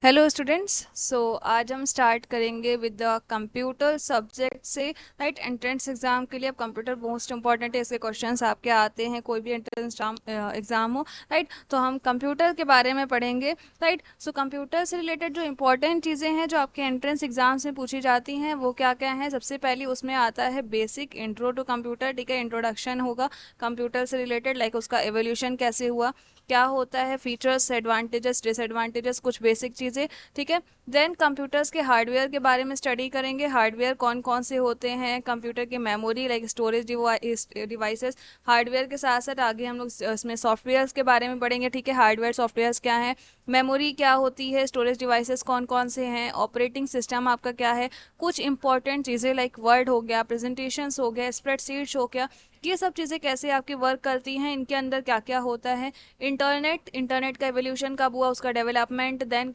Hello students. आज हम start करेंगे विद द कंप्यूटर सब्जेक्ट से। राइट, एंट्रेंस एग्जाम के लिए अब कंप्यूटर मोस्ट इंपॉर्टेंट है। इसके क्वेश्चंस आपके आते हैं कोई भी एंट्रेंस एग्जाम हो। राइट, तो हम कंप्यूटर के बारे में पढ़ेंगे। राइट, सो कंप्यूटर से रिलेटेड जो इंपॉर्टेंट चीज़ें हैं जो आपके एंट्रेंस एग्जाम्स में पूछी जाती हैं वो क्या क्या हैं। सबसे पहले उसमें आता है बेसिक इंट्रो टू कंप्यूटर। ठीक है, इंट्रोडक्शन होगा कंप्यूटर से रिलेटेड, लाइक उसका एवोल्यूशन कैसे हुआ, क्या होता है, फीचर्स, एडवांटेजेस, डिसएडवांटेजेस, कुछ बेसिक चीज़ें। ठीक है, देन कंप्यूटर्स के हार्डवेयर के बारे में स्टडी करेंगे। हार्डवेयर कौन कौन से होते हैं, कंप्यूटर की memory like storage devices. Hardware के साथ साथ आगे हम लोग इसमें सॉफ्टवेयर्स के बारे में पढ़ेंगे। ठीक है, हार्डवेयर सॉफ्टवेयर्स क्या है, मेमोरी क्या होती है, स्टोरेज डिवाइसेस कौन कौन से हैं, ऑपरेटिंग सिस्टम आपका क्या है, कुछ इंपॉर्टेंट चीज़ें लाइक वर्ड हो गया, प्रेजेंटेशंस हो गया, स्प्रेडशीट्स हो गया, ये सब चीज़ें कैसे आपकी वर्क करती हैं, इनके अंदर क्या क्या होता है। इंटरनेट का एवोल्यूशन कब हुआ, उसका डेवलपमेंट, देन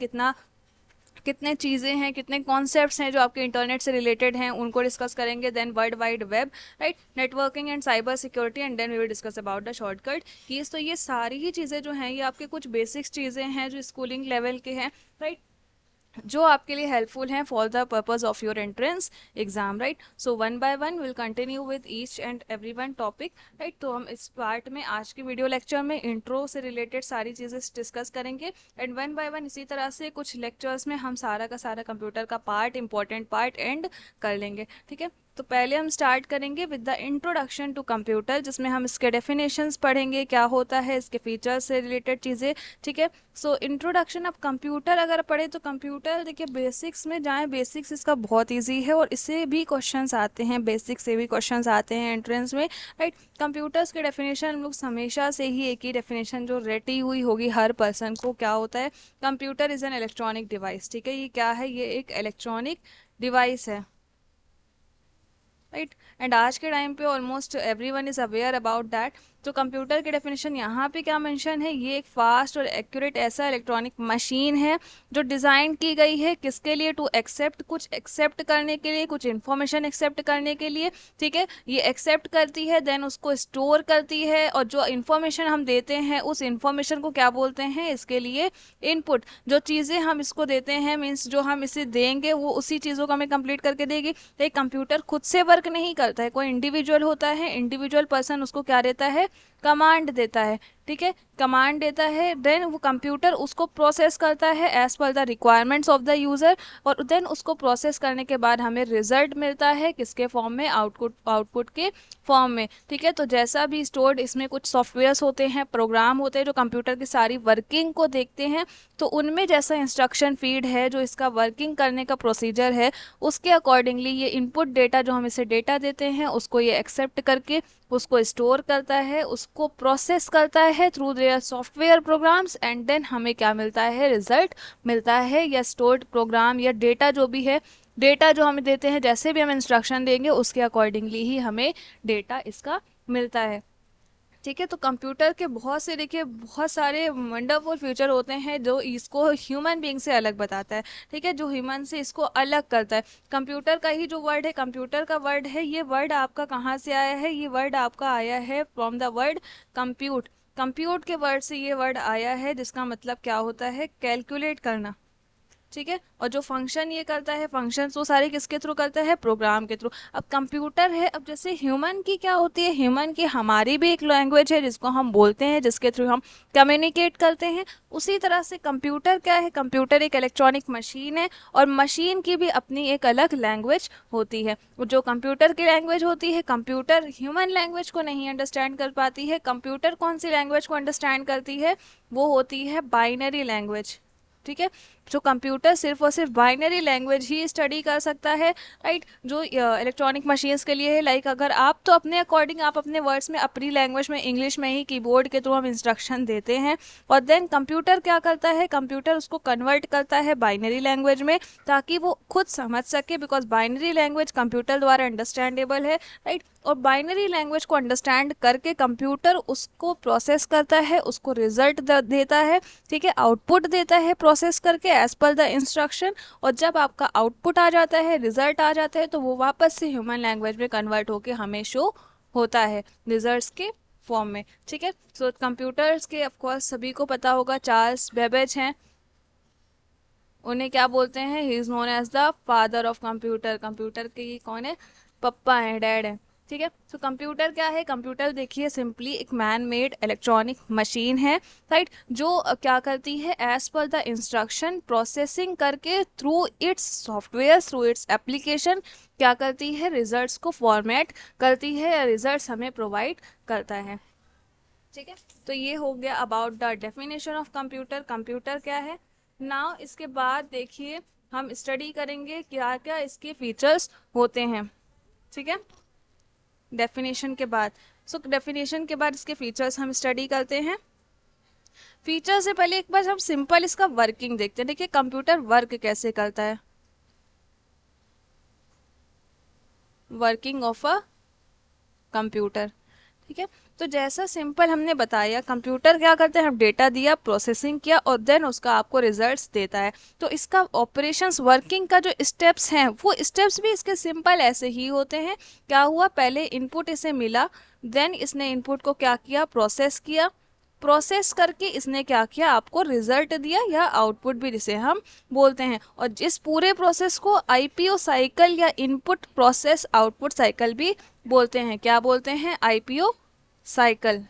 कितने चीज़ें हैं, कितने कॉन्सेप्ट्स हैं जो आपके इंटरनेट से रिलेटेड हैं, उनको डिस्कस करेंगे। Then world wide web, right, networking and cyber security, and then we will discuss about the shortcut keys. तो ये सारी ही चीज़ें जो हैं ये आपके कुछ बेसिक्स चीज़ें हैं जो स्कूलिंग लेवल के हैं। राइट, जो आपके लिए हेल्पफुल हैं for the purpose of your entrance exam. Right, so one by one will continue with each and every one topic. Right, तो हम इस पार्ट में आज के वीडियो लेक्चर में इंट्रो से रिलेटेड सारी चीज़ें डिस्कस करेंगे एंड वन बाय वन इसी तरह से कुछ लेक्चर्स में हम सारा का सारा कंप्यूटर का पार्ट, इंपॉर्टेंट पार्ट एंड कर लेंगे। ठीक है, तो पहले हम स्टार्ट करेंगे with the introduction to computer, जिसमें हम इसके डेफिनेशंस पढ़ेंगे, क्या होता है, इसके फीचर्स से रिलेटेड चीज़ें। ठीक है, सो इंट्रोडक्शन ऑफ कंप्यूटर अगर पढ़े तो कंप्यूटर देखिए बेसिक्स में जाएं, बेसिक्स इसका बहुत इजी है और इससे भी क्वेश्चंस आते हैं, बेसिक्स से भी क्वेश्चंस आते हैं एंट्रेंस में। राइट, कंप्यूटर्स के डेफिनेशन हम लोग हमेशा से ही एक ही डेफिनेशन जो रटी हुई होगी हर पर्सन को, क्या होता है, computer is an electronic device. ठीक है, ये क्या है, ये एक इलेक्ट्रॉनिक डिवाइस है। राइट, एंड आज के टाइम पे almost everyone is aware about that. तो कंप्यूटर के डेफिनेशन यहाँ पे क्या मेंशन है, ये एक फास्ट और एक्यूरेट ऐसा इलेक्ट्रॉनिक मशीन है जो डिज़ाइन की गई है किसके लिए, टू एक्सेप्ट, कुछ एक्सेप्ट करने के लिए, कुछ इन्फॉर्मेशन एक्सेप्ट करने के लिए। ठीक है, ये एक्सेप्ट करती है, देन उसको स्टोर करती है, और जो इन्फॉर्मेशन हम देते हैं उस इन्फॉर्मेशन को क्या बोलते हैं, इसके लिए इनपुट। जो चीज़ें हम इसको देते हैं मीन्स जो हम इसे देंगे वो उसी चीज़ों को हमें कंप्लीट करके देगी। तो एक कंप्यूटर खुद से वर्क नहीं करता है, कोई इंडिविजुअल होता है, इंडिविजुअल पर्सन उसको क्या देता है, कमांड देता है। ठीक है, कमांड देता है, देन वो कंप्यूटर उसको प्रोसेस करता है as per the requirements of the user, और देन उसको प्रोसेस करने के बाद हमें रिजल्ट मिलता है किसके फॉर्म में, आउटपुट के फॉर्म में। ठीक है, तो जैसा भी स्टोर्ड, इसमें कुछ सॉफ्टवेयर्स होते हैं, प्रोग्राम होते हैं जो कंप्यूटर की सारी वर्किंग को देखते हैं। तो उनमें जैसा इंस्ट्रक्शन फीड है, जो इसका वर्किंग करने का प्रोसीजर है, उसके अकॉर्डिंगली ये इनपुट डेटा जो हम इसे डेटा देते हैं उसको ये एक्सेप्ट करके उसको स्टोर करता है, उसको प्रोसेस करता है through their software programs, and then हमें क्या मिलता है, रिजल्ट मिलता है, या स्टोर्ड प्रोग्राम या डेटा जो भी है, डेटा जो हमें देते हैं, जैसे भी हम इंस्ट्रक्शन देंगे उसके अकॉर्डिंगली ही हमें डेटा इसका मिलता है। ठीक है, तो कंप्यूटर के बहुत से देखिए बहुत सारे वंडरफुल फीचर होते हैं जो इसको ह्यूमन बीइंग से अलग बताता है। ठीक है, जो ह्यूमन से इसको अलग करता है। कंप्यूटर का ही जो वर्ड है, कंप्यूटर का वर्ड है, ये वर्ड आपका कहाँ से आया है, ये वर्ड आपका आया है from the word compute. Compute के वर्ड से ये वर्ड आया है जिसका मतलब क्या होता है, कैलकुलेट करना। ठीक है, और जो फंक्शन ये करता है, फंक्शन वो सारे किसके थ्रू करता है, प्रोग्राम के थ्रू। अब कंप्यूटर है, अब जैसे ह्यूमन की क्या होती है, ह्यूमन की हमारी भी एक लैंग्वेज है जिसको हम बोलते हैं, जिसके थ्रू हम कम्युनिकेट करते हैं। उसी तरह से कंप्यूटर क्या है, कंप्यूटर एक इलेक्ट्रॉनिक मशीन है और मशीन की भी अपनी एक अलग लैंग्वेज होती है। जो कंप्यूटर की लैंग्वेज होती है, कंप्यूटर ह्यूमन लैंग्वेज को नहीं अंडरस्टैंड कर पाती है। कंप्यूटर कौन सी लैंग्वेज को अंडरस्टैंड करती है, वो होती है बाइनरी लैंग्वेज। ठीक है, जो कंप्यूटर सिर्फ और सिर्फ बाइनरी लैंग्वेज ही स्टडी कर सकता है। राइट, जो इलेक्ट्रॉनिक मशीन्स के लिए है, लाइक अगर आप तो अपने अकॉर्डिंग आप अपने वर्ड्स में अपनी लैंग्वेज में इंग्लिश में ही कीबोर्ड के थ्रू हम इंस्ट्रक्शन देते हैं, और देन कंप्यूटर क्या करता है, कंप्यूटर उसको कन्वर्ट करता है बाइनरी लैंग्वेज में ताकि वो खुद समझ सके, बिकॉज बाइनरी लैंग्वेज कंप्यूटर द्वारा अंडरस्टैंडेबल है। राइट, और बाइनरी लैंग्वेज को अंडरस्टैंड करके कंप्यूटर उसको प्रोसेस करता है, उसको रिजल्ट देता है। ठीक है, आउटपुट देता है प्रोसेस करके एज पर द इंस्ट्रक्शन, और जब आपका आउटपुट आ जाता है, रिजल्ट आ जाता है, तो वो वापस से ह्यूमन लैंग्वेज में कन्वर्ट होके हमें शो होता है रिजल्ट्स के फॉर्म में। ठीक है, सो कंप्यूटर्स के ऑफकोर्स सभी को पता होगा चार्ल्स बेबेज हैं, उन्हें क्या बोलते हैं, he is known as the father of computer. Computer के ये कौन है, पप्पा है, डैड है। ठीक है, तो कंप्यूटर क्या है, कंप्यूटर देखिए सिंपली एक मैन मेड इलेक्ट्रॉनिक मशीन है, राइट, जो क्या करती है, as per the instruction processing करके through its software, through its application क्या करती है, रिजल्ट्स को फॉर्मेट करती है या रिजल्ट्स हमें प्रोवाइड करता है। ठीक है, तो ये हो गया about the definition of computer, computer क्या है। नाउ इसके बाद देखिए हम स्टडी करेंगे क्या क्या इसके फीचर्स होते हैं। ठीक है, डेफिनेशन के बाद, सो डेफिनेशन के बाद इसके फीचर्स हम स्टडी करते हैं। फीचर से पहले एक बार हम सिंपल इसका वर्किंग देखते हैं। देखिए कंप्यूटर वर्क कैसे करता है, वर्किंग ऑफ अ कंप्यूटर। ठीक है, तो जैसा सिंपल हमने बताया, कंप्यूटर क्या करते हैं, हम डेटा दिया, प्रोसेसिंग किया और देन उसका आपको रिजल्ट्स देता है। तो इसका ऑपरेशंस वर्किंग का जो स्टेप्स हैं वो स्टेप्स भी इसके सिंपल ऐसे ही होते हैं। क्या हुआ, पहले इनपुट इसे मिला, देन इसने इनपुट को क्या किया, प्रोसेस किया, प्रोसेस करके इसने क्या किया, आपको रिजल्ट दिया या आउटपुट भी जिसे हम बोलते हैं। और जिस पूरे प्रोसेस को आईपीओ साइकिल या इनपुट प्रोसेस आउटपुट साइकिल भी बोलते हैं। क्या बोलते हैं, आईपीओ साइकिल।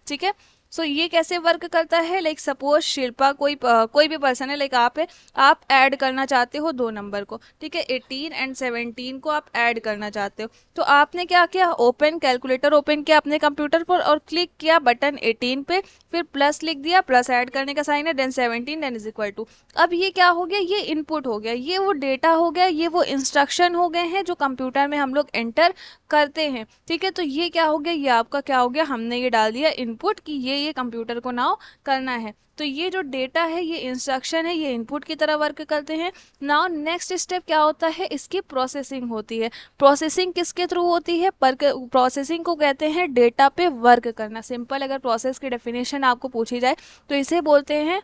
ठीक है, सो ये कैसे वर्क करता है, लाइक सपोज शिल्पा कोई भी पर्सन है, लाइक आप है, आप ऐड करना चाहते हो दो नंबर को। ठीक है, 18 एंड 17 को आप ऐड करना चाहते हो, तो आपने क्या किया, ओपन कैलकुलेटर ओपन किया अपने कंप्यूटर पर और क्लिक किया बटन 18 पे, फिर प्लस लिख दिया, प्लस ऐड करने का साइन है, then 17 then is equal to. अब ये क्या हो गया, ये इनपुट हो गया, ये वो डेटा हो गया, ये वो इंस्ट्रक्शन हो गए हैं जो कंप्यूटर में हम लोग एंटर करते हैं। ठीक है, तो ये क्या हो गया, ये आपका क्या हो गया, हमने ये डाल दिया इनपुट कि ये कंप्यूटर को नाउ करना है। तो ये जो डेटा है, ये इंस्ट्रक्शन है, ये इनपुट की तरह वर्क करते हैं। नाउ नेक्स्ट स्टेप क्या होता है, इसकी प्रोसेसिंग होती है। प्रोसेसिंग किसके थ्रू होती है, पर प्रोसेसिंग को कहते हैं डेटा पे वर्क करना। सिंपल अगर प्रोसेस की डेफिनेशन आपको पूछी जाए तो इसे बोलते हैं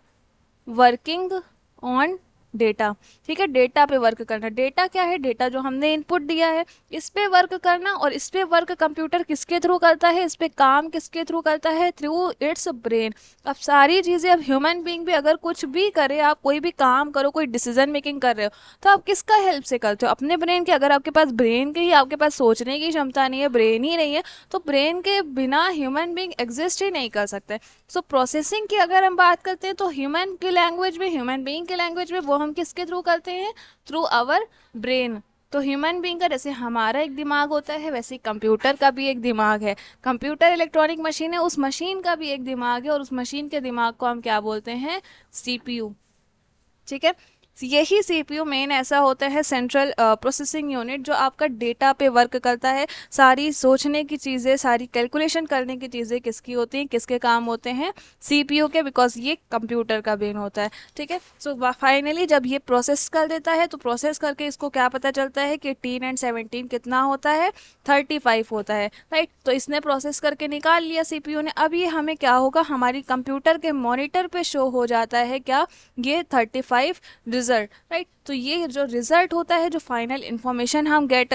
वर्किंग ऑन डेटा। ठीक है, डेटा पे वर्क करना। डेटा क्या है, डेटा जो हमने इनपुट दिया है इस पे वर्क करना। और इस पे वर्क कंप्यूटर किसके थ्रू करता है, इस पे काम किसके थ्रू करता है, थ्रू इट्स ब्रेन। अब सारी चीज़ें, अब ह्यूमन बीइंग भी अगर कुछ भी करे, आप कोई भी काम करो, कोई डिसीजन मेकिंग कर रहे हो, तो आप किसका हेल्प से करते हो, अपने ब्रेन के। अगर आपके पास ब्रेन की ही, आपके पास सोचने की क्षमता नहीं है, ब्रेन ही नहीं है, तो ब्रेन के बिना ह्यूमन बीइंग एग्जिस्ट ही नहीं कर सकते। सो प्रोसेसिंग की अगर हम बात करते हैं तो ह्यूमन की लैंग्वेज में, ह्यूमन बीइंग की लैंग्वेज में, वो हम किसके थ्रू करते हैं, थ्रू आवर ब्रेन। तो ह्यूमन बीइंग का जैसे हमारा एक दिमाग होता है, वैसे कंप्यूटर का भी एक दिमाग है। कंप्यूटर इलेक्ट्रॉनिक मशीन है, उस मशीन का भी एक दिमाग है और उस मशीन के दिमाग को हम क्या बोलते हैं, सीपीयू। ठीक है, यही सीपीयू मेन ऐसा होता है, सेंट्रल प्रोसेसिंग यूनिट, जो आपका डेटा पे वर्क करता है। सारी सोचने की चीज़ें, सारी कैलकुलेशन करने की चीज़ें किसकी होती हैं, किसके काम होते हैं, सीपीयू के, बिकॉज ये कंप्यूटर का ब्रेन होता है। ठीक है, सो फाइनली जब ये प्रोसेस कर देता है, तो प्रोसेस करके इसको क्या पता चलता है कि 18 एंड 17 कितना होता है, 35 होता है, राइट। तो इसने प्रोसेस करके निकाल लिया सीपीयू ने। अब ये हमें क्या होगा, हमारी कंप्यूटर के मॉनिटर पे शो हो जाता है क्या, ये 35 रिजल्ट, राइट। तो ये जो रिजल्ट होता है, जो फाइनल इंफॉर्मेशन हम गेट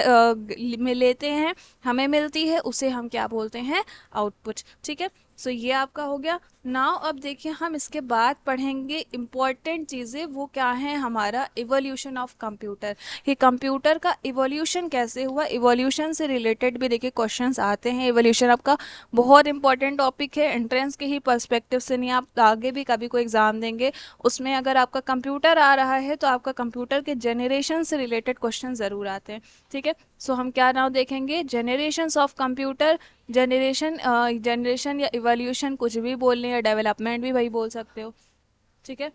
में लेते हैं, हमें मिलती है, उसे हम क्या बोलते हैं, आउटपुट। ठीक है, सो ये आपका हो गया। नाउ अब देखिए हम इसके बाद पढ़ेंगे इम्पॉर्टेंट चीज़ें, वो क्या है, हमारा इवोल्यूशन ऑफ कंप्यूटर। कि कंप्यूटर का इवोल्यूशन कैसे हुआ, इवोल्यूशन से रिलेटेड भी देखिए क्वेश्चंस आते हैं। इवोल्यूशन आपका बहुत इंपॉर्टेंट टॉपिक है, एंट्रेंस के ही पर्सपेक्टिव से नहीं, आप आगे भी कभी कोई एग्जाम देंगे उसमें अगर आपका कंप्यूटर आ रहा है तो आपका कंप्यूटर के जेनरेशन से रिलेटेड क्वेश्चन ज़रूर आते हैं। ठीक है, सो हम क्या नाउ देखेंगे, जेनरेशंस ऑफ कंप्यूटर। जनरेशन या इवोल्यूशन कुछ भी बोल लें, या डेवलपमेंट भी वही बोल सकते हो। ठीक है,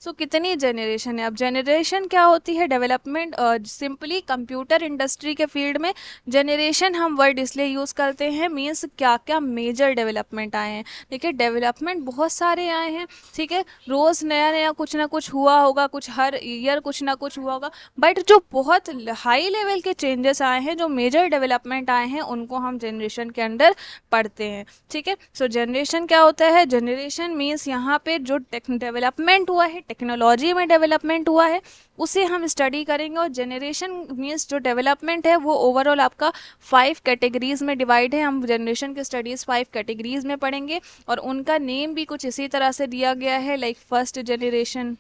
सो कितनी जनरेशन है, अब जनरेशन क्या होती है, डेवलपमेंट। सिंपली कंप्यूटर इंडस्ट्री के फील्ड में जनरेशन हम वर्ड इसलिए यूज़ करते हैं, मीन्स क्या क्या मेजर डेवलपमेंट आए हैं। देखिए डेवलपमेंट बहुत सारे आए हैं, ठीक है, रोज़ नया नया कुछ ना कुछ हुआ होगा, कुछ हर ईयर कुछ ना कुछ हुआ होगा, बट जो बहुत हाई लेवल के चेंजेस आए हैं, जो मेजर डेवलपमेंट आए हैं, उनको हम जनरेशन के अंडर पढ़ते हैं। ठीक है, सो जनरेशन क्या होता है, जनरेशन मीन्स यहाँ पे जो डेवलपमेंट हुआ है, टेक्नोलॉजी में डेवलपमेंट हुआ है, उसे हम स्टडी करेंगे। और जनरेशन मीन्स जो डेवलपमेंट है वो ओवरऑल आपका 5 कैटेगरीज में डिवाइड है। हम जनरेशन की स्टडीज़ 5 कैटेगरीज में पढ़ेंगे और उनका नेम भी कुछ इसी तरह से दिया गया है, लाइक फर्स्ट जनरेशन,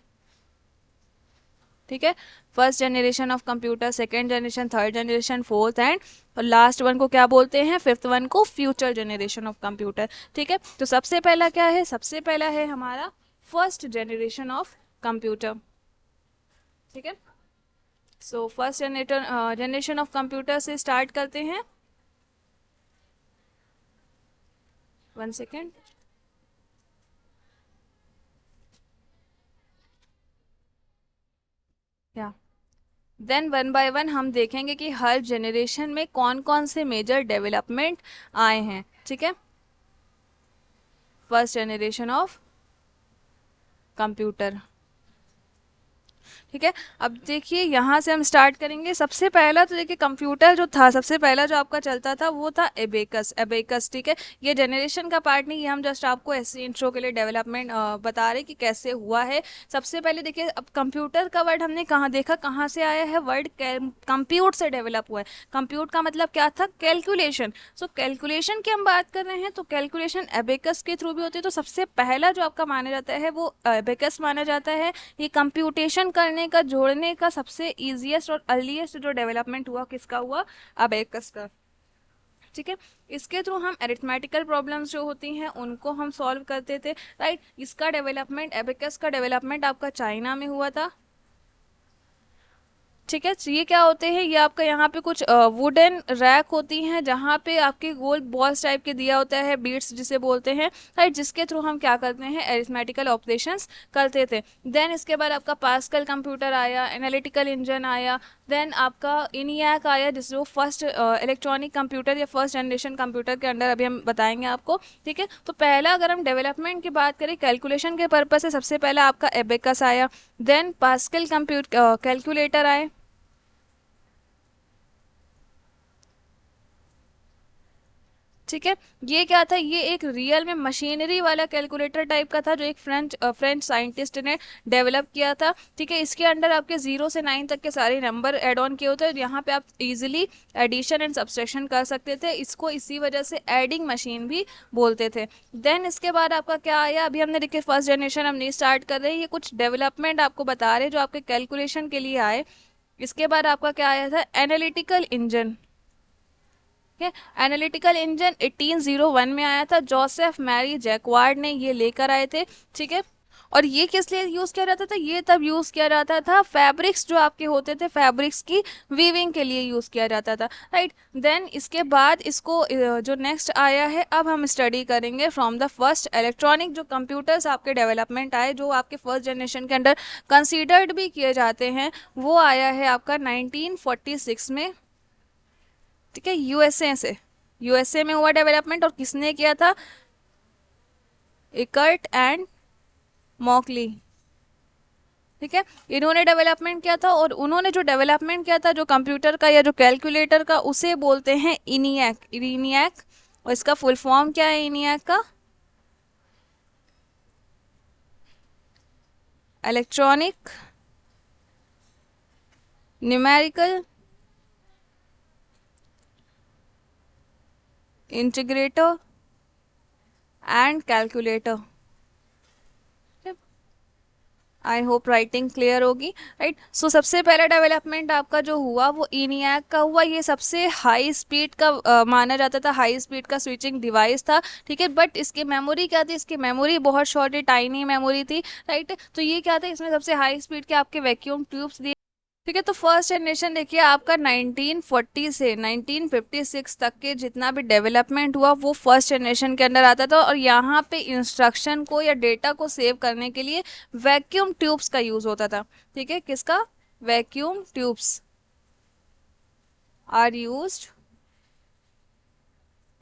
ठीक है, first generation of computer, second generation, third generation, fourth and last one को क्या बोलते हैं, फिफ्थ वन को फ्यूचर जनरेशन ऑफ कंप्यूटर। ठीक है, तो सबसे पहला क्या है, सबसे पहला है हमारा फर्स्ट जनरेशन ऑफ कंप्यूटर। ठीक है, so first generation of computer से स्टार्ट करते हैं। 1 सेकेंड। या देन वन बाय वन हम देखेंगे कि हर जनरेशन में कौन कौन से मेजर डेवलपमेंट आए हैं। ठीक है, फर्स्ट जनरेशन ऑफ कंप्यूटर। ठीक है, अब देखिए यहाँ से हम स्टार्ट करेंगे। सबसे पहला तो देखिए कंप्यूटर जो था, सबसे पहला जो आपका चलता था वो था एबेकस। एबेकस, ठीक है, ये जनरेशन का पार्ट नहीं, ये हम जस्ट आपको ऐसे इंट्रो के लिए डेवलपमेंट बता रहे कि कैसे हुआ है। सबसे पहले देखिए, अब कंप्यूटर का वर्ड हमने कहाँ देखा, कहाँ से आया है, वर्ड कंप्यूट से डेवलप हुआ है। कंप्यूट का मतलब क्या था, कैलकुलेशन। सो कैलकुलेशन की हम बात कर रहे हैं तो कैलकुलेशन एबेकस के थ्रू भी होती है। तो सबसे पहला जो आपका माना जाता है वो एबेकस माना जाता है। ये कंप्यूटेशन करने का, जोड़ने का सबसे इजीएस्ट और अर्लीस्ट जो डेवलपमेंट हुआ किसका हुआ, अबेकस का। ठीक है, इसके थ्रू हम अरिथमेटिकल प्रॉब्लम्स जो होती हैं उनको हम सॉल्व करते थे, राइट। इसका डेवलपमेंट, एबेकस का डेवलपमेंट आपका चाइना में हुआ था। ठीक है, तो ये क्या होते हैं, ये आपका यहाँ पे कुछ वुडन रैक होती हैं जहाँ पे आपके गोल बॉल्स टाइप के दिया होता है, बीट्स जिसे बोलते हैं, राइट, जिसके थ्रू हम क्या करते हैं, एरिथमेटिकल ऑपरेशंस करते थे। देन इसके बाद आपका पास्कल कंप्यूटर आया, एनालिटिकल इंजन आया, देन आपका इनियाक आया, जिसको फर्स्ट इलेक्ट्रॉनिक कंप्यूटर या फर्स्ट जनरेशन कंप्यूटर के अंडर अभी हम बताएंगे आपको। ठीक है, तो पहला अगर हम डेवलपमेंट की बात करें कैलकुलेशन के पर्पज से, सबसे पहला आपका एबेकस आया, देन पास्कल कैलकुलेटर आए। ठीक है, ये क्या था, ये एक रियल में मशीनरी वाला कैलकुलेटर टाइप का था जो एक फ्रेंच साइंटिस्ट ने डेवलप किया था। ठीक है, इसके अंडर आपके 0 से 9 तक के सारे नंबर ऐड ऑन किए होते हैं। यहाँ पे आप इजीली एडिशन एंड सब्सट्रैक्शन कर सकते थे, इसको इसी वजह से एडिंग मशीन भी बोलते थे। देन इसके बाद आपका क्या आया, अभी हमने देखिए फर्स्ट जनरेशन हम नहीं स्टार्ट कर रहे हैं, ये कुछ डेवलपमेंट आपको बता रहे जो आपके कैलकुलेशन के लिए आए। इसके बाद आपका क्या आया था, एनालिटिकल इंजन। ठीक है, एनालिटिकल इंजन 1801 में आया था, जोसेफ मैरी जैकवार्ड ने ये लेकर आए थे। ठीक है, और ये किस लिए यूज किया जाता था, ये तब यूज किया जाता था फैब्रिक्स जो आपके होते थे, फैब्रिक्स की वीविंग के लिए यूज किया जाता था, राइट। देन इसके बाद इसको जो नेक्स्ट आया है, अब हम स्टडी करेंगे फ्रॉम द फर्स्ट इलेक्ट्रॉनिक जो कंप्यूटर्स आपके डेवलपमेंट आए, जो आपके फर्स्ट जनरेशन के अंडर कंसीडर्ड भी किए जाते हैं, वो आया है आपका 1946 में। ठीक है, यूएसए से, यूएसए में हुआ डेवलपमेंट, और किसने किया था, इकर्ट एंड मॉकली। ठीक है, इन्होंने डेवलपमेंट किया था, और उन्होंने जो डेवलपमेंट किया था जो कंप्यूटर का या जो कैलकुलेटर का, उसे बोलते हैं इनियक, इनियक। और इसका फुल फॉर्म क्या है इनियक का, electronic numerical integrator and calculator. I hope writing clear होगी, राइट। सो सबसे पहला डेवलपमेंट आपका जो हुआ वो इनियाक का हुआ। ये सबसे हाई स्पीड का माना जाता था, हाई स्पीड का स्विचिंग डिवाइस था। ठीक है, बट इसकी मेमोरी क्या थी, इसकी मेमोरी बहुत शॉर्ट, टाइनी मेमोरी थी, राइट। तो ये क्या था, इसमें सबसे हाई स्पीड के आपके वैक्यूम ट्यूब्स दिए। ठीक है, तो फर्स्ट जनरेशन देखिए आपका 1940 से 1956 तक के जितना भी डेवलपमेंट हुआ वो फर्स्ट जनरेशन के अंदर आता था, और यहाँ पे इंस्ट्रक्शन को या डेटा को सेव करने के लिए वैक्यूम ट्यूब्स का यूज होता था। ठीक है, किसका, vacuum tubes are used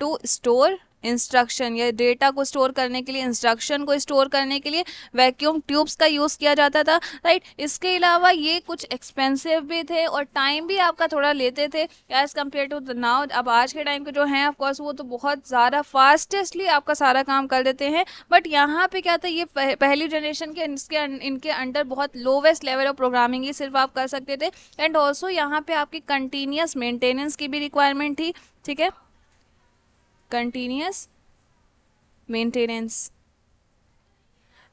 to store instruction, या डेटा को स्टोर करने के लिए, इंस्ट्रक्शन को स्टोर करने के लिए वैक्यूम ट्यूब्स का यूज किया जाता था, राइट। इसके अलावा ये कुछ एक्सपेंसिव भी थे और टाइम भी आपका थोड़ा लेते थे एज कम्पेयर टू नाउ। अब आज के टाइम के जो हैं ऑफकोर्स वो तो बहुत ज़्यादा फास्टेस्टली आपका सारा काम कर देते हैं, बट यहाँ पे क्या था, ये पहली जनरेशन के इनके अंडर बहुत लोवेस्ट लेवल ऑफ प्रोग्रामिंग ही सिर्फ आप कर सकते थे, एंड ऑल्सो यहाँ पे आपकी कंटिन्यूस मेंटेनेंस की भी रिक्वायरमेंट थी। ठीक है, कंटिन्यूस मेंटेनेंस,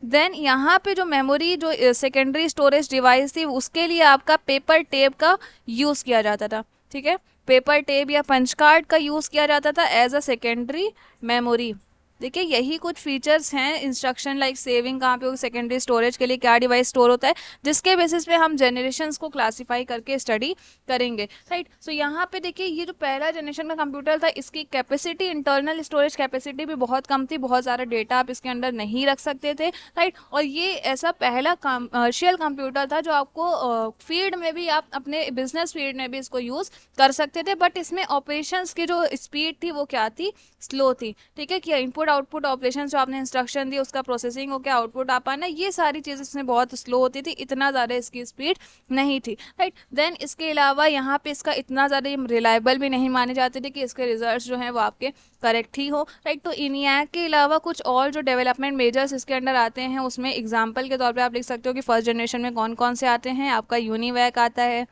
देन यहाँ पे जो मेमोरी जो सेकेंडरी स्टोरेज डिवाइस थी उसके लिए आपका पेपर टेप का यूज़ किया जाता था, ठीक है। पेपर टेप या पंच कार्ड का यूज़ किया जाता था एज अ सेकेंडरी मेमोरी। देखिए यही कुछ फीचर्स हैं इंस्ट्रक्शन लाइक सेविंग कहाँ पे होगी, सेकेंडरी स्टोरेज के लिए क्या डिवाइस स्टोर होता है, जिसके बेसिस पे हम जनरेशन्स को क्लासीफाई करके स्टडी करेंगे, राइट। सो यहाँ पे देखिए ये जो पहला जनरेशन का कंप्यूटर था इसकी कैपेसिटी, इंटरनल स्टोरेज कैपेसिटी भी बहुत कम थी, बहुत सारा डेटा आप इसके अंदर नहीं रख सकते थे, राइट। और ये ऐसा पहला कमर्शियल कंप्यूटर था जो आपको फील्ड में भी, आप अपने बिजनेस फील्ड में भी इसको यूज़ कर सकते थे, बट इसमें ऑपरेशंस की जो स्पीड थी वो क्या थी, स्लो थी, ठीक है। कि इनपुट आउटपुट ऑपरेशन जो आपने इंस्ट्रक्शन दी उसका प्रोसेसिंग हो क्या, आउटपुट आ पाना, ये सारी चीज़ें इसमें बहुत स्लो होती थी, इतना ज़्यादा इसकी स्पीड नहीं थी, राइट। देन इसके अलावा यहाँ पे इसका इतना ज़्यादा रिलायबल भी नहीं माने जाते थे कि इसके रिजल्ट्स जो हैं वो आपके करेक्ट ही हो, राइट। तो इनियाक के अलावा कुछ और जो डेवलपमेंट मेजर्स इसके अंदर आते हैं उसमें एग्जाम्पल के तौर पे आप लिख सकते हो कि फर्स्ट जनरेशन में कौन कौन से आते हैं। आपका यूनिवैक आता है,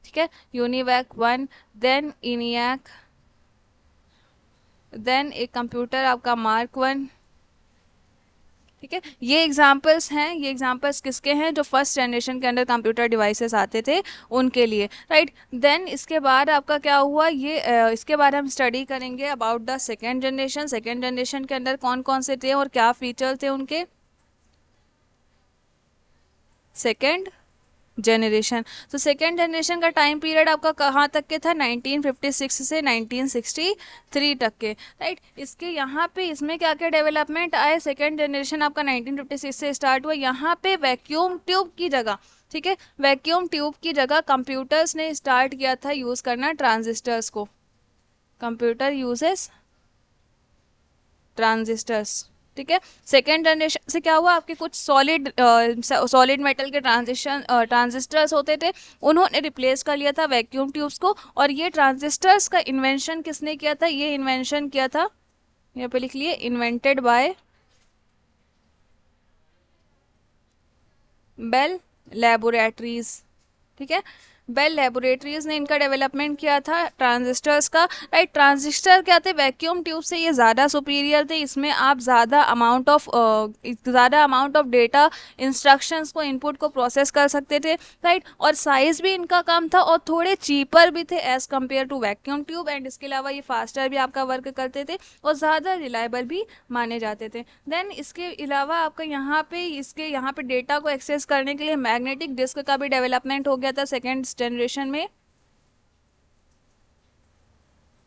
ठीक है, यूनिवैक 1, देन इनियाक, देन एक कंप्यूटर आपका मार्क 1, ठीक है। ये एग्जाम्पल्स हैं, ये एग्जाम्पल्स किसके हैं, जो फर्स्ट जनरेशन के अंदर कंप्यूटर डिवाइसेस आते थे उनके लिए, राइट। देन इसके बाद आपका क्या हुआ, ये इसके बारे में हम स्टडी करेंगे about the second generation. Second generation के अंदर कौन कौन से थे और क्या फीचर थे उनके। सेकेंड जनरेशन, तो सेकेंड जनरेशन का टाइम पीरियड आपका कहाँ तक के था, 1956 से 1963 तक के, राइट। इसके यहाँ पे इसमें क्या क्या डेवलपमेंट आए, सेकेंड जनरेशन आपका 1956 से स्टार्ट हुआ। यहाँ पे वैक्यूम ट्यूब की जगह, ठीक है, वैक्यूम ट्यूब की जगह कंप्यूटर्स ने स्टार्ट किया था यूज़ करना ट्रांजिस्टर्स को। कंप्यूटर यूजेस ट्रांजिस्टर्स, ठीक है। सेकेंड जनरेशन से क्या हुआ, आपके कुछ सॉलिड मेटल के ट्रांजिस्टर्स होते थे, उन्होंने रिप्लेस कर लिया था वैक्यूम ट्यूब्स को। और ये ट्रांजिस्टर्स का इन्वेंशन किसने किया था, ये इन्वेंशन किया था, यहाँ पे लिख लिए, इन्वेंटेड बाय बेल लैबोरेटरीज, ठीक है। बेल लेबोरेटरीज ने इनका डेवलपमेंट किया था ट्रांजिस्टर्स का, राइट। ट्रांजिस्टर क्या थे, वैक्यूम ट्यूब से ये ज़्यादा सुपीरियर थे, इसमें आप ज़्यादा अमाउंट ऑफ डेटा, इंस्ट्रक्शंस को, इनपुट को प्रोसेस कर सकते थे, राइट। और साइज़ भी इनका कम था और थोड़े चीपर भी थे as compare to vacuum tube. And इसके अलावा ये फास्टर भी आपका वर्क करते थे और ज़्यादा रिलायबल भी माने जाते थे। देन इसके अलावा आपका यहाँ पे डेटा को एक्सेस करने के लिए मैग्नेटिक डिस्क का भी डेवलपमेंट हो गया था सेकेंड जनरेशन में,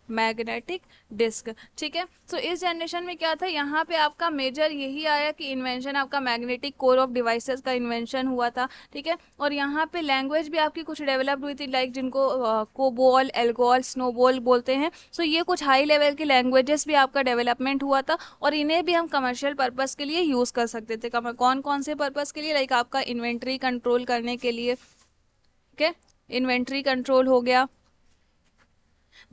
मैग्नेटिक डिस्क, ठीक है। तो इस जनरेशन में क्या था, यहाँ पे आपका मेजर यही आया कि इन्वेंशन आपका मैग्नेटिक कोर ऑफ डिवाइसेस का इन्वेंशन हुआ था, ठीक है। और यहाँ पे लैंग्वेज भी आपकी कुछ डेवलप्ड हुई थी, लाइक जिनको कोबोल, एल्गोल, स्नोबॉल बोलते हैं। सो ये कुछ हाई लेवल की लैंग्वेजेस भी आपका डेवलपमेंट हुआ था और इन्हें भी हम कमर्शियल पर्पज़ के लिए यूज़ कर सकते थे। कौन कौन से पर्पज़ के लिए, लाइक आपका इन्वेंट्री कंट्रोल करने के लिए, ठीक है, इन्वेंट्री कंट्रोल हो गया।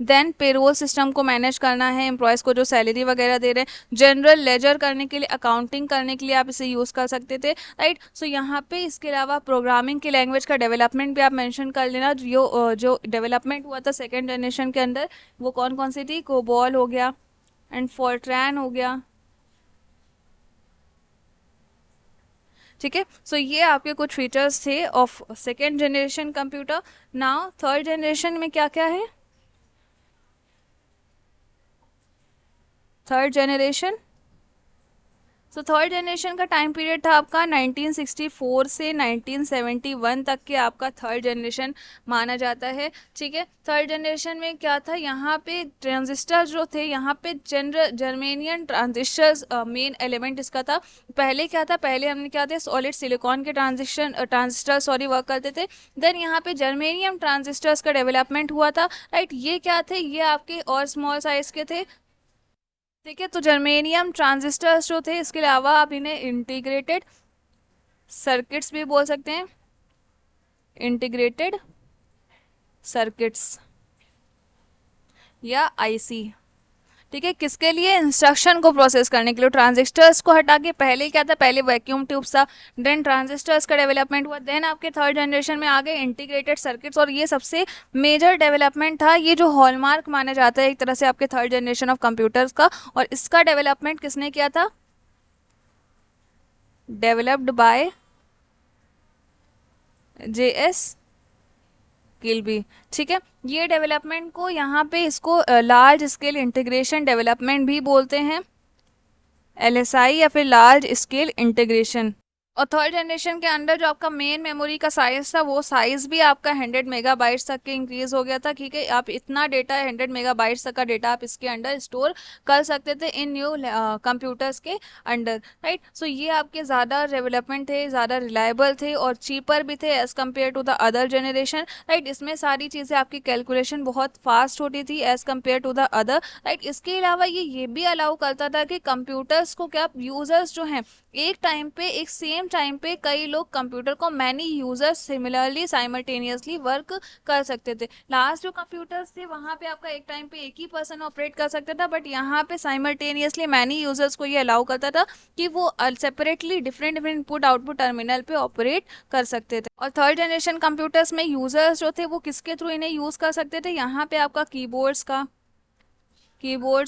देन पेरोल सिस्टम को मैनेज करना है, एम्प्लॉयज़ को जो सैलरी वगैरह दे रहे हैं, जनरल लेजर करने के लिए, अकाउंटिंग करने के लिए आप इसे यूज़ कर सकते थे, राइट। सो यहाँ पे इसके अलावा प्रोग्रामिंग की लैंग्वेज का डेवलपमेंट भी आप मेंशन कर लेना। जो डेवलपमेंट हुआ था सेकेंड जनरेशन के अंदर वो कौन कौन सी थी, कोबॉल हो गया एंड फोर्ट्रैन हो गया, ठीक है। सो ये आपके कुछ फीचर्स थे of second generation computer. Now third generation में क्या क्या है, third generation. So third generation का टाइम पीरियड था आपका 1964 से 1971 तक के, आपका थर्ड जनरेशन माना जाता है, ठीक है। थर्ड जनरेशन में क्या था, यहाँ पे ट्रांजिस्टर जो थे, यहाँ पे जर्मेनियन ट्रांजिस्टर्स मेन एलिमेंट इसका था। पहले क्या था, पहले हमने क्या थे, सॉलिड सिलिकॉन के ट्रांजिस्टर सॉरी वर्क करते थे। देन यहाँ पे जर्मेनियम ट्रांजिस्टर्स का डेवलपमेंट हुआ था, राइट। ये क्या थे, ये आपके और स्मॉल साइज के थे, ठीक है। तो जर्मेनियम ट्रांजिस्टर्स जो थे, इसके अलावा आप इन्हें इंटीग्रेटेड सर्किट्स भी बोल सकते हैं, इंटीग्रेटेड सर्किट्स या आईसी, ठीक है। किसके लिए, इंस्ट्रक्शन को प्रोसेस करने के लिए। ट्रांजिस्टर्स को हटा के पहले क्या था, पहले वैक्यूम ट्यूब्स था, देन ट्रांजिस्टर्स का डेवलपमेंट हुआ, देन आपके थर्ड जनरेशन में आ गए इंटीग्रेटेड सर्किट्स। और ये सबसे मेजर डेवलपमेंट था, ये जो हॉलमार्क माना जाता है एक तरह से आपके थर्ड जनरेशन ऑफ कंप्यूटर्स का। और इसका डेवलपमेंट किसने किया था, डेवलप्ड बाय JS किल्बी। ठीक है, ये डेवलपमेंट को यहाँ पे इसको लार्ज स्केल इंटीग्रेशन डेवलपमेंट भी बोलते हैं, LSI या फिर लार्ज स्केल इंटीग्रेशन। और थर्ड जनरेशन के अंदर जो आपका मेन मेमोरी का साइज था वो साइज भी आपका 100 मेगाबाइट्स तक के इंक्रीज हो गया था। ठीक है, आप इतना डेटा 100 मेगाबाइट्स तक का डेटा आप इसके अंदर स्टोर कर सकते थे इन न्यू कंप्यूटर्स के अंडर, राइट। सो ये आपके ज़्यादा डेवलपमेंट थे, ज़्यादा रिलायबल थे और चीपर भी थे as compare to the other generation, right. इसमें सारी चीज़ें आपकी कैलकुलेशन बहुत फास्ट होती थी as compare to the other, right. इसके अलावा ये भी अलाउ करता था कि कंप्यूटर्स को क्या यूज़र्स जो हैं एक टाइम पे एक सेम टाइम पे कई लोग कंप्यूटर को many users similarly simultaneously work कर सकते थे। लास्ट जो कंप्यूटर्स थे वहां पे आपका एक टाइम पे एक ही पर्सन ऑपरेट कर सकता था, बट यहाँ पे साइमल्टेनियसली मैनी यूजर्स को ये अलाउ करता था कि वो separately different different input output terminal पे ऑपरेट कर सकते थे। और थर्ड जनरेशन कंप्यूटर्स में यूजर्स जो थे वो किसके थ्रू इन्हें यूज कर सकते थे, यहाँ पे आपका कीबोर्ड्स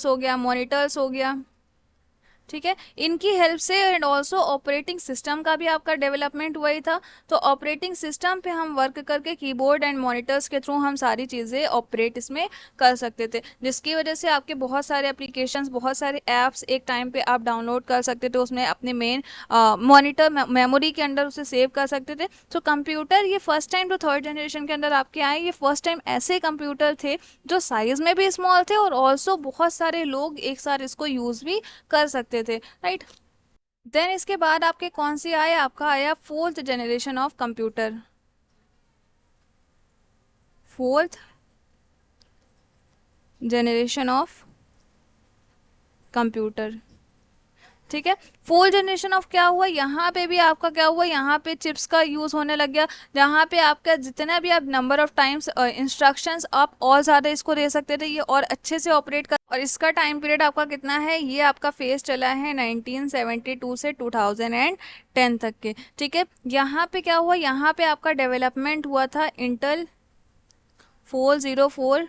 हो गया, मॉनिटर्स हो गया, ठीक है, इनकी हेल्प से। एंड ऑल्सो ऑपरेटिंग सिस्टम का भी आपका डेवलपमेंट हुआ ही था, तो ऑपरेटिंग सिस्टम पे हम वर्क करके कीबोर्ड एंड मॉनिटर्स के थ्रू हम सारी चीज़ें ऑपरेट इसमें कर सकते थे, जिसकी वजह से आपके बहुत सारे एप्लीकेशंस, बहुत सारे ऐप्स एक टाइम पे आप डाउनलोड कर सकते थे, उसमें अपने मेन मॉनिटर मेमोरी के अंदर उसे सेव कर सकते थे। तो कंप्यूटर ये फर्स्ट टाइम जो थर्ड जनरेशन के अंदर आपके आए, ये फर्स्ट टाइम ऐसे कंप्यूटर थे जो साइज में भी स्मॉल थे और ऑल्सो बहुत सारे लोग एक साथ इसको यूज़ भी कर सकते थे, राइट। देन इसके बाद आपके कौन सी आए, आपका आया fourth generation of computer, fourth generation of computer. ठीक है, फोर्थ जनरेशन ऑफ क्या हुआ, यहाँ पे भी आपका क्या हुआ, यहाँ पे चिप्स का यूज होने लग गया, जहाँ पे आपका जितना भी आप नंबर ऑफ टाइम्स इंस्ट्रक्शंस आप और ज़्यादा इसको दे सकते थे, ये और अच्छे से ऑपरेट कर। और इसका टाइम पीरियड आपका कितना है, ये आपका फेज चला है 1972 से 2010 तक के। ठीक है, यहाँ पे क्या हुआ, यहाँ पे आपका डेवलपमेंट हुआ था इंटेल 404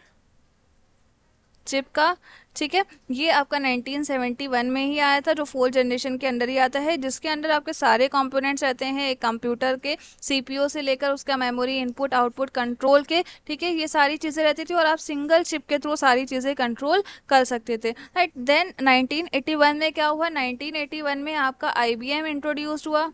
चिप का। ठीक है, ये आपका 1971 में ही आया था, जो फोर्थ जनरेशन के अंदर ही आता है, जिसके अंदर आपके सारे कंपोनेंट्स रहते हैं एक कंप्यूटर के, सीपीयू से लेकर उसका मेमोरी, इनपुट आउटपुट कंट्रोल के। ठीक है, ये सारी चीज़ें रहती थी और आप सिंगल चिप के थ्रू सारी चीज़ें कंट्रोल कर सकते थे, राइट। देन 1981 में क्या हुआ, 1981 में आपका IBM इंट्रोड्यूस हुआ,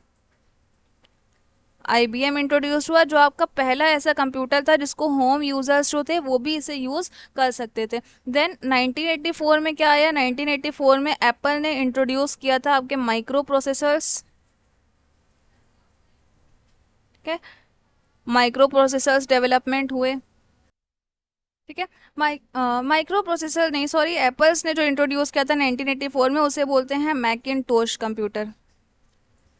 IBM इंट्रोड्यूस हुआ, जो आपका पहला ऐसा कंप्यूटर था जिसको होम यूजर्स जो थे वो भी इसे यूज कर सकते थे। देन 1984 में क्या आया, 1984 में एप्पल ने इंट्रोड्यूस किया था आपके माइक्रो प्रोसेसर्स। ठीक है, माइक्रो प्रोसेसर्स डेवलपमेंट हुए। ठीक है, माइक्रो प्रोसेसर नहीं, सॉरी, एप्पल्स ने जो इंट्रोड्यूस किया था 1984 में उसे बोलते हैं Macintosh computer,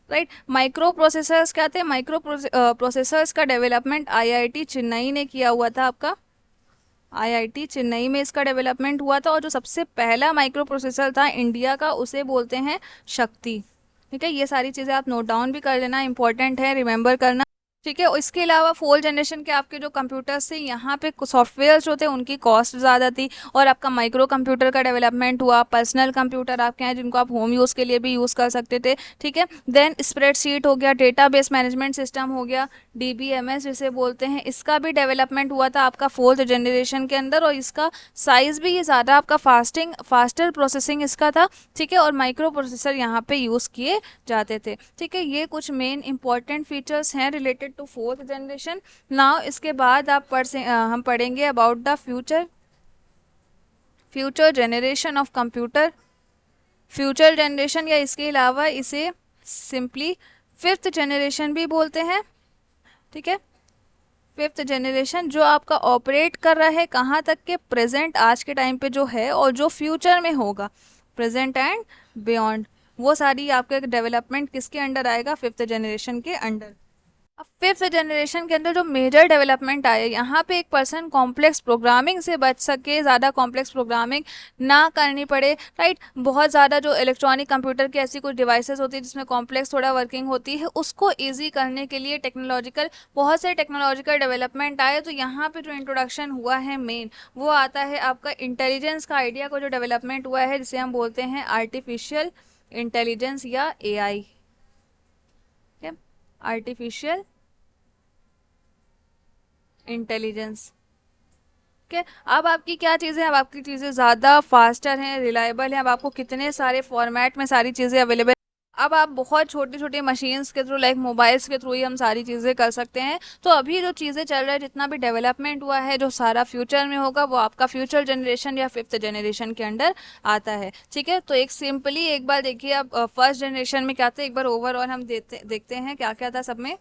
right. Micro processors क्या थे, माइक्रो प्रोसेसर्स का डेवलपमेंट IIT चेन्नई ने किया हुआ था, आपका IIT चेन्नई में इसका डेवलपमेंट हुआ था। और जो सबसे पहला माइक्रो प्रोसेसर था इंडिया का उसे बोलते हैं शक्ति। ठीक है, ये सारी चीज़ें आप नोट डाउन भी कर लेना, इंपॉर्टेंट है रिमेंबर करना। ठीक है, और इसके अलावा फोर्थ जनरेशन के आपके जो कंप्यूटर्स थे, यहाँ पे सॉफ्टवेयर जो थे उनकी कॉस्ट ज़्यादा थी, और आपका माइक्रो कंप्यूटर का डेवलपमेंट हुआ, पर्सनल कंप्यूटर आपके हैं जिनको आप होम यूज़ के लिए भी यूज़ कर सकते थे। ठीक है, देन स्प्रेडशीट हो गया, डेटाबेस मैनेजमेंट सिस्टम हो गया, DBMS जिसे बोलते हैं, इसका भी डेवलपमेंट हुआ था आपका फोर्थ जनरेशन के अंदर, और इसका साइज़ भी ये ज़्यादा आपका फास्टर प्रोसेसिंग इसका था। ठीक है, और माइक्रो प्रोसेसर यहाँ पे यूज़ किए जाते थे। ठीक है, ये कुछ मेन इंपॉर्टेंट फीचर्स हैं related to fourth generation. Now इसके बाद हम पढ़ेंगे about the future generation of computer. Future generation या इसके अलावा इसे सिंपली फिफ्थ जनरेशन भी बोलते हैं। ठीक है, फिफ्थ जनरेशन जो आपका ऑपरेट कर रहा है कहाँ तक के, प्रेजेंट आज के टाइम पे जो है, और जो फ्यूचर में होगा, प्रेजेंट एंड बियॉन्ड, वो सारी आपके डेवलपमेंट किसके अंडर आएगा, फिफ्थ जनरेशन के अंडर। अब फिफ्थ जनरेशन के अंदर जो मेजर डेवलपमेंट आया, यहाँ पे एक पर्सन कॉम्प्लेक्स प्रोग्रामिंग से बच सके, ज़्यादा कॉम्प्लेक्स प्रोग्रामिंग ना करनी पड़े, राइट। बहुत ज़्यादा जो इलेक्ट्रॉनिक कंप्यूटर की ऐसी कुछ डिवाइसेस होती है जिसमें कॉम्प्लेक्स थोड़ा वर्किंग होती है, उसको ईजी करने के लिए बहुत से टेक्नोलॉजिकल डेवलपमेंट आए। तो यहाँ पे जो इंट्रोडक्शन हुआ है मेन, वो आता है आपका इंटेलिजेंस का आइडिया को जो डेवलपमेंट हुआ है, जिसे हम बोलते हैं आर्टिफिशियल इंटेलिजेंस या AI। Artificial intelligence. ठीक है, अब आपकी क्या चीज़ें, अब आपकी चीज़ें ज़्यादा फास्टर हैं, रिलायबल हैं, अब आपको कितने सारे फॉर्मेट में सारी चीज़ें अवेलेबल। अब आप बहुत छोटी छोटी मशीन्स के थ्रू, लाइक मोबाइल्स के थ्रू ही हम सारी चीज़ें कर सकते हैं। तो अभी जो चीज़ें चल रहा है, जितना भी डेवलपमेंट हुआ है, जो सारा फ्यूचर में होगा, वो आपका फ्यूचर जनरेशन या फिफ्थ जनरेशन के अंडर आता है। ठीक है, तो एक सिंपली एक बार देखिए, अब फर्स्ट जनरेशन में क्या था, एक बार ओवरऑल हम देखते हैं क्या क्या था सब में,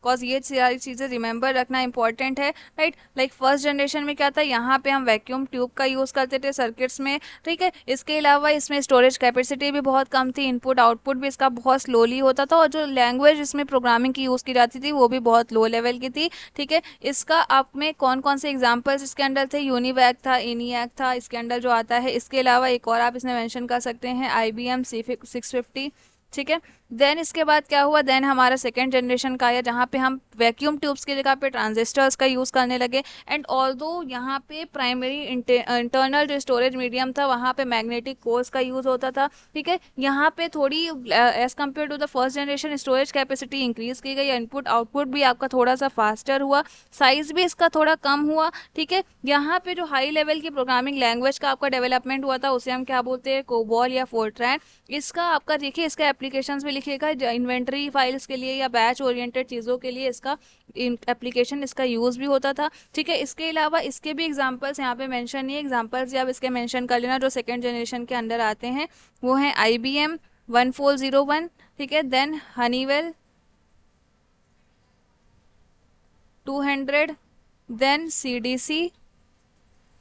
बिकॉज ये सारी चीज़ें रिमेंबर रखना इंपॉर्टेंट है, राइट। लाइक फर्स्ट जनरेशन में क्या था, यहाँ पे हम वैक्यूम ट्यूब का यूज़ करते थे सर्किट्स में। ठीक है, इसके अलावा इसमें स्टोरेज कैपेसिटी भी बहुत कम थी, इनपुट आउटपुट भी इसका बहुत स्लोली होता था, और जो लैंग्वेज इसमें प्रोग्रामिंग की यूज़ की जाती थी वो भी बहुत लो लेवल की थी। ठीक है, इसका आप में कौन कौन से एग्जाम्पल्स इसके अंदर थे, यूनिवैक था, इनियक था इसके अंदर जो आता है। इसके अलावा एक और आप इसमें मेंशन कर सकते हैं, IBM C650। ठीक है, देन इसके बाद क्या हुआ, देन हमारा सेकेंड जनरेशन का आया, जहाँ पे हम वैक्यूम ट्यूब्स की जगह पे ट्रांजिस्टर्स का यूज़ करने लगे। एंड ऑल्दो यहाँ पे प्राइमरी इंटरनल जो स्टोरेज मीडियम था, वहाँ पे मैग्नेटिक कोर्स का यूज़ होता था। ठीक है, यहाँ पे थोड़ी as compare to the first generation storage capacity increase की गई, इनपुट आउटपुट भी आपका थोड़ा सा फास्टर हुआ, साइज भी इसका थोड़ा कम हुआ। ठीक है, यहाँ पे जो हाई लेवल की प्रोग्रामिंग लैंग्वेज का आपका डेवलपमेंट हुआ था, उसे हम क्या बोलते हैं, कोबॉल या फोर्ट्रैन। इसका आपका देखिए, इसका एप्लीकेशंस भी लिखिएगा, इन्वेंटरी फाइल्स के लिए या बैच ओरिएंटेड चीज़ों के लिए इसका एप्लीकेशन, इसका यूज़ भी होता था। ठीक है, इसके अलावा इसके भी एग्जांपल्स यहाँ पे मेंशन नहीं है, एग्जांपल्स आप इसके मेंशन कर लेना जो सेकंड जनरेशन के अंदर आते हैं। वो हैं IBM 1401। ठीक है, देन हनीवेल 200, देन CDC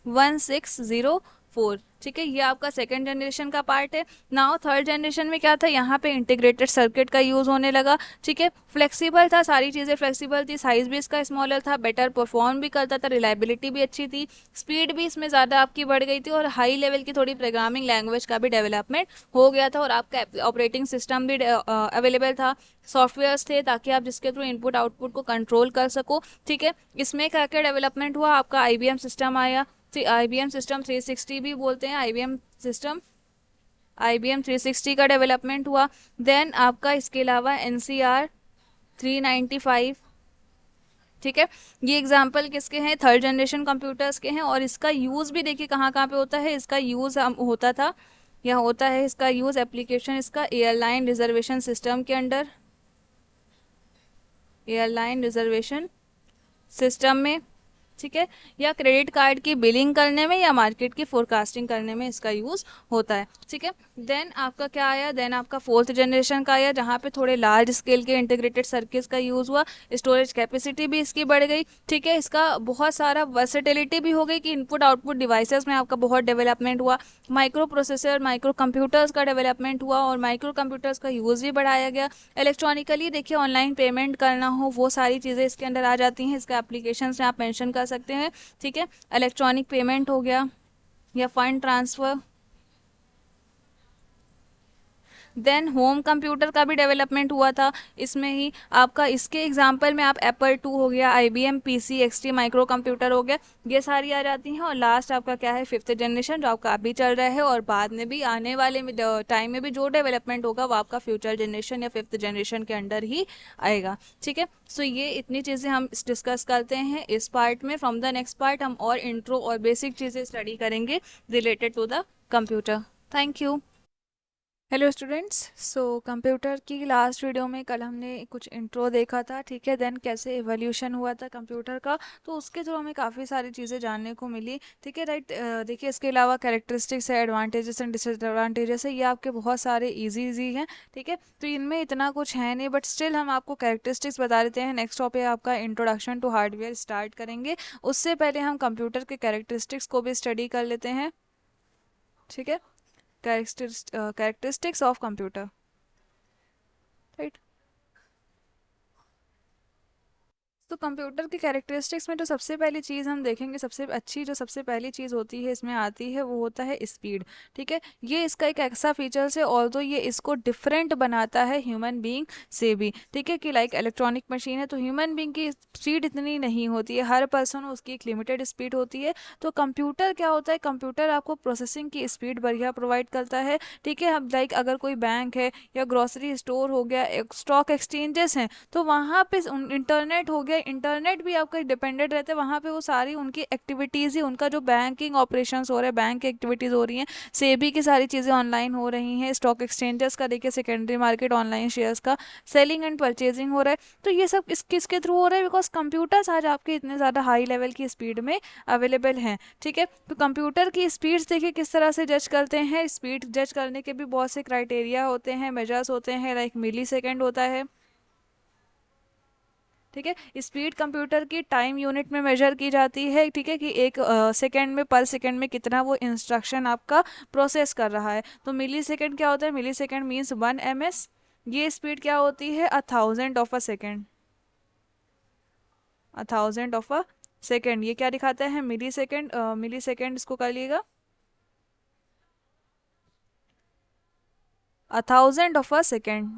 1604। ठीक है, ये आपका सेकेंड जनरेशन का पार्ट है। नाउ थर्ड जनरेशन में क्या था, यहाँ पे इंटीग्रेटेड सर्किट का यूज़ होने लगा। ठीक है, फ्लेक्सिबल था, सारी चीज़ें फ्लेक्सिबल थी, साइज भी इसका स्मॉलर था, बेटर परफॉर्म भी करता था, रिलायबिलिटी भी अच्छी थी, स्पीड भी इसमें ज़्यादा आपकी बढ़ गई थी, और हाई लेवल की थोड़ी प्रोग्रामिंग लैंग्वेज का भी डेवलपमेंट हो गया था, और आपका ऑपरेटिंग सिस्टम भी अवेलेबल था, सॉफ्टवेयर्स थे, ताकि आप जिसके थ्रू इनपुट आउटपुट को कंट्रोल कर सको। ठीक है, इसमें क्या क्या डेवलपमेंट हुआ, आपका IBM सिस्टम आया, IBM सिस्टम 360 भी बोलते हैं, IBM 360 का डेवलपमेंट हुआ। देन आपका इसके अलावा NCR 395। ठीक है, ये एग्जाम्पल किसके हैं, थर्ड जनरेशन कंप्यूटर्स के हैं, और इसका यूज़ भी देखिए कहाँ कहाँ पे होता है, इसका यूज़ होता था या होता है, इसका यूज़ एप्लीकेशन इसका एयरलाइन रिजर्वेशन सिस्टम के अंडर, एयरलाइन रिजर्वेशन सिस्टम में। ठीक है, या क्रेडिट कार्ड की बिलिंग करने में या मार्केट की फोरकास्टिंग करने में इसका यूज़ होता है। ठीक है, देन आपका क्या आया, देन आपका फोर्थ जनरेशन का आया, जहाँ पे थोड़े लार्ज स्केल के इंटीग्रेटेड सर्किट्स का यूज़ हुआ, स्टोरेज कैपेसिटी भी इसकी बढ़ गई। ठीक है, इसका बहुत सारा वर्सेटिलिटी भी हो गई कि इनपुट आउटपुट डिवाइसेस में आपका बहुत डेवलपमेंट हुआ, माइक्रो प्रोसेसर माइक्रो कंप्यूटर्स का डेवलपमेंट हुआ, और माइक्रो कंप्यूटर्स का यूज़ भी बढ़ाया गया। इलेक्ट्रॉनिकली देखिए, ऑनलाइन पेमेंट करना हो, वो सारी चीज़ें इसके अंदर आ जाती हैं, इसका एप्लीकेशन से आप मेंशन कर सकते हैं। ठीक है, इलेक्ट्रॉनिक पेमेंट हो गया या fund transfer. Then home computer का भी डेवलपमेंट हुआ था इसमें ही आपका, इसके एग्जांपल में आप Apple 2 हो गया, IBM PC XT micro computer हो गया, ये सारी आ जाती हैं। और लास्ट आपका क्या है, फिफ्थ जनरेशन, जो आपका अभी चल रहा है, और बाद में भी आने वाले टाइम में भी जो डेवलपमेंट होगा वो आपका फ्यूचर जनरेशन या फिफ्थ जनरेशन के अंडर ही आएगा। ठीक है, सो ये इतनी चीज़ें हम डिस्कस करते हैं इस पार्ट में। फ्रॉम द नेक्स्ट पार्ट हम और इंट्रो और बेसिक चीज़ें स्टडी करेंगे related to the computer. Thank you. Hello students, so computer की लास्ट वीडियो में कल हमने कुछ इंट्रो देखा था। ठीक है, देन कैसे एवोल्यूशन हुआ था कंप्यूटर का, तो उसके थ्रू हमें काफ़ी सारी चीज़ें जानने को मिली। ठीक है, राइट। देखिए, इसके अलावा कैरेक्टरिस्टिक्स है, एडवांटेजेस एंड डिसएडवांटेजेस है, ये आपके बहुत सारे इजी इजी हैं। ठीक है, तो इनमें इतना कुछ है नहीं, बट स्टिल हम आपको कैरेक्टरिस्टिक्स बता देते हैं। नेक्स्ट टॉपिक आपका इंट्रोडक्शन टू हार्डवेयर स्टार्ट करेंगे, उससे पहले हम कंप्यूटर के कैरेक्टरिस्टिक्स को भी स्टडी कर लेते हैं। ठीक है, characteristics of computer, right? तो कंप्यूटर की कैरेक्टरिस्टिक्स में जो सबसे पहली चीज़ हम देखेंगे, सबसे अच्छी जो सबसे पहली चीज़ होती है इसमें आती है, वो होता है स्पीड। ठीक है, ये इसका एक ऐसा फीचर्स है, ऑल्दो ये इसको डिफरेंट बनाता है ह्यूमन बीइंग से भी। ठीक है, कि लाइक इलेक्ट्रॉनिक मशीन है तो ह्यूमन बीइंग की स्पीड इतनी नहीं होती है, हर पर्सन उसकी एक लिमिटेड स्पीड होती है। तो कंप्यूटर क्या होता है, कंप्यूटर आपको प्रोसेसिंग की स्पीड बढ़िया प्रोवाइड करता है। ठीक है, अब लाइक अगर कोई बैंक है या ग्रोसरी स्टोर हो गया, स्टॉक एक्सचेंजेस हैं, तो वहाँ पे इंटरनेट हो गया, इंटरनेट भी आपका डिपेंडेंट रहता है, वहाँ पे वो सारी उनकी एक्टिविटीज़ ही, उनका जो बैंकिंग ऑपरेशंस हो रहे हैं, बैंक की एक्टिविटीज़ हो रही हैं, सेबी की सारी चीज़ें ऑनलाइन हो रही हैं, स्टॉक एक्सचेंजेस का देखिए सेकेंडरी मार्केट ऑनलाइन शेयर्स का सेलिंग एंड परचेजिंग हो रहा है। तो ये सब किसके थ्रू हो रहा है, बिकॉज कंप्यूटर्स आज आपके इतने ज़्यादा हाई लेवल की स्पीड में अवेलेबल हैं। ठीक है, तो कंप्यूटर की स्पीड्स देखिए किस तरह से जज करते हैं। स्पीड जज करने के भी बहुत से क्राइटेरिया होते हैं, मेजर्स होते हैं, लाइक मिली सेकेंड होता है। ठीक है, स्पीड कंप्यूटर की टाइम यूनिट में मेजर की जाती है। ठीक है, कि एक सेकेंड में, पर सेकेंड में कितना वो इंस्ट्रक्शन आपका प्रोसेस कर रहा है। तो मिली सेकेंड क्या होता है, मिली सेकेंड मीन्स 1 ms। ये स्पीड क्या होती है, 1000 of a second, 1000 of a second. ये क्या दिखाता है, मिली सेकेंड, मिली सेकेंड इसको कर लीजिएगा, 1000 ऑफ अ सेकेंड,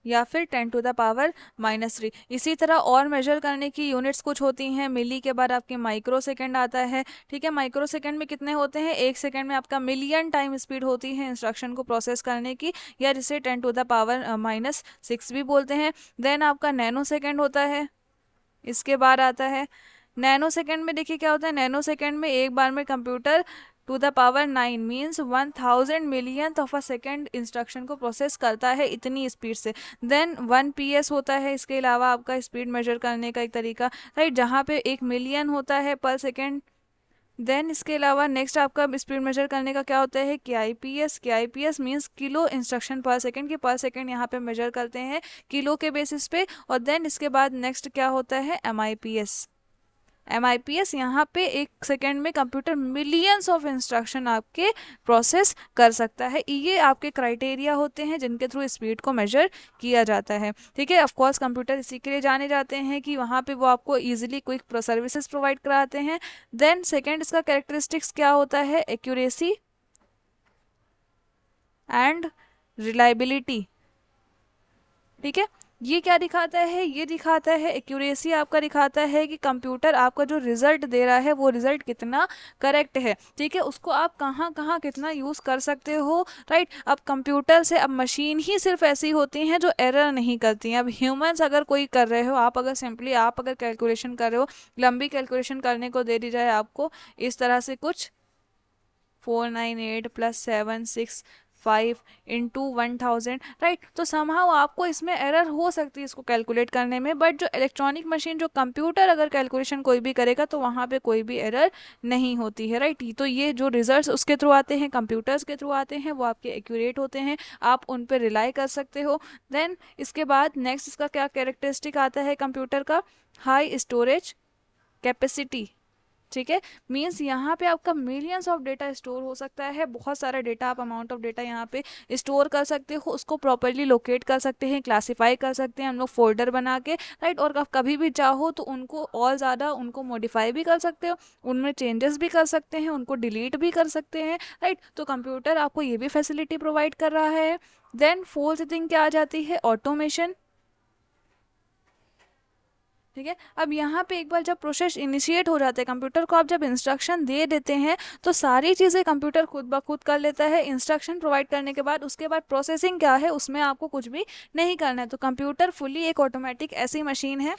या फिर 10⁻³ इसी तरह और मेजर करने की यूनिट्स कुछ होती हैं। मिली के बाद आपके माइक्रो सेकेंड आता है। ठीक है, माइक्रो सेकेंड में कितने होते हैं, 1 सेकेंड में आपका मिलियन टाइम स्पीड होती है इंस्ट्रक्शन को प्रोसेस करने की, या जिसे 10⁻⁻6 भी बोलते हैं। देन आपका नैनो सेकेंड होता है, इसके बाद आता है नैनो सेकेंड में। देखिए क्या होता है, नैनो सेकेंड में एक बार में computer to the power 9 means 1000 million of a second instruction को प्रोसेस करता है इतनी स्पीड से। देन 1 PS होता है इसके अलावा आपका स्पीड मेजर करने का एक तरीका, राइट, जहाँ पे 1 मिलियन होता है पर सेकेंड। देन इसके अलावा नेक्स्ट आपका स्पीड मेजर करने का क्या होता है, KIPS। KIPS means kilo instruction पर सेकेंड, की पर सेकेंड यहाँ पे मेजर करते हैं किलो के बेसिस पे। और देन इसके बाद नेक्स्ट क्या होता है, MIPS। MIPS यहाँ पे 1 सेकेंड में कंप्यूटर मिलियंस ऑफ इंस्ट्रक्शन आपके प्रोसेस कर सकता है। ये आपके क्राइटेरिया होते हैं जिनके थ्रू स्पीड को मेजर किया जाता है। ठीक है, ऑफकोर्स कंप्यूटर इसी के लिए जाने जाते हैं कि वहाँ पे वो आपको इजीली क्विक सर्विसेज प्रोवाइड कराते हैं। देन सेकेंड इसका कैरेक्टरिस्टिक्स क्या होता है, एक्यूरेसी एंड रिलायबिलिटी। ठीक है, ये क्या दिखाता है, ये दिखाता है एक्यूरेसी, आपका दिखाता है कि कंप्यूटर आपका जो रिजल्ट दे रहा है वो रिजल्ट कितना करेक्ट है। ठीक है, उसको आप कहाँ कहाँ कितना यूज़ कर सकते हो, राइट। अब कंप्यूटर से, अब मशीन ही सिर्फ ऐसी होती हैं जो एरर नहीं करती हैं। अब ह्यूमंस अगर कोई कर रहे हो, आप अगर सिंपली आप अगर कैलकुलेशन कर रहे हो, लंबी कैलकुलेशन करने को दे दी जाए आपको इस तरह से कुछ 498 + 765 इंटू 1000, राइट, तो समहाउ आपको इसमें एरर हो सकती है इसको कैलकुलेट करने में। बट जो इलेक्ट्रॉनिक मशीन, जो कंप्यूटर अगर कैलकुलेशन कोई भी करेगा तो वहाँ पे कोई भी एरर नहीं होती है, राइट। तो ये जो रिजल्ट्स उसके थ्रू आते हैं, कंप्यूटर्स के थ्रू आते हैं, वो आपके एक्यूरेट होते हैं, आप उन पर रिलाई कर सकते हो। देन इसके बाद नेक्स्ट इसका क्या कैरेक्टरिस्टिक आता है कंप्यूटर का, हाई स्टोरेज कैपेसिटी। ठीक है, मीन्स यहाँ पे आपका मिलियंस ऑफ डेटा स्टोर हो सकता है, बहुत सारा डेटा, आप अमाउंट ऑफ डेटा यहाँ पे स्टोर कर सकते हो, उसको प्रॉपरली लोकेट कर सकते हैं, क्लासीफाई कर सकते हैं हम लोग फोल्डर बना के, राइट। और कभी भी चाहो तो उनको और ज़्यादा उनको मॉडिफाई भी कर सकते हो, उनमें चेंजेस भी कर सकते हैं, उनको डिलीट भी कर सकते हैं, राइट। तो कंप्यूटर आपको ये भी फैसिलिटी प्रोवाइड कर रहा है। देन फोर्थ थिंग क्या आ जाती है, ऑटोमेशन। ठीक है, अब यहाँ पे एक बार जब प्रोसेस इनिशिएट हो जाता है, कंप्यूटर को आप जब इंस्ट्रक्शन दे देते हैं तो सारी चीज़ें कंप्यूटर खुद ब खुद कर लेता है। इंस्ट्रक्शन प्रोवाइड करने के बाद उसके बाद प्रोसेसिंग क्या है, उसमें आपको कुछ भी नहीं करना है। तो कंप्यूटर फुली एक ऑटोमेटिक ऐसी मशीन है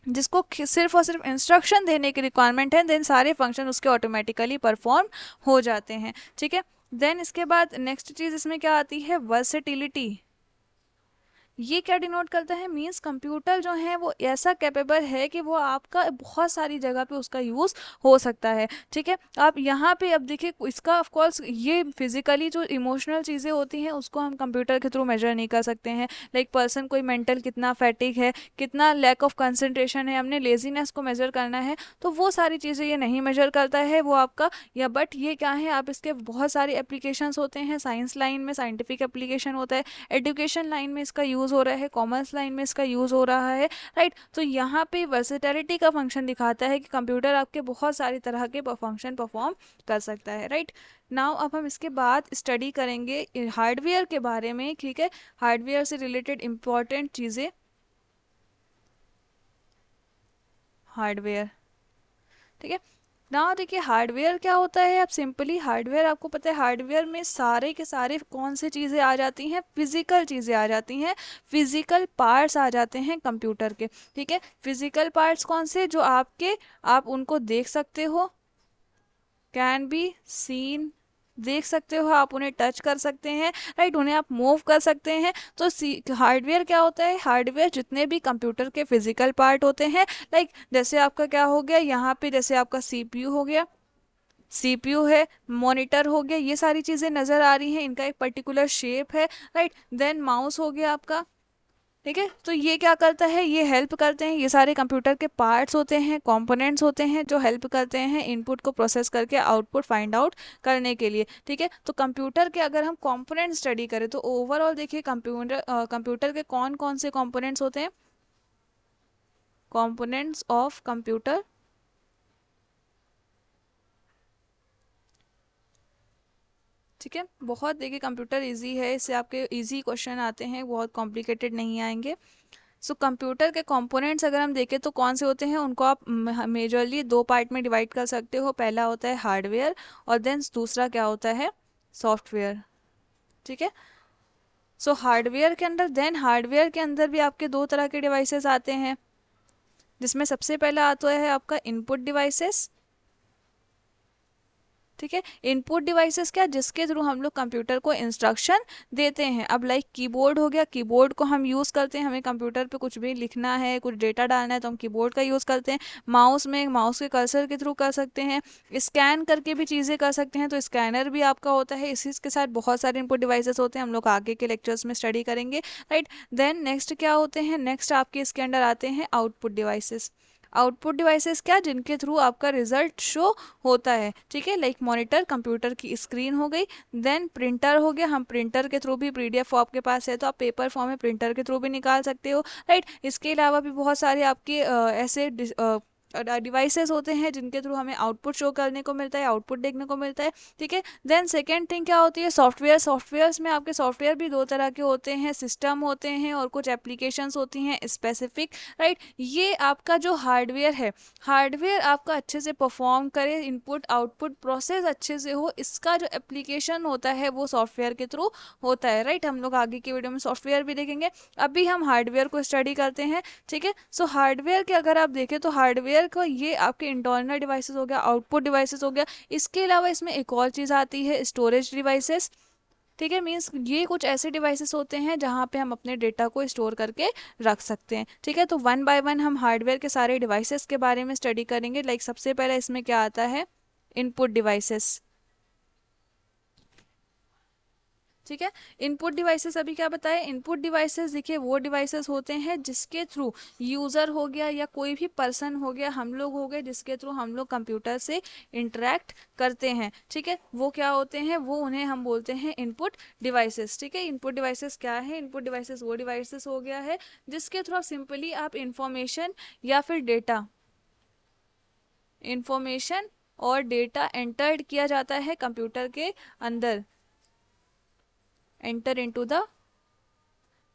जिसको सिर्फ और सिर्फ इंस्ट्रक्शन देने की रिक्वायरमेंट है, देन सारे फंक्शन उसके ऑटोमेटिकली परफॉर्म हो जाते हैं। ठीक है, देन इसके बाद नेक्स्ट चीज़ इसमें क्या आती है, वर्सेटिलिटी। ये क्या डिनोट करता है, मींस कंप्यूटर जो है वो ऐसा कैपेबल है कि वो आपका बहुत सारी जगह पे उसका यूज़ हो सकता है। ठीक है, आप यहाँ पे अब देखिए, इसका ऑफ कोर्स ये फिजिकली जो इमोशनल चीज़ें होती हैं उसको हम कंप्यूटर के थ्रू मेजर नहीं कर सकते हैं। लाइक पर्सन कोई मेंटल कितना फैटिक है, कितना लैक ऑफ कंसंट्रेशन है, हमने लेजीनेस को मेजर करना है, तो वो सारी चीज़ें ये नहीं मेजर करता है वो आपका। या बट ये क्या है, आप इसके बहुत सारे एप्लीकेशंस होते हैं, साइंस लाइन में साइंटिफिक एप्लीकेशन होता है, एजुकेशन लाइन में इसका यूज़ यूज़ हो रहा है, कॉमर्स लाइन में इसका यूज़ हो रहा है, राइट। तो यहाँ पे वर्सेटैलिटी का फंक्शन दिखाता है कि कंप्यूटर आपके बहुत सारी तरह के फंक्शन परफॉर्म कर सकता है, राइट। नाउ अब हम इसके बाद स्टडी करेंगे हार्डवेयर के बारे में, ठीक है, हार्डवेयर से रिलेटेड इंपॉर्टेंट चीज़ें, हार्डवेयर, ठीक है। ना देखिए हार्डवेयर क्या होता है, आप सिंपली हार्डवेयर, आपको पता है हार्डवेयर में सारे के सारे कौन सी चीज़ें आ जाती हैं, फिजिकल चीज़ें आ जाती हैं, फिजिकल पार्ट्स आ जाते हैं कंप्यूटर के, ठीक है। फिजिकल पार्ट्स कौन से, जो आपके, आप उनको देख सकते हो, कैन बी सीन, देख सकते हो, आप उन्हें टच कर सकते हैं, राइट, उन्हें आप मूव कर सकते हैं। तो हार्डवेयर क्या होता है, हार्डवेयर जितने भी कंप्यूटर के फिजिकल पार्ट होते हैं, लाइक जैसे आपका क्या हो गया यहाँ पे, जैसे आपका सीपीयू हो गया, सीपीयू है, मॉनिटर हो गया, ये सारी चीज़ें नज़र आ रही हैं, इनका एक पर्टिकुलर शेप है, राइट। देन माउस हो गया आपका, ठीक है। तो ये क्या करता है, ये हेल्प करते हैं, ये सारे कंप्यूटर के पार्ट्स होते हैं, कंपोनेंट्स होते हैं, जो हेल्प करते हैं इनपुट को प्रोसेस करके आउटपुट फाइंड आउट करने के लिए, ठीक है। तो कंप्यूटर के अगर हम कंपोनेंट स्टडी करें तो ओवरऑल देखिए कंप्यूटर के कौन कौन से कंपोनेंट्स होते हैं, कंपोनेंट्स ऑफ कंप्यूटर, ठीक है। बहुत देखिए कंप्यूटर इजी है, इससे आपके इजी क्वेश्चन आते हैं, बहुत कॉम्प्लिकेटेड नहीं आएंगे। सो कंप्यूटर के कंपोनेंट्स अगर हम देखें तो कौन से होते हैं, उनको आप मेजरली दो पार्ट में डिवाइड कर सकते हो, पहला होता है हार्डवेयर और देन दूसरा क्या होता है, सॉफ्टवेयर, ठीक है। सो हार्डवेयर के अंदर, देन हार्डवेयर के अंदर भी आपके दो तरह के डिवाइसेस आते हैं, जिसमें सबसे पहला आता है आपका इनपुट डिवाइसेस, ठीक है। इनपुट डिवाइसेस क्या, जिसके थ्रू हम लोग कंप्यूटर को इंस्ट्रक्शन देते हैं। अब लाइक कीबोर्ड हो गया, कीबोर्ड को हम यूज़ करते हैं, हमें कंप्यूटर पे कुछ भी लिखना है, कुछ डेटा डालना है तो हम कीबोर्ड का यूज़ करते हैं। माउस में माउस के कर्सर के थ्रू कर सकते हैं, स्कैन करके भी चीज़ें कर सकते हैं, तो स्कैनर भी आपका होता है। इसी के साथ बहुत सारे इनपुट डिवाइसेस होते हैं, हम लोग आगे के लेक्चर्स में स्टडी करेंगे, राइट। देन नेक्स्ट क्या होते हैं, नेक्स्ट आपके इसके अंदर आते हैं आउटपुट डिवाइसेस। आउटपुट डिवाइसेस क्या, जिनके थ्रू आपका रिजल्ट शो होता है, ठीक है, लाइक मॉनिटर, कंप्यूटर की स्क्रीन हो गई। देन प्रिंटर हो गया, हम प्रिंटर के थ्रू भी, पीडीएफ आपके पास है तो आप पेपर फॉर्म में प्रिंटर के थ्रू भी निकाल सकते हो, राइट। इसके अलावा भी बहुत सारे आपके ऐसे डिवाइसेस होते हैं जिनके थ्रू हमें आउटपुट शो करने को मिलता है, आउटपुट देखने को मिलता है, ठीक है। देन सेकेंड थिंग क्या होती है, सॉफ्टवेयर। सॉफ्टवेयर्स में आपके सॉफ्टवेयर भी दो तरह के होते हैं, सिस्टम होते हैं और कुछ एप्लीकेशंस होती हैं स्पेसिफिक, राइट। ये आपका जो हार्डवेयर है, हार्डवेयर आपका अच्छे से परफॉर्म करे, इनपुट आउटपुट प्रोसेस अच्छे से हो, इसका जो एप्लीकेशन होता है वो सॉफ्टवेयर के थ्रू होता है, राइट। हम लोग आगे की वीडियो में सॉफ्टवेयर भी देखेंगे, अभी हम हार्डवेयर को स्टडी करते हैं, ठीक है। सो हार्डवेयर के अगर आप देखें तो हार्डवेयर को, ये आपके इंटरनल डिवाइसेस हो गया, आउटपुट डिवाइसेस हो गया। इसके अलावा इसमें एक और चीज़ आती है, स्टोरेज डिवाइसेस, ठीक है। मीन्स ये कुछ ऐसे डिवाइसेस होते हैं जहाँ पे हम अपने डेटा को स्टोर करके रख सकते हैं, ठीक है। तो वन बाय वन हम हार्डवेयर के सारे डिवाइसेस के बारे में स्टडी करेंगे। लाइक सबसे पहले इसमें क्या आता है, इनपुट डिवाइसेस, ठीक है। इनपुट डिवाइसेस अभी क्या बताए, इनपुट डिवाइसेस देखिए वो डिवाइसेस होते हैं जिसके थ्रू यूज़र हो गया या कोई भी पर्सन हो गया, हम लोग हो गए, जिसके थ्रू हम लोग कंप्यूटर से इंटरेक्ट करते हैं, ठीक है। वो क्या होते हैं, वो उन्हें हम बोलते हैं इनपुट डिवाइसेस, ठीक है। इनपुट डिवाइसेस क्या है, इनपुट डिवाइसेस वो डिवाइसेस हो गया है जिसके थ्रू सिंपली आप इंफॉर्मेशन या फिर डेटा, इंफॉर्मेशन और डेटा एंटर्ड किया जाता है कंप्यूटर के अंदर, एंटर इनटू द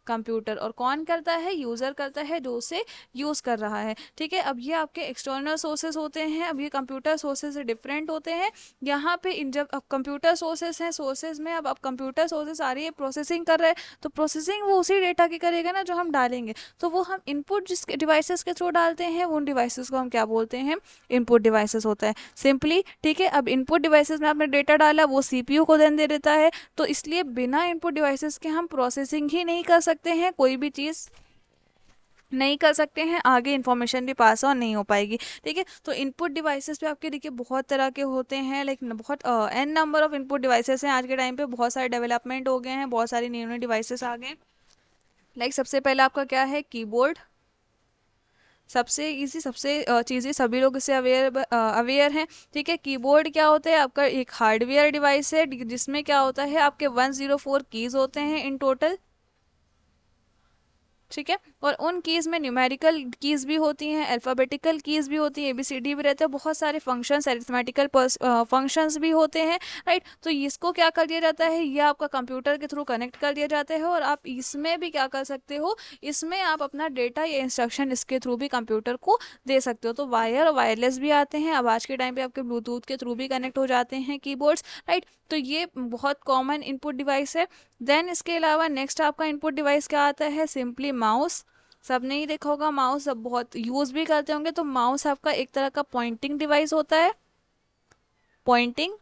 कंप्यूटर, और कौन करता है, यूज़र करता है जो उसे यूज़ कर रहा है, ठीक है। अब ये आपके एक्सटर्नल सोर्सेज होते हैं, अब ये कंप्यूटर सोर्सेज से डिफरेंट होते हैं। यहाँ पे इन जब अब कंप्यूटर सोर्सेज हैं, सोर्सेज में अब कंप्यूटर सोर्सेज आ रही है, प्रोसेसिंग कर रहा है, तो प्रोसेसिंग वो उसी डेटा की करेगा ना जो हम डालेंगे, तो वो हम इनपुट जिसके डिवाइसेस के थ्रू डालते हैं, उन डिवाइसेस को हम क्या बोलते हैं, इनपुट डिवाइसेस होता है सिंपली, ठीक है। अब इनपुट डिवाइसेस में आपने डेटा डाला, वो सीपीयू को देन दे देता है, तो इसलिए बिना इनपुट डिवाइसेस के हम प्रोसेसिंग ही नहीं कर सकते हैं, कोई भी चीज़ नहीं कर सकते हैं, आगे इन्फॉर्मेशन भी पास ऑन नहीं हो पाएगी, ठीक है। तो इनपुट डिवाइसेस पे आपके देखिए बहुत तरह के होते हैं, लाइक बहुत an number of input devices हैं। आज के टाइम पे बहुत सारे डेवलपमेंट हो गए हैं, बहुत सारे न्यू न्यू डिवाइसेस आ गए। लाइक सबसे पहला आपका क्या है, कीबोर्ड, सबसे इजी, सबसे चीज़ें सभी लोग इससे अवेयर हैं, ठीक है। कीबोर्ड क्या होता है, आपका एक हार्डवेयर डिवाइस है जिसमें क्या होता है, आपके 104 कीज़ होते हैं इन टोटल, ठीक है। और उन कीज़ में न्यूमेरिकल कीज़ भी होती हैं, अल्फ़ाबेटिकल कीज़ भी होती हैं, ABCD भी रहते हैं, बहुत सारे फंक्शंस, अरिथमेटिकल फंक्शंस भी होते हैं, राइट। तो इसको क्या कर दिया जाता है, ये आपका कंप्यूटर के थ्रू कनेक्ट कर दिया जाता है और आप इसमें भी क्या कर सकते हो, इसमें आप अपना डेटा या इंस्ट्रक्शन इसके थ्रू भी कंप्यूटर को दे सकते हो। तो वायर और वायरलेस भी आते हैं, अब आज के टाइम पे आपके ब्लूटूथ के थ्रू भी कनेक्ट हो जाते हैं कीबोर्ड्स, राइट। तो ये बहुत कॉमन इनपुट डिवाइस है। देन इसके अलावा नेक्स्ट आपका इनपुट डिवाइस क्या आता है, सिंपली माउस। सबने ही देखा होगा माउस, सब बहुत यूज़ भी करते होंगे। तो माउस आपका एक तरह का पॉइंटिंग डिवाइस होता है, पॉइंटिंग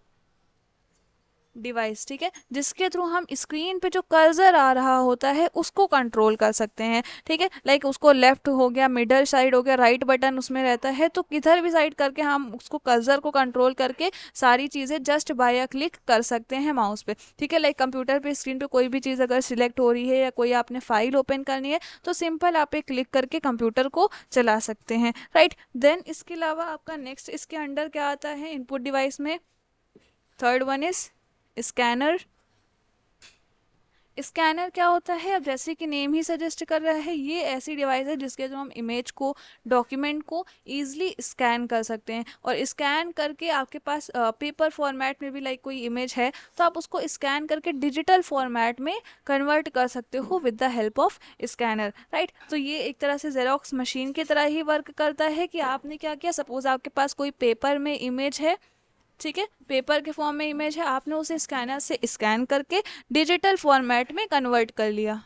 डिवाइस, ठीक है, जिसके थ्रू हम स्क्रीन पे जो कर्सर आ रहा होता है उसको कंट्रोल कर सकते हैं, ठीक है। लाइक उसको लेफ्ट हो गया, मिडल साइड हो गया, राइट बटन उसमें रहता है, तो किधर भी साइड करके हम उसको कर्सर को कंट्रोल करके सारी चीज़ें जस्ट बाय अ क्लिक कर सकते हैं माउस पे, ठीक है। लाइक कंप्यूटर पे स्क्रीन पे कोई भी चीज़ अगर सिलेक्ट हो रही है या कोई आपने फाइल ओपन करनी है तो सिंपल आप एक क्लिक करके कंप्यूटर को चला सकते हैं, राइट। देन इसके अलावा आपका नेक्स्ट इसके अंडर क्या आता है इनपुट डिवाइस में, third one is scanner. Scanner क्या होता है, अब जैसे कि नेम ही सजेस्ट कर रहा है, ये ऐसी डिवाइस है जिसके थ्रू हम इमेज को, डॉक्यूमेंट को ईजिली स्कैन कर सकते हैं। और स्कैन करके आपके पास पेपर फॉर्मेट में भी लाइक कोई इमेज है तो आप उसको स्कैन करके डिजिटल फॉर्मेट में कन्वर्ट कर सकते हो with the help of scanner, right. तो ये एक तरह से जेरोक्स मशीन की तरह ही वर्क करता है कि आपने क्या किया, सपोज आपके पास कोई पेपर में इमेज है, ठीक है, पेपर के फॉर्म में इमेज है, आपने उसे स्कैनर से स्कैन करके डिजिटल फॉर्मेट में कन्वर्ट कर लिया।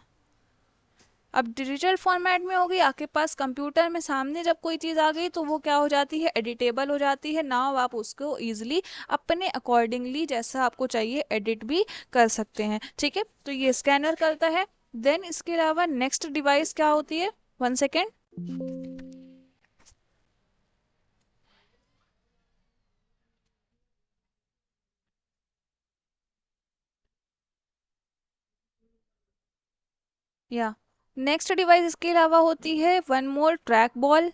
अब डिजिटल फॉर्मेट में हो गई आपके पास, कंप्यूटर में सामने जब कोई चीज़ आ गई तो वो क्या हो जाती है, एडिटेबल हो जाती है। नाउ आप उसको ईजिली अपने अकॉर्डिंगली जैसा आपको चाहिए एडिट भी कर सकते हैं, ठीक है। तो ये स्कैनर करता है। देन इसके अलावा नेक्स्ट डिवाइस क्या होती है, 1 सेकेंड। या नेक्स्ट डिवाइस इसके अलावा होती है one more, track ball.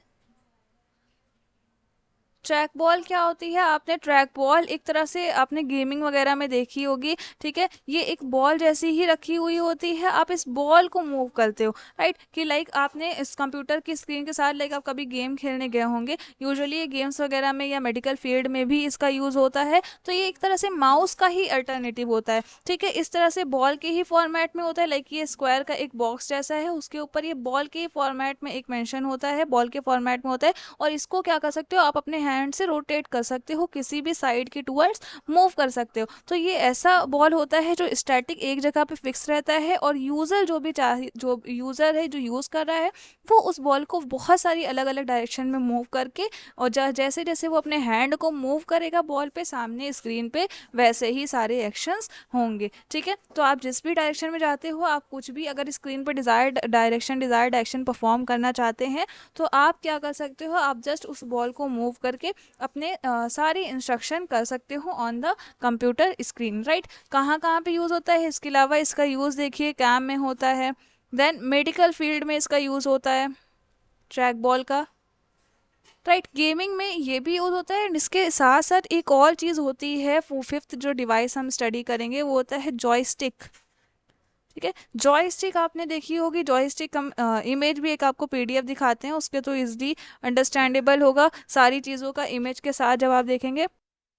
Track ball क्या होती है, आपने ट्रैक बॉल एक तरह से आपने गेमिंग वगैरह में देखी होगी, ठीक है। ये एक बॉल जैसी ही रखी हुई होती है, आप इस बॉल को मूव करते हो, राइट। कि लाइक आपने इस कंप्यूटर की स्क्रीन के साथ लाइक आप कभी गेम खेलने गए होंगे, यूजुअली ये गेम्स वगैरह में या मेडिकल फील्ड में भी इसका यूज़ होता है। तो ये एक तरह से माउस का ही अल्टरनेटिव होता है, ठीक है। इस तरह से बॉल के ही फॉर्मेट में होता है, लाइक ये स्क्वायर का एक बॉक्स जैसा है, उसके ऊपर ये बॉल के फॉर्मेट में एक मेंशन होता है, बॉल के फॉर्मेट में होता है। और इसको क्या कर सकते हो, आप अपने हैंड से रोटेट कर सकते हो, किसी भी साइड की टूवर्ड्स मूव कर सकते हो। तो ये ऐसा बॉल होता है जो स्टैटिक एक जगह पे फिक्स रहता है और यूज़र जो भी चाहे, जो यूज़र है जो यूज़ कर रहा है वो उस बॉल को बहुत सारी अलग अलग डायरेक्शन में मूव करके, और जैसे जैसे वो अपने हैंड को मूव करेगा बॉल पे सामने स्क्रीन पे, वैसे ही सारे एक्शंस होंगे, ठीक है। तो आप जिस भी डायरेक्शन में जाते हो, आप कुछ भी अगर स्क्रीन पे डिजायर्ड डिजायर्ड एक्शन परफॉर्म करना चाहते हैं तो आप क्या कर सकते हो, आप जस्ट उस बॉल को मूव करके अपने सारी इंस्ट्रक्शन कर सकते हो on the computer screen, right. कहाँ कहाँ पे यूज़ होता है, इसके अलावा इसका यूज़ देखिए कैम में होता है, देन मेडिकल फील्ड में इसका यूज़ होता है ट्रैक बॉल का, राइट। गेमिंग में ये भी यूज़ होता है। इसके साथ साथ एक और चीज़ होती है, फिफ्थ जो डिवाइस हम स्टडी करेंगे वो होता है जॉयस्टिक, ठीक है। जॉयस्टिक आपने देखी होगी, जॉयस्टिक हम इमेज भी एक आपको PDF दिखाते हैं उसके तो इजली अंडरस्टैंडेबल होगा सारी चीज़ों का इमेज के साथ जब आप देखेंगे,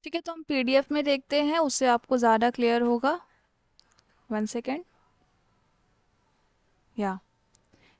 ठीक है। तो हम PDF में देखते हैं, उससे आपको ज़्यादा क्लियर होगा। 1 सेकेंड। या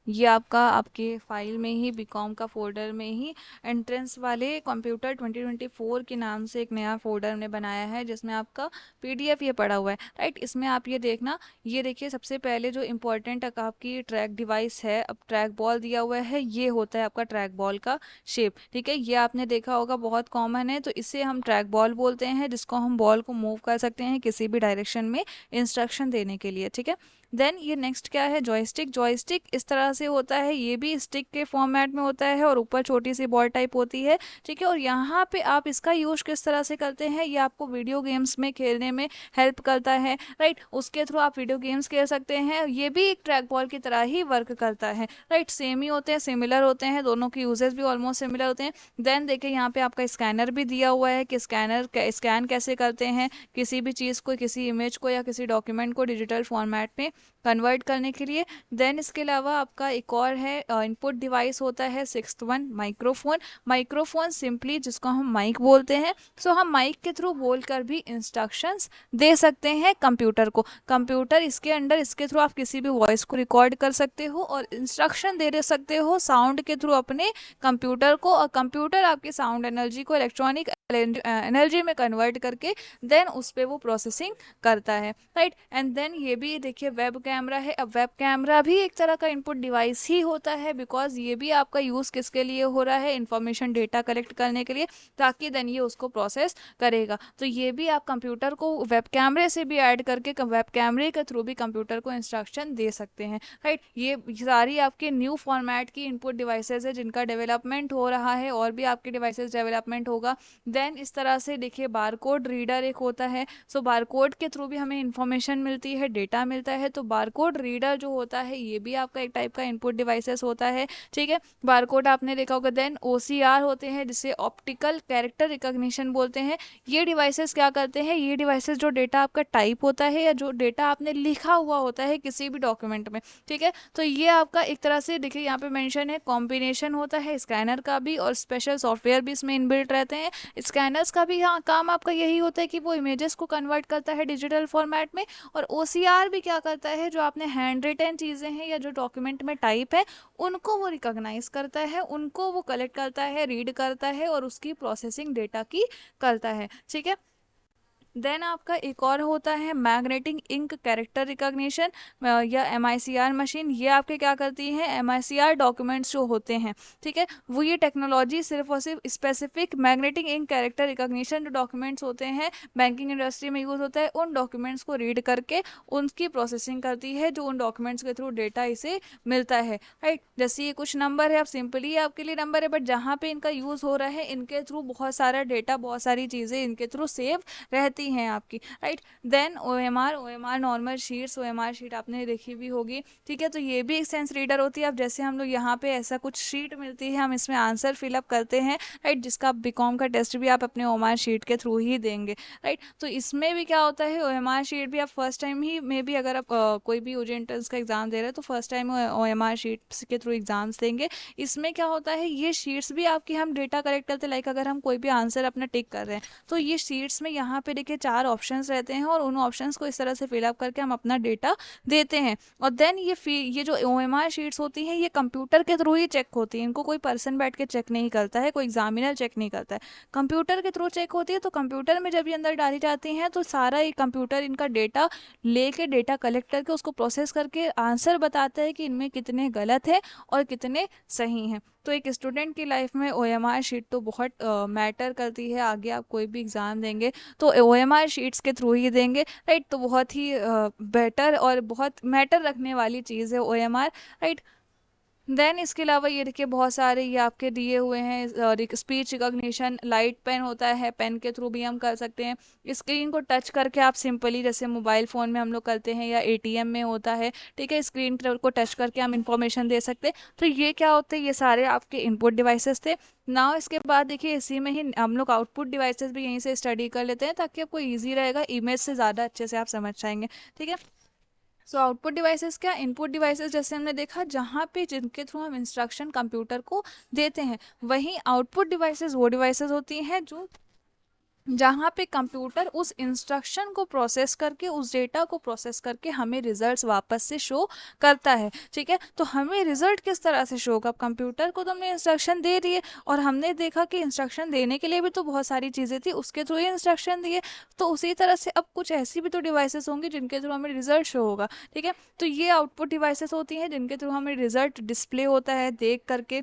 ये आपका आपके फाइल में ही बीकॉम का फोल्डर में ही एंट्रेंस वाले कंप्यूटर 2024 के नाम से एक नया फोल्डर हमने बनाया है जिसमें आपका PDF ये पड़ा हुआ है, राइट। इसमें आप ये देखना, ये देखिए सबसे पहले जो इम्पोर्टेंट आपकी ट्रैक डिवाइस है, अब ट्रैक बॉल दिया हुआ है, ये होता है आपका ट्रैक बॉल का शेप, ठीक है। ये आपने देखा होगा, बहुत कॉमन है। तो इसे हम ट्रैक बॉल बोलते हैं, जिसको हम बॉल को मूव कर सकते हैं किसी भी डायरेक्शन में इंस्ट्रक्शन देने के लिए, ठीक है। देन ये नेक्स्ट क्या है, जॉयस्टिक। जॉयस्टिक इस तरह से होता है, ये भी स्टिक के फॉर्मेट में होता है और ऊपर छोटी सी बॉल टाइप होती है, ठीक है। और यहाँ पे आप इसका यूज किस तरह से करते हैं, ये आपको वीडियो गेम्स में खेलने में हेल्प करता है, राइट। उसके थ्रू आप वीडियो गेम्स खेल सकते हैं। ये भी एक ट्रैक बॉल की तरह ही वर्क करता है, राइट। सेम ही होते हैं, सिमिलर होते हैं, दोनों के यूजेस भी ऑलमोस्ट सिमिलर होते हैं। देन देखिए यहाँ पे आपका स्कैनर भी दिया हुआ है कि स्कैनर स्कैन कैसे करते हैं किसी भी चीज़ को, किसी इमेज को या किसी डॉक्यूमेंट को डिजिटल फॉर्मेट में कन्वर्ट करने के लिए। देन इसके अलावा आपका एक और है इनपुट डिवाइस होता है, sixth one microphone. Microphone simply जिसको हम माइक बोलते हैं, सो हम माइक के थ्रू बोलकर भी इंस्ट्रक्शंस दे सकते हैं कंप्यूटर को। कंप्यूटर इसके अंडर, इसके थ्रू आप किसी भी वॉइस को रिकॉर्ड कर सकते हो और इंस्ट्रक्शन दे सकते हो साउंड के थ्रू अपने कंप्यूटर को, और कंप्यूटर आपकी साउंड एनर्जी को इलेक्ट्रॉनिक एनर्जी में कन्वर्ट करके देन उस पर वो प्रोसेसिंग करता है, राइट। एंड देन ये भी देखिए वेब कैमरा है। अब वेब कैमरा भी एक तरह का इनपुट डिवाइस ही होता है, बिकॉज ये भी आपका यूज़ किसके लिए हो रहा है, इंफॉर्मेशन डेटा कलेक्ट करने के लिए, ताकि देन ये उसको प्रोसेस करेगा। तो ये भी आप कंप्यूटर को वेब कैमरे से भी ऐड करके वेब कैमरे के थ्रू भी कंप्यूटर को इंस्ट्रक्शन दे सकते हैं, राइट। ये सारी आपके न्यू फॉर्मेट की इनपुट डिवाइसेस है जिनका डेवलपमेंट हो रहा है, और भी आपके डिवाइसेस डेवलपमेंट होगा। देन इस तरह से देखिए बारकोड रीडर एक होता है। सो बारकोड के थ्रू भी हमें इंफॉर्मेशन मिलती है, डेटा मिलता है। तो बारकोड रीडर जो होता है ये भी आपका एक टाइप का इनपुट डिवाइसेस होता है, ठीक है। बारकोड आपने देखा होगा। देन ओसीआर होते हैं जिसे ऑप्टिकल कैरेक्टर रिकॉग्निशन बोलते हैं। ये डिवाइसेस क्या करते हैं, ये डिवाइसेस जो डेटा आपका टाइप होता है या जो डेटा आपने लिखा हुआ होता है किसी भी डॉक्यूमेंट में, ठीक है, तो ये आपका एक तरह से देखिए यहाँ पे मेंशन है, कॉम्बिनेशन होता है स्कैनर का भी और स्पेशल सॉफ्टवेयर भी इसमें इनबिल्ट रहते हैं। स्कैनर्स का भी यहाँ काम आपका यही होता है कि वो इमेजेस को कन्वर्ट करता है डिजिटल फॉर्मेट में, और ओसीआर भी क्या करता है, जो आपने हैंड रिटन चीज़ें हैं या जो डॉक्यूमेंट में टाइप है उनको वो रिकॉग्नाइज करता है, उनको वो कलेक्ट करता है, रीड करता है और उसकी प्रोसेसिंग डेटा की करता है, ठीक है। देन आपका एक और होता है मैग्नेटिक इंक कैरेक्टर रिकॉग्निशन या MICR मशीन। ये आपके क्या करती है, MICR डॉक्यूमेंट्स जो होते हैं, ठीक है, वो ये टेक्नोलॉजी सिर्फ और सिर्फ specific magnetic ink character recognition जो डॉक्यूमेंट्स होते हैं बैंकिंग इंडस्ट्री में यूज़ होता है, उन डॉक्यूमेंट्स को रीड करके उनकी प्रोसेसिंग करती है, जो उन डॉक्यूमेंट्स के थ्रू डेटा इसे मिलता है, राइट। जैसे ये कुछ नंबर है, आप सिंपली आपके लिए नंबर है, बट जहाँ पे इनका यूज़ हो रहा है इनके थ्रू बहुत सारा डेटा, बहुत सारी चीज़ें इनके थ्रू सेव रहती हैं आपकी, right. Then OMR normal sheets, OMR sheet आपने देखी भी होगी, ठीक है। तो ये भी एक सेंस रीडर होती है। अब जैसे हम लोग यहाँ पे ऐसा कुछ शीट मिलती है, हम इसमें आंसर फिलअप करते हैं, राइट, जिसका बीकॉम का टेस्ट भी आप अपने OMR शीट के थ्रू ही देंगे, राइट। तो इसमें भी क्या होता है, OMR शीट भी आप फर्स्ट टाइम ही में भी अगर आप कोई भी यूजी एंट्रेंस का एग्जाम दे रहे हैं तो फर्स्ट टाइम OMR शीट्स के थ्रू एग्जाम्स देंगे। इसमें क्या होता है, ये शीट्स भी आपकी हम डेटा कलेक्ट करते हैं, लाइक अगर हम कोई भी आंसर अपना टिक कर रहे हैं तो ये शीट्स में यहाँ पे देखिए 4 ऑप्शंस रहते हैं, और उन ऑप्शंस को इस तरह से फिलअप करके हम अपना डेटा देते हैं। और देन ये जो OMR शीट्स होती हैं ये कंप्यूटर के थ्रू ही चेक होती हैं, इनको कोई पर्सन बैठ के चेक नहीं करता है, कोई एग्जामिनर चेक नहीं करता है, कंप्यूटर के थ्रू चेक होती है। तो कंप्यूटर में जब ये अंदर डाली जाती हैं तो सारा ये कंप्यूटर इनका डेटा लेके, डेटा कलेक्ट करके उसको प्रोसेस करके आंसर बताता है कि इनमें कितने गलत है और कितने सही हैं। तो एक स्टूडेंट की लाइफ में OMR शीट तो बहुत मैटर करती है। आगे आप कोई भी एग्ज़ाम देंगे तो OMR शीट्स के थ्रू ही देंगे, राइट। तो बहुत ही बेटर और बहुत मैटर रखने वाली चीज़ है OMR, राइट। देन इसके अलावा ये देखिए बहुत सारे ये आपके दिए हुए हैं, स्पीच रिकॉग्निशन, लाइट पेन होता है, पेन के थ्रू भी हम कर सकते हैं। स्क्रीन को टच करके आप सिंपली, जैसे मोबाइल फ़ोन में हम लोग करते हैं या ATM में होता है, ठीक है, स्क्रीन को टच करके हम इंफॉर्मेशन दे सकते हैं। तो ये क्या होते हैं, ये सारे आपके इनपुट डिवाइसेस थे। नाउ इसके बाद देखिए इसी में ही हम लोग आउटपुट डिवाइसेस भी यहीं से स्टडी कर लेते हैं, ताकि आपको ईजी रहेगा, इमेज से ज़्यादा अच्छे से आप समझ जाएंगे, ठीक है। सो आउटपुट डिवाइसेस क्या, इनपुट डिवाइसेस जैसे हमने देखा जहाँ पे जिनके थ्रू हम इंस्ट्रक्शन कंप्यूटर को देते हैं, वहीं आउटपुट डिवाइसेस वो डिवाइसेस होती हैं जो जहाँ पे कंप्यूटर उस इंस्ट्रक्शन को प्रोसेस करके, उस डेटा को प्रोसेस करके हमें रिजल्ट्स वापस से शो करता है, ठीक है। तो हमें रिजल्ट किस तरह से शो होगा, कंप्यूटर को तो हमने इंस्ट्रक्शन दे दिए और हमने देखा कि इंस्ट्रक्शन देने के लिए भी तो बहुत सारी चीज़ें थी, उसके थ्रू ही इंस्ट्रक्शन दिए। तो उसी तरह से अब कुछ ऐसी भी तो डिवाइसेस होंगी जिनके थ्रू हमें रिजल्ट शो होगा, ठीक है। तो ये आउटपुट डिवाइसेस होती हैं जिनके थ्रू हमें रिजल्ट डिस्प्ले होता है, देख करके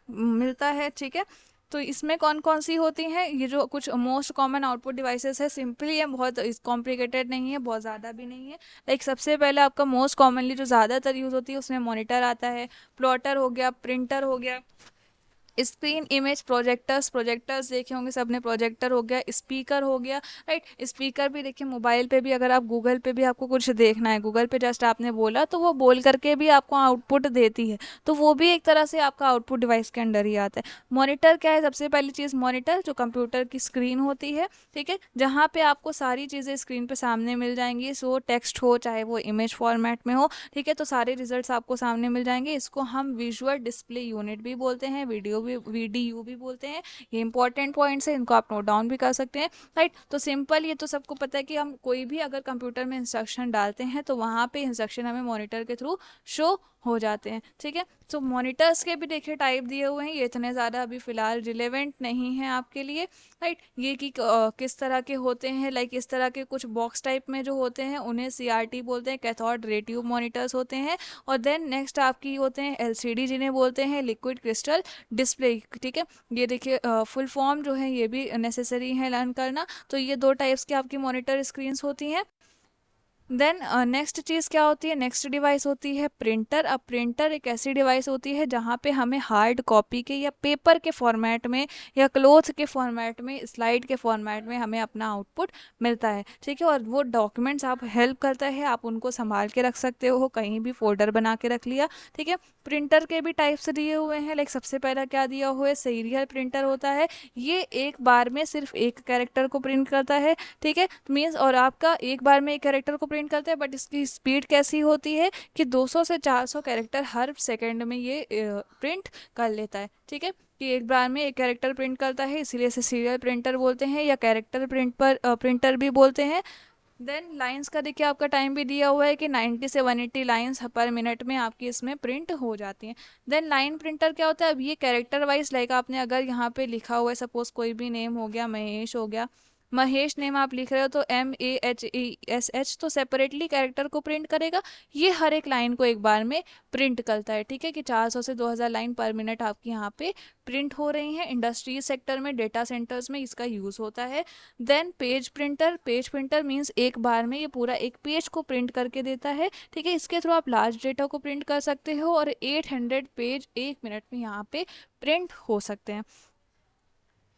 मिलता है, ठीक है। तो इसमें कौन कौन सी होती हैं, ये जो कुछ मोस्ट कॉमन आउटपुट डिवाइसेस है, सिंपली है, बहुत कॉम्प्लिकेटेड नहीं है, बहुत ज़्यादा भी नहीं है। लाइक सबसे पहले आपका मोस्ट कॉमनली जो ज़्यादातर यूज़ होती है उसमें मॉनिटर आता है, प्लॉटर हो गया, प्रिंटर हो गया, स्क्रीन इमेज प्रोजेक्टर्स, प्रोजेक्टर्स देखे होंगे सबने, प्रोजेक्टर हो गया, स्पीकर हो गया, राइट। स्पीकर भी देखिए मोबाइल पे भी, अगर आप गूगल पे भी आपको कुछ देखना है, गूगल पे जस्ट आपने बोला तो वो बोल करके भी आपको आउटपुट देती है, तो वो भी एक तरह से आपका आउटपुट डिवाइस के अंडर ही आता है। मॉनिटर क्या है, सबसे पहली चीज़ मॉनिटर, जो कंप्यूटर की स्क्रीन होती है, ठीक है, जहाँ पे आपको सारी चीज़ें स्क्रीन पे सामने मिल जाएंगी, सो टेक्स्ट हो चाहे वो इमेज फॉर्मेट में हो, ठीक है, तो सारे रिजल्ट्स आपको सामने मिल जाएंगे। इसको हम विजुअल डिस्प्ले यूनिट भी बोलते हैं, वीडीयू भी बोलते हैं। ये इंपॉर्टेंट पॉइंट्स है, इनको आप नोट डाउन भी कर सकते हैं, राइट। तो सिंपल, ये तो सबको पता है कि हम कोई भी अगर कंप्यूटर में इंस्ट्रक्शन डालते हैं तो वहाँ पे इंस्ट्रक्शन हमें मॉनिटर के थ्रू शो हो जाते हैं, ठीक है। तो मॉनिटर्स के भी देखिए टाइप दिए हुए हैं, ये इतने ज़्यादा अभी फ़िलहाल रिलेवेंट नहीं है आपके लिए, राइट। ये कि किस तरह के होते हैं, लाइक इस तरह के कुछ बॉक्स टाइप में जो होते हैं उन्हें सीआरटी बोलते हैं, कैथोड रे ट्यूब मॉनिटर्स होते हैं। और देन नेक्स्ट आपकी होते हैं एलसीडी, जिन्हें बोलते हैं लिक्विड क्रिस्टल डिस्प्ले, ठीक है। ये देखिए फुल फॉर्म जो है ये भी नेसेसरी है लर्न करना। तो ये दो टाइप्स की आपकी मॉनिटर स्क्रीन्स होती हैं। देन नेक्स्ट चीज़ क्या होती है, नेक्स्ट डिवाइस होती है प्रिंटर। अब प्रिंटर एक ऐसी डिवाइस होती है जहाँ पे हमें हार्ड कॉपी के या पेपर के फॉर्मेट में या क्लोथ के फॉर्मेट में, स्लाइड के फॉर्मेट में हमें अपना आउटपुट मिलता है, ठीक है। और वो डॉक्यूमेंट्स आप हेल्प करता है, आप उनको संभाल के रख सकते हो, कहीं भी फोल्डर बना के रख लिया, ठीक है। प्रिंटर के भी टाइप्स दिए हुए हैं, लाइक सबसे पहला क्या दिया हुआ है, सीरियल प्रिंटर होता है। ये एक बार में सिर्फ एक कैरेक्टर को प्रिंट करता है, ठीक है, मीन्स, और आपका एक बार में एक कैरेक्टर को प्रिंट करते हैं, बट इसकी स्पीड कैसी होती है कि 200 से 400 कैरेक्टर हर सेकंड में ये प्रिंट कर लेता है, ठीक है। कि एक बार में एक कैरेक्टर प्रिंट करता है, इसीलिए इसे सीरियल प्रिंटर बोलते हैं या कैरेक्टर प्रिंटर भी बोलते हैं। देन लाइंस का देखिए आपका टाइम भी दिया हुआ है कि 90 से 180 लाइंस पर मिनट में आपकी इसमें प्रिंट हो जाती हैं। देन लाइन प्रिंटर क्या होता है, अब ये कैरेक्टर वाइज, लाइक आपने अगर यहाँ पे लिखा हुआ है, सपोज कोई भी नेम हो गया, महेश हो गया, महेश नेम आप लिख रहे हो तो MAHESH, तो सेपरेटली कैरेक्टर को प्रिंट करेगा। ये हर एक लाइन को एक बार में प्रिंट करता है, ठीक है, कि 400 से 2000 लाइन पर मिनट आपकी यहाँ पे प्रिंट हो रही हैं। इंडस्ट्रीज सेक्टर में, डेटा सेंटर्स में इसका यूज़ होता है। Then page printer, page printer means एक बार में ये पूरा एक पेज को प्रिंट करके देता है, ठीक है। इसके थ्रू आप लार्ज डेटा को प्रिंट कर सकते हो और 800 पेज एक मिनट में यहाँ पे प्रिंट हो सकते हैं,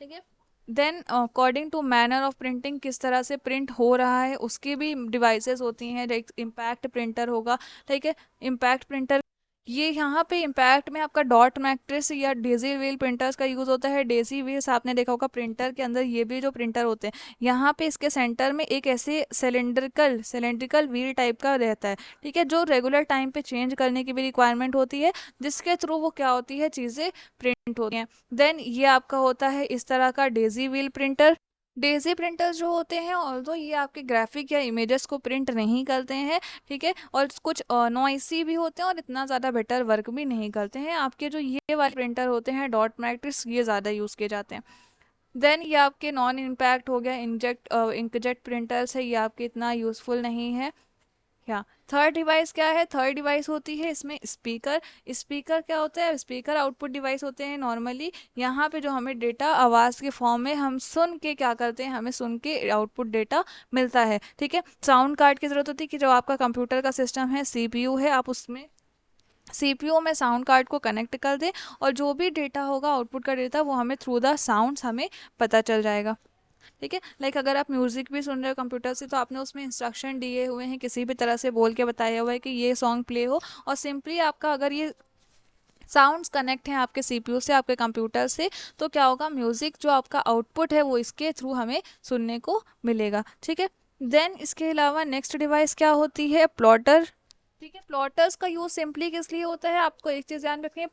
ठीक है। Then according to manner of printing, किस तरह से प्रिंट हो रहा है उसकी भी डिवाइसेस होती हैं, लाइक इम्पैक्ट प्रिंटर होगा, ठीक है। इम्पैक्ट प्रिंटर, ये यहाँ पे इम्पैक्ट में आपका डॉट मैट्रिक्स या डेजी व्हील प्रिंटर्स का यूज़ होता है। डेजी व्हील्स आपने देखा होगा प्रिंटर के अंदर, ये भी जो प्रिंटर होते हैं, यहाँ पे इसके सेंटर में एक ऐसे सिलेंड्रिकल व्हील टाइप का रहता है, ठीक है, जो रेगुलर टाइम पे चेंज करने की भी रिक्वायरमेंट होती है, जिसके थ्रू वो क्या होती है, चीज़ें प्रिंट होती हैं। देन ये आपका होता है इस तरह का Daisy wheel printer. Daisy printers जो होते हैं, ऑल्दो ये आपके ग्राफिक या इमेजेस को प्रिंट नहीं करते हैं, ठीक है, और कुछ नॉइसी भी होते हैं और इतना ज़्यादा बेटर वर्क भी नहीं करते हैं। आपके जो ये वाले प्रिंटर होते हैं डॉट मैट्रिक्स, ये ज़्यादा यूज़ किए जाते हैं। देन ये आपके नॉन इम्पैक्ट हो गया, इंकजेट प्रिंटर्स है, ये आपके इतना यूज़फुल नहीं है। क्या थर्ड डिवाइस क्या है, थर्ड डिवाइस होती है इसमें स्पीकर। स्पीकर क्या होता है, स्पीकर आउटपुट डिवाइस होते हैं नॉर्मली। यहाँ पे जो हमें डेटा आवाज़ के फॉर्म में हम सुन के क्या करते हैं, हमें सुन के आउटपुट डेटा मिलता है, ठीक है। साउंड कार्ड की ज़रूरत होती है कि जो आपका कंप्यूटर का सिस्टम है, सीपीयू है, आप उसमें सीपीयू में साउंड कार्ड को कनेक्ट कर दें और जो भी डेटा होगा, आउटपुट का डेटा, वो हमें थ्रू द साउंड्स हमें पता चल जाएगा, ठीक है। लाइक अगर आप म्यूजिक भी सुन रहे हो कंप्यूटर से, तो आपने उसमें इंस्ट्रक्शन दिए हुए हैं, किसी भी तरह से बोल के बताया हुआ है कि ये सॉन्ग प्ले हो, और सिंपली आपका अगर ये साउंड्स कनेक्ट हैं आपके सीपीयू से, आपके कंप्यूटर से, तो क्या होगा, म्यूजिक जो आपका आउटपुट है वो इसके थ्रू हमें सुनने को मिलेगा, ठीक है। देन इसके अलावा नेक्स्ट डिवाइस क्या होती है, प्लॉटर, ठीक है। प्लॉटर्स का यूज सिंपली किस लिए होता है, आपको एक चीज ध्यान रखनी है,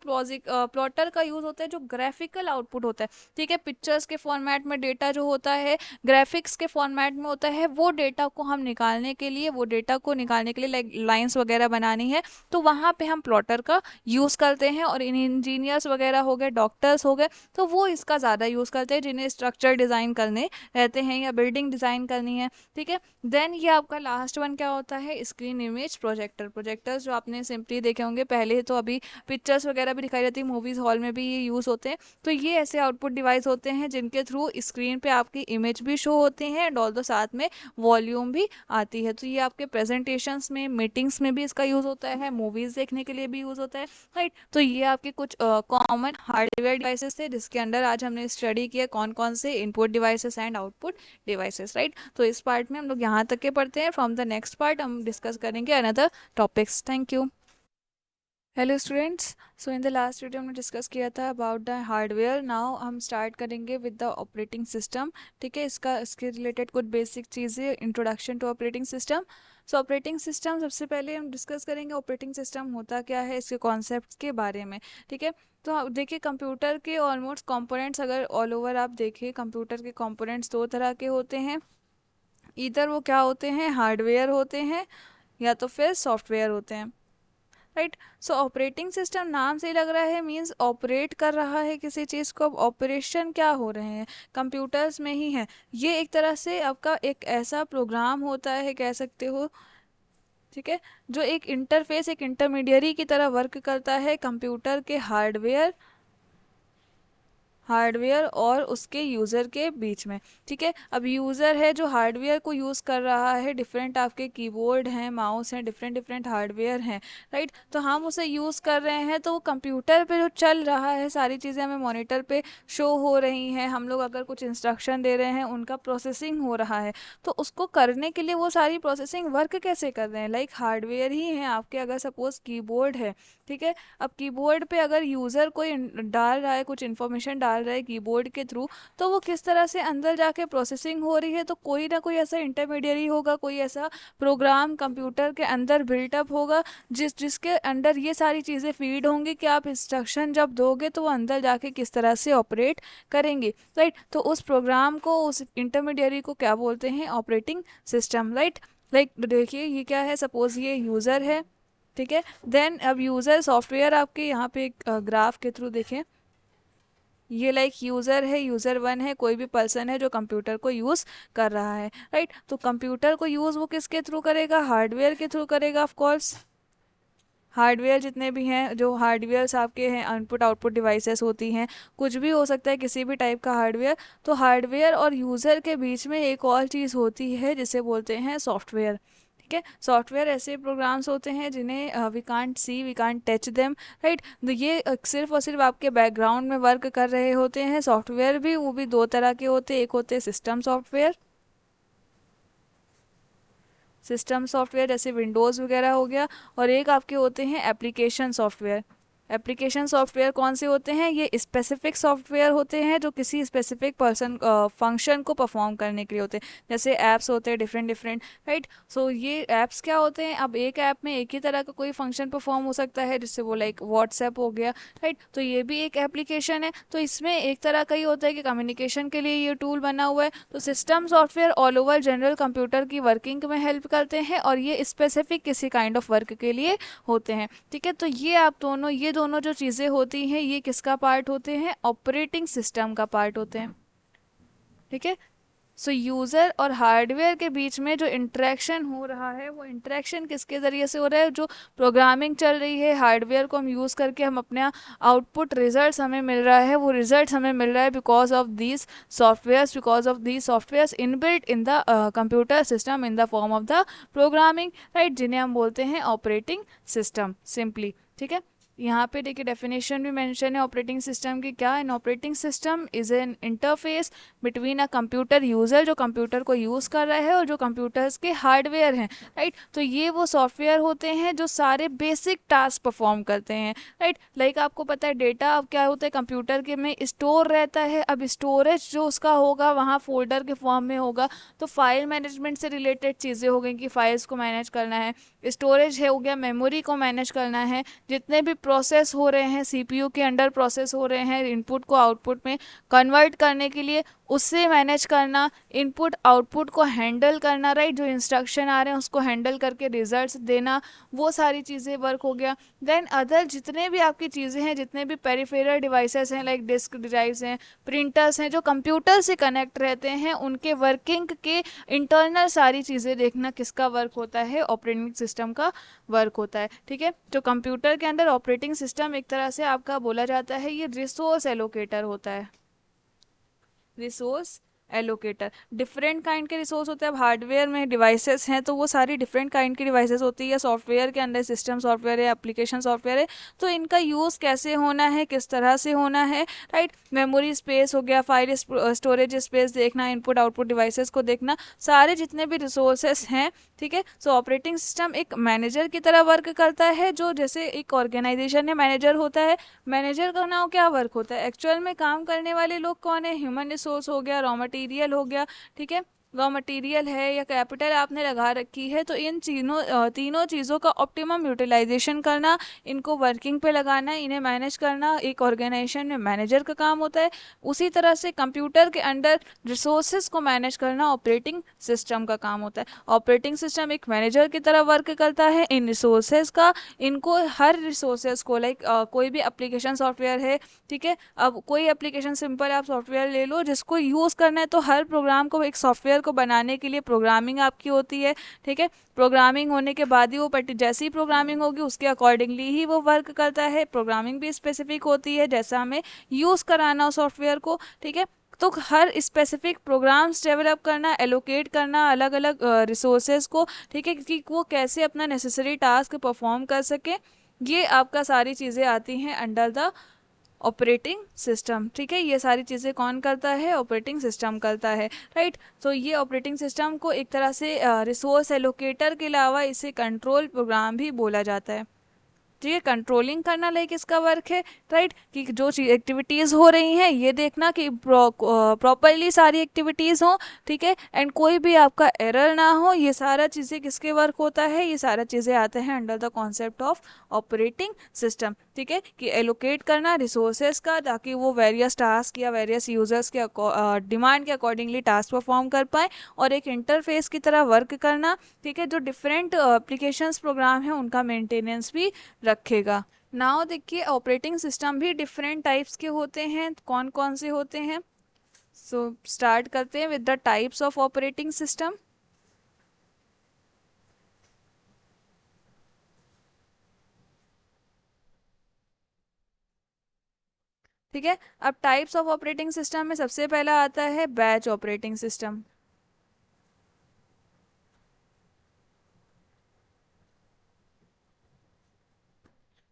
प्लॉटर का यूज होता है जो ग्राफिकल आउटपुट होता है, ठीक है। पिक्चर्स के फॉर्मेट में डेटा जो होता है, ग्राफिक्स के फॉर्मेट में होता है, वो डेटा को हम निकालने के लिए, वो डेटा को निकालने के लिए लाइक लाइंस वगैरह बनानी है, तो वहाँ पे हम प्लॉटर का यूज़ करते हैं। और इंजीनियर्स वगैरह हो गए, डॉक्टर्स हो गए, तो वो इसका ज़्यादा यूज़ करते हैं, जिन्हें स्ट्रक्चर डिज़ाइन करने रहते हैं या बिल्डिंग डिज़ाइन करनी है, ठीक है। देन ये आपका लास्ट वन क्या होता है, स्क्रीन इमेज प्रोजेक्टर। प्रोजेक्टर्स जो आपने सिंपली देखे होंगे पहले, तो अभी पिक्चर्स वगैरह भी दिखाई जाती है, मूवीज़ हॉल में भी ये यूज़ होते हैं। तो ये ऐसे आउटपुट डिवाइस होते हैं जिनके थ्रू स्क्रीन पे आपकी इमेज भी शो होती है एंड ऑल दो साथ में वॉल्यूम भी आती है। तो ये आपके प्रेजेंटेशंस में, मीटिंग्स में भी इसका यूज़ होता है, मूवीज़ देखने के लिए भी यूज़ होता है, राइट। तो ये आपके कुछ कॉमन हार्डवेयर डिवाइसेस थे जिसके अंडर आज हमने स्टडी किया कौन कौन से input devices and output devices, right. तो इस पार्ट में हम लोग यहाँ तक के पढ़ते हैं। फ्रॉम द नेक्स्ट पार्ट हम डिस्कस करेंगे another topics. Thank you. Hello students, so in the last video हमने डिस्कस किया था अबाउट द हार्डवेयर। नाउ हम स्टार्ट करेंगे विद द ऑपरेटिंग सिस्टम। ठीक है, इसके रिलेटेड कुछ बेसिक चीज़ें, introduction to operating system. So operating system, सबसे पहले हम डिस्कस करेंगे ऑपरेटिंग सिस्टम होता क्या है, इसके कॉन्सेप्ट के बारे में। ठीक है, तो आप देखिए कंप्यूटर के ऑलमोस्ट कंपोनेंट्स, अगर ऑल ओवर आप देखिए कंप्यूटर के कंपोनेंट्स दो तरह के होते हैं। इधर वो क्या होते हैं, हार्डवेयर होते हैं या तो फिर सॉफ्टवेयर होते हैं, राइट। सो ऑपरेटिंग सिस्टम नाम से ही लग रहा है, मींस ऑपरेट कर रहा है किसी चीज़ को। अब ऑपरेशन क्या हो रहे हैं, कंप्यूटर्स में ही है। ये एक तरह से आपका एक ऐसा प्रोग्राम होता है, कह सकते हो, ठीक है, जो एक इंटरफेस, एक इंटरमीडियरी की तरह वर्क करता है कंप्यूटर के हार्डवेयर और उसके यूज़र के बीच में। ठीक है, अब यूज़र है जो हार्डवेयर को यूज़ कर रहा है, डिफरेंट आपके कीबोर्ड हैं, माउस हैं, डिफरेंट डिफरेंट हार्डवेयर हैं, राइट। तो हम उसे यूज़ कर रहे हैं, तो वो कंप्यूटर पे जो चल रहा है, सारी चीज़ें हमें मॉनिटर पे शो हो रही हैं। हम लोग अगर कुछ इंस्ट्रक्शन दे रहे हैं, उनका प्रोसेसिंग हो रहा है, तो उसको करने के लिए वो सारी प्रोसेसिंग वर्क कैसे कर रहे हैं, लाइक हार्डवेयर ही हैं आपके। अगर सपोज कीबोर्ड है, ठीक है, अब कीबोर्ड पे अगर यूज़र कोई डाल रहा है, कुछ इन्फॉर्मेशन डाल रहा है कीबोर्ड के थ्रू, तो वो किस तरह से अंदर जाके प्रोसेसिंग हो रही है, तो कोई ना कोई ऐसा इंटरमीडियरी होगा, कोई ऐसा प्रोग्राम कंप्यूटर के अंदर बिल्टअप होगा जिसके अंदर ये सारी चीज़ें फीड होंगी कि आप इंस्ट्रक्शन जब दोगे तो वो अंदर जाके किस तरह से ऑपरेट करेंगे, राइट। तो उस प्रोग्राम को, उस इंटरमीडियरी को क्या बोलते हैं, ऑपरेटिंग सिस्टम, राइट। लाइक देखिए ये क्या है, सपोज ये यूज़र है, ठीक है। देन अब यूज़र सॉफ्टवेयर आपके यहाँ पे एक ग्राफ के थ्रू देखें, ये लाइक यूज़र है, यूज़र वन है, कोई भी पर्सन है जो कंप्यूटर को यूज़ कर रहा है, राइट। तो कंप्यूटर को यूज़ वो किसके थ्रू करेगा, हार्डवेयर के थ्रू करेगा, ऑफ कोर्स। हार्डवेयर जितने भी हैं, जो हार्डवेयर्स आपके हैं, इनपुट आउटपुट डिवाइसेस होती हैं, कुछ भी हो सकता है, किसी भी टाइप का हार्डवेयर। तो हार्डवेयर और यूज़र के बीच में एक और चीज़ होती है जिसे बोलते हैं सॉफ्टवेयर। ठीक है, सॉफ्टवेयर ऐसे प्रोग्राम्स होते हैं जिन्हें we can't see, we can't touch them, right. तो ये सिर्फ और सिर्फ आपके बैकग्राउंड में वर्क कर रहे होते हैं। सॉफ्टवेयर भी, वो भी दो तरह के होते हैं, एक होते हैं सिस्टम सॉफ्टवेयर, सिस्टम सॉफ्टवेयर जैसे विंडोज़ वगैरह हो गया, और एक आपके होते हैं एप्लीकेशन सॉफ्टवेयर। एप्लीकेशन सॉफ्टवेयर कौन से होते हैं, ये स्पेसिफिक सॉफ्टवेयर होते हैं जो किसी स्पेसिफिक पर्सन फंक्शन को परफॉर्म करने के लिए होते हैं, जैसे ऐप्स होते हैं डिफरेंट डिफरेंट, राइट। सो ये ऐप्स क्या होते हैं, अब एक ऐप में एक ही तरह का कोई फंक्शन परफॉर्म हो सकता है, जिससे वो लाइक व्हाट्सएप हो गया, राइट। तो ये भी एक एप्लीकेशन है। तो इसमें एक तरह का ही होता है कि कम्युनिकेशन के लिए ये टूल बना हुआ है। तो system software all over general computer की वर्किंग में हेल्प करते हैं, और ये स्पेसिफिक किसी काइंड ऑफ वर्क के लिए होते हैं। ठीक है, तो ये आप दोनों, ये दोनों जो चीज़ें होती हैं, ये किसका पार्ट होते हैं, ऑपरेटिंग सिस्टम का पार्ट होते हैं। ठीक है, सो यूज़र और हार्डवेयर के बीच में जो इंटरेक्शन हो रहा है, वो इंटरेक्शन किसके ज़रिए से हो रहा है, जो प्रोग्रामिंग चल रही है हार्डवेयर को हम यूज़ करके, हम अपना आउटपुट रिजल्ट हमें मिल रहा है, वो रिजल्ट हमें मिल रहा है because of these softwares inbuilt in the computer system in the form of the programming, right, जिन्हें हम बोलते हैं ऑपरेटिंग सिस्टम सिंपली। ठीक है, यहाँ पे देखिए डेफिनेशन भी मेंशन है ऑपरेटिंग सिस्टम की, क्या, an operating system is an interface between a computer user, जो कंप्यूटर को यूज़ कर रहा है, और जो कंप्यूटर्स के हार्डवेयर हैं, राइट। तो ये वो सॉफ्टवेयर होते हैं जो सारे बेसिक टास्क परफॉर्म करते हैं, राइट। लाइक आपको पता है डेटा अब क्या होता है, कंप्यूटर के में स्टोर रहता है। अब स्टोरेज जो उसका होगा वहाँ फोल्डर के फॉर्म में होगा, तो फाइल मैनेजमेंट से रिलेटेड चीज़ें हो गई कि फाइल्स को मैनेज करना है, स्टोरेज है हो गया, मेमोरी को मैनेज करना है, जितने भी प्रोसेस हो रहे हैं सीपीयू के अंडर प्रोसेस हो रहे हैं, इनपुट को आउटपुट में कन्वर्ट करने के लिए उससे मैनेज करना, इनपुट आउटपुट को हैंडल करना, राइट, जो इंस्ट्रक्शन आ रहे हैं उसको हैंडल करके रिजल्ट्स देना, वो सारी चीज़ें वर्क हो गया। देन अदर जितने भी आपकी चीज़ें हैं, जितने भी पेरिफेरल डिवाइसेस हैं, लाइक डिस्क ड्राइव्स हैं, प्रिंटर्स हैं, जो कंप्यूटर से कनेक्ट रहते हैं, उनके वर्किंग के इंटरनल सारी चीज़ें देखना किसका वर्क होता है, ऑपरेटिंग सिस्टम का वर्क होता है। ठीक है, तो कंप्यूटर के अंदर ऑपरेटिंग सिस्टम एक तरह से आपका बोला जाता है ये रिसोर्स एलोकेटर होता है। रिसोर्स एलोकेटर डिफरेंट काइंड के रिसोर्स होते हैं। अब हार्डवेयर में डिवाइसेस हैं तो वो सारी डिफरेंट काइंड की डिवाइसेस होती है, सॉफ्टवेयर के अंदर सिस्टम सॉफ्टवेयर है, एप्लीकेशन सॉफ्टवेयर है, तो इनका यूज़ कैसे होना है, किस तरह से होना है, राइट। मेमोरी स्पेस हो गया, फाइल स्टोरेज स्पेस देखना, इनपुट आउटपुट डिवाइसेस को देखना, सारे जितने भी रिसोर्सेस हैं। ठीक है, सो ऑपरेटिंग सिस्टम एक मैनेजर की तरह वर्क करता है, जो जैसे एक ऑर्गेनाइजेशन में मैनेजर होता है। मैनेजर का नाम क्या वर्क होता है, एक्चुअल में काम करने वाले लोग कौन है, ह्यूमन रिसोर्स हो गया, रॉ मटेरियल हो गया। ठीक है, रॉ मटेरियल है या कैपिटल आपने लगा रखी है, तो इन तीनों चीज़ों का ऑप्टिमम यूटिलाइजेशन करना, इनको वर्किंग पे लगाना, इन्हें मैनेज करना एक ऑर्गेनाइजेशन में मैनेजर का काम होता है। उसी तरह से कंप्यूटर के अंदर रिसोर्सेज को मैनेज करना ऑपरेटिंग सिस्टम का काम होता है। ऑपरेटिंग सिस्टम एक मैनेजर की तरह वर्क करता है इन रिसोर्सेज का, इनको हर रिसोर्सेज को, लाइक कोई भी एप्लीकेशन सॉफ्टवेयर है। ठीक है, अब कोई एप्लीकेशन सिंपल आप सॉफ्टवेयर ले लो जिसको यूज़ करना है, तो हर प्रोग्राम को, एक सॉफ्टवेयर को बनाने के लिए प्रोग्रामिंग आपकी होती है। ठीक है, प्रोग्रामिंग होने के बाद ही वो जैसी प्रोग्रामिंग होगी उसके अकॉर्डिंगली ही वो वर्क करता है। प्रोग्रामिंग भी स्पेसिफिक होती है जैसा हमें यूज़ कराना हो सॉफ्टवेयर को। ठीक है, तो हर स्पेसिफिक प्रोग्राम्स डेवलप करना, एलोकेट करना अलग अलग रिसोर्सेज को। ठीक है, कि वो कैसे अपना नेसेसरी टास्क परफॉर्म कर सके, ये आपका सारी चीज़ें आती हैं अंडर द ऑपरेटिंग सिस्टम। ठीक है, ये सारी चीज़ें कौन करता है, ऑपरेटिंग सिस्टम करता है, राइट। तो ये ऑपरेटिंग सिस्टम को एक तरह से रिसोर्स एलोकेटर के अलावा इसे कंट्रोल प्रोग्राम भी बोला जाता है। ठीक है, कंट्रोलिंग करना लाइक इसका वर्क है, राइट, कि जो एक्टिविटीज़ हो रही हैं ये देखना कि प्रॉपरली सारी एक्टिविटीज़ हो। ठीक है, एंड कोई भी आपका एरर ना हो, ये सारा चीज़ें किसके वर्क होता है, ये सारा चीज़ें आते हैं under the concept of operating system. ठीक है, कि एलोकेट करना रिसोर्सेज का, ताकि वो वेरियस टास्क या वेरियस यूजर्स के डिमांड के अकॉर्डिंगली टास्क परफॉर्म कर पाए, और एक इंटरफेस की तरह वर्क करना। ठीक है, जो डिफरेंट एप्लीकेशंस प्रोग्राम है उनका मेंटेनेंस भी रखेगा। नाउ देखिए, ऑपरेटिंग सिस्टम भी डिफरेंट टाइप्स के होते हैं, कौन कौन से होते हैं। सो स्टार्ट करते हैं with the types of operating system. ठीक है, अब टाइप्स ऑफ ऑपरेटिंग सिस्टम में सबसे पहला आता है batch operating system.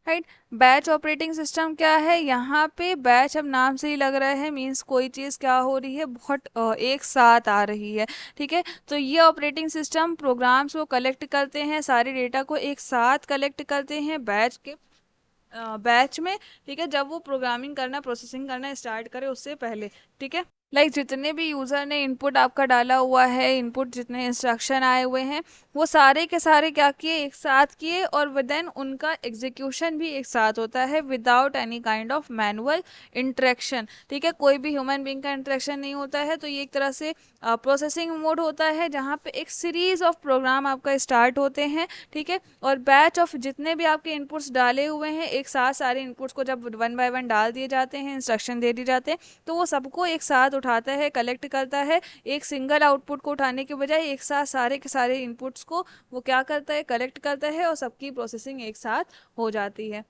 Right, batch operating system क्या है, यहाँ पे बैच अब नाम से ही लग रहा है, मीन्स कोई चीज़ क्या हो रही है, बहुत एक साथ आ रही है। ठीक है, तो ये ऑपरेटिंग सिस्टम प्रोग्राम्स को कलेक्ट करते हैं, सारे डेटा को एक साथ कलेक्ट करते हैं बैच में। ठीक है, जब वो प्रोग्रामिंग करना, प्रोसेसिंग करना स्टार्ट करे उससे पहले। ठीक है, लाइक जितने भी यूज़र ने इनपुट आपका डाला हुआ है, इनपुट जितने इंस्ट्रक्शन आए हुए हैं, वो सारे के सारे क्या किए, एक साथ किए, और देन उनका एग्जीक्यूशन भी एक साथ होता है without any kind of manual interaction. ठीक है, कोई भी ह्यूमन बींग का इंटरेक्शन नहीं होता है, तो ये एक तरह से प्रोसेसिंग मोड होता है जहाँ पे एक सीरीज ऑफ प्रोग्राम आपका स्टार्ट होते हैं। ठीक है, और बैच ऑफ जितने भी आपके इनपुट्स डाले हुए हैं, एक साथ सारे इनपुट्स को जब वन बाय वन डाल दिए जाते हैं, इंस्ट्रक्शन दे दिए जाते हैं, तो वो सबको एक साथ उठाता है, कलेक्ट करता है। एक सिंगल आउटपुट को उठाने के बजाय एक साथ सारे के सारे इनपुट्स को वो क्या करता है, कलेक्ट करता है, और सबकी प्रोसेसिंग एक साथ हो जाती है।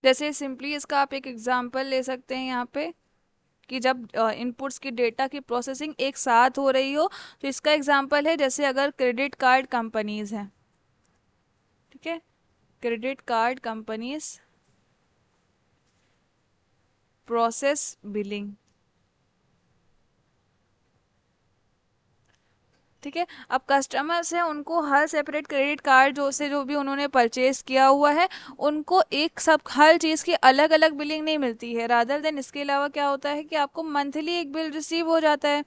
जैसे सिंपली इसका आप एक एग्जांपल ले सकते हैं यहाँ पे, कि जब इनपुट्स की डेटा की प्रोसेसिंग एक साथ हो रही हो, तो इसका एग्जांपल है जैसे अगर क्रेडिट कार्ड कंपनीज हैं। ठीक है, credit card companies process billing. ठीक है, अब कस्टमर्स हैं, उनको हर सेपरेट क्रेडिट कार्ड जो भी उन्होंने परचेज किया हुआ है, उनको एक सब हर चीज़ की अलग अलग बिलिंग नहीं मिलती है। रादर देन इसके अलावा क्या होता है कि आपको मंथली एक बिल रिसीव हो जाता है।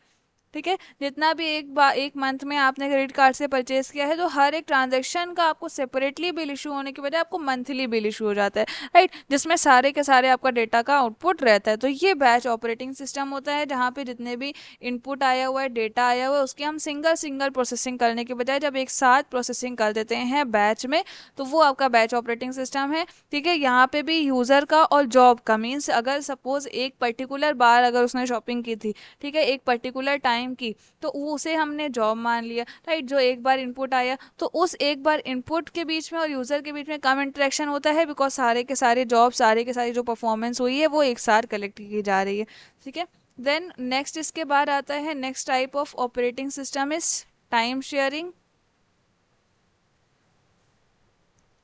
ठीक है, जितना भी एक मंथ में आपने क्रेडिट कार्ड से परचेज किया है तो हर एक ट्रांजैक्शन का आपको सेपरेटली बिल इशू होने की बजाय आपको मंथली बिल इशू हो जाता है, राइट, जिसमें सारे के सारे आपका डेटा का आउटपुट रहता है। तो ये बैच ऑपरेटिंग सिस्टम होता है, जहाँ पे जितने भी इनपुट आया हुआ है, डेटा आया हुआ है, उसकी हम सिंगल सिंगल प्रोसेसिंग करने के बजाय जब एक साथ प्रोसेसिंग कर देते हैं बैच में, तो वो आपका बैच ऑपरेटिंग सिस्टम है। ठीक है, यहाँ पे भी यूज़र का और जॉब का मीन्स अगर सपोज एक पर्टिकुलर बार अगर उसने शॉपिंग की थी, ठीक है, एक पर्टिकुलर टाइम की, तो वो उसे हमने जॉब मान लिया, राइट, जो एक बार इनपुट आया, तो उस एक बार इनपुट के बीच में और यूज़र के बीच में कम इंटरेक्शन होता है, बिकॉज सारे के सारे जॉब, सारे के सारी जो परफॉर्मेंस हुई है वो एक साथ कलेक्ट की जा रही है। ठीक है, देन नेक्स्ट इसके बाद आता है, next type of operating system is time sharing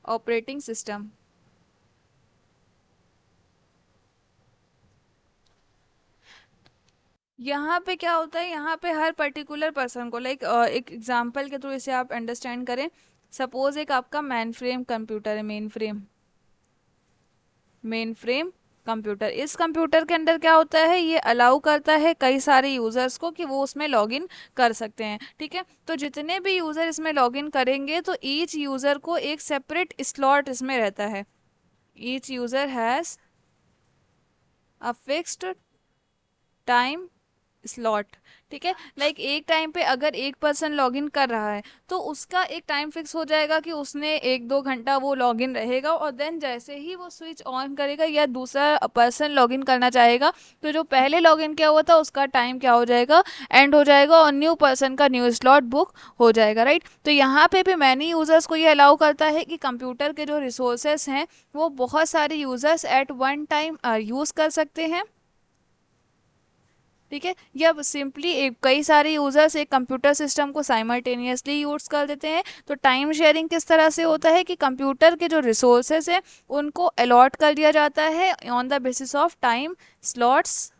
operating system. यहाँ पे क्या होता है, यहाँ पे हर पर्टिकुलर पर्सन को लाइक एक एग्जांपल के थ्रू इसे आप अंडरस्टैंड करें। सपोज एक आपका मेन फ्रेम कंप्यूटर है, मेन फ्रेम कंप्यूटर, इस कंप्यूटर के अंदर क्या होता है, ये अलाउ करता है कई सारे यूजर्स को कि वो उसमें लॉगिन कर सकते हैं। ठीक है, तो जितने भी यूजर इसमें लॉगिन करेंगे तो ईच यूजर को एक सेपरेट स्लॉट इसमें रहता है। Each user has a fixed time slot. ठीक है, लाइक एक टाइम पे अगर एक पर्सन लॉगिन कर रहा है तो उसका एक टाइम फिक्स हो जाएगा कि उसने 1-2 घंटा वो लॉगिन रहेगा, और देन जैसे ही वो स्विच ऑन करेगा या दूसरा पर्सन लॉगिन करना चाहेगा, तो जो पहले लॉगिन किया हुआ था उसका टाइम क्या हो जाएगा, एंड हो जाएगा, और न्यू पर्सन का न्यू स्लॉट बुक हो जाएगा, राइट। तो यहाँ पे भी मैनी यूजर्स को ये अलाउ करता है कि कंप्यूटर के जो रिसोर्सेस हैं वो बहुत सारे users at one time use कर सकते हैं। ठीक है, या सिंपली कई सारे यूजर्स एक कंप्यूटर सिस्टम को साइमल्टेनियसली यूज कर देते हैं। तो टाइम शेयरिंग किस तरह से होता है कि कंप्यूटर के जो रिसोर्सेज हैं उनको अलॉट कर दिया जाता है on the basis of time slots.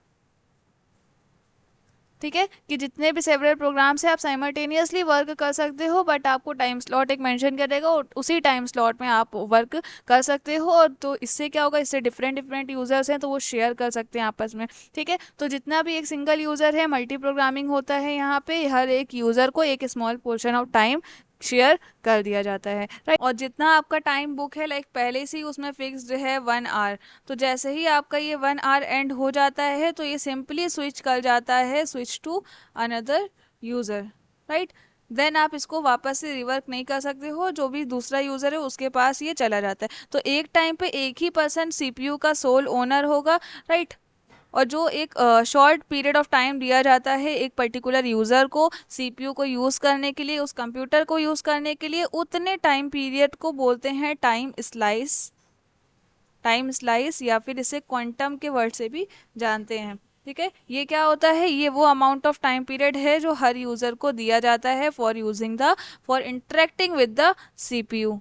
ठीक है, कि जितने भी सेवरल प्रोग्राम्स हैं आप साइमल्टेनियसली वर्क कर सकते हो, बट आपको टाइम स्लॉट एक मेंशन करेगा और उसी टाइम स्लॉट में आप वर्क कर सकते हो। और तो इससे क्या होगा, इससे डिफरेंट डिफरेंट यूजर्स हैं तो वो शेयर कर सकते हैं आपस में। ठीक है, तो जितना भी एक सिंगल यूजर है, मल्टी प्रोग्रामिंग होता है, यहाँ पे हर एक यूजर को एक small portion of time share कर दिया जाता है, राइट। और जितना आपका टाइम बुक है लाइक पहले से ही उसमें फिक्स्ड है 1 आवर, तो जैसे ही आपका ये 1 आवर एंड हो जाता है तो ये सिंपली स्विच कर जाता है, switch to another user, right. Then आप इसको वापस से रिवर्क नहीं कर सकते हो, जो भी दूसरा यूज़र है उसके पास ये चला जाता है। तो एक टाइम पे एक ही पर्सन सीपीयू का सोल ओनर होगा, राइट। और जो एक शॉर्ट पीरियड ऑफ टाइम दिया जाता है एक पर्टिकुलर यूज़र को सीपीयू को यूज़ करने के लिए, उस कंप्यूटर को यूज़ करने के लिए, उतने टाइम पीरियड को बोलते हैं टाइम स्लाइस या फिर इसे क्वांटम के वर्ड से भी जानते हैं। ठीक है, ये क्या होता है, ये वो अमाउंट ऑफ टाइम पीरियड है जो हर यूज़र को दिया जाता है for interacting with the CPU,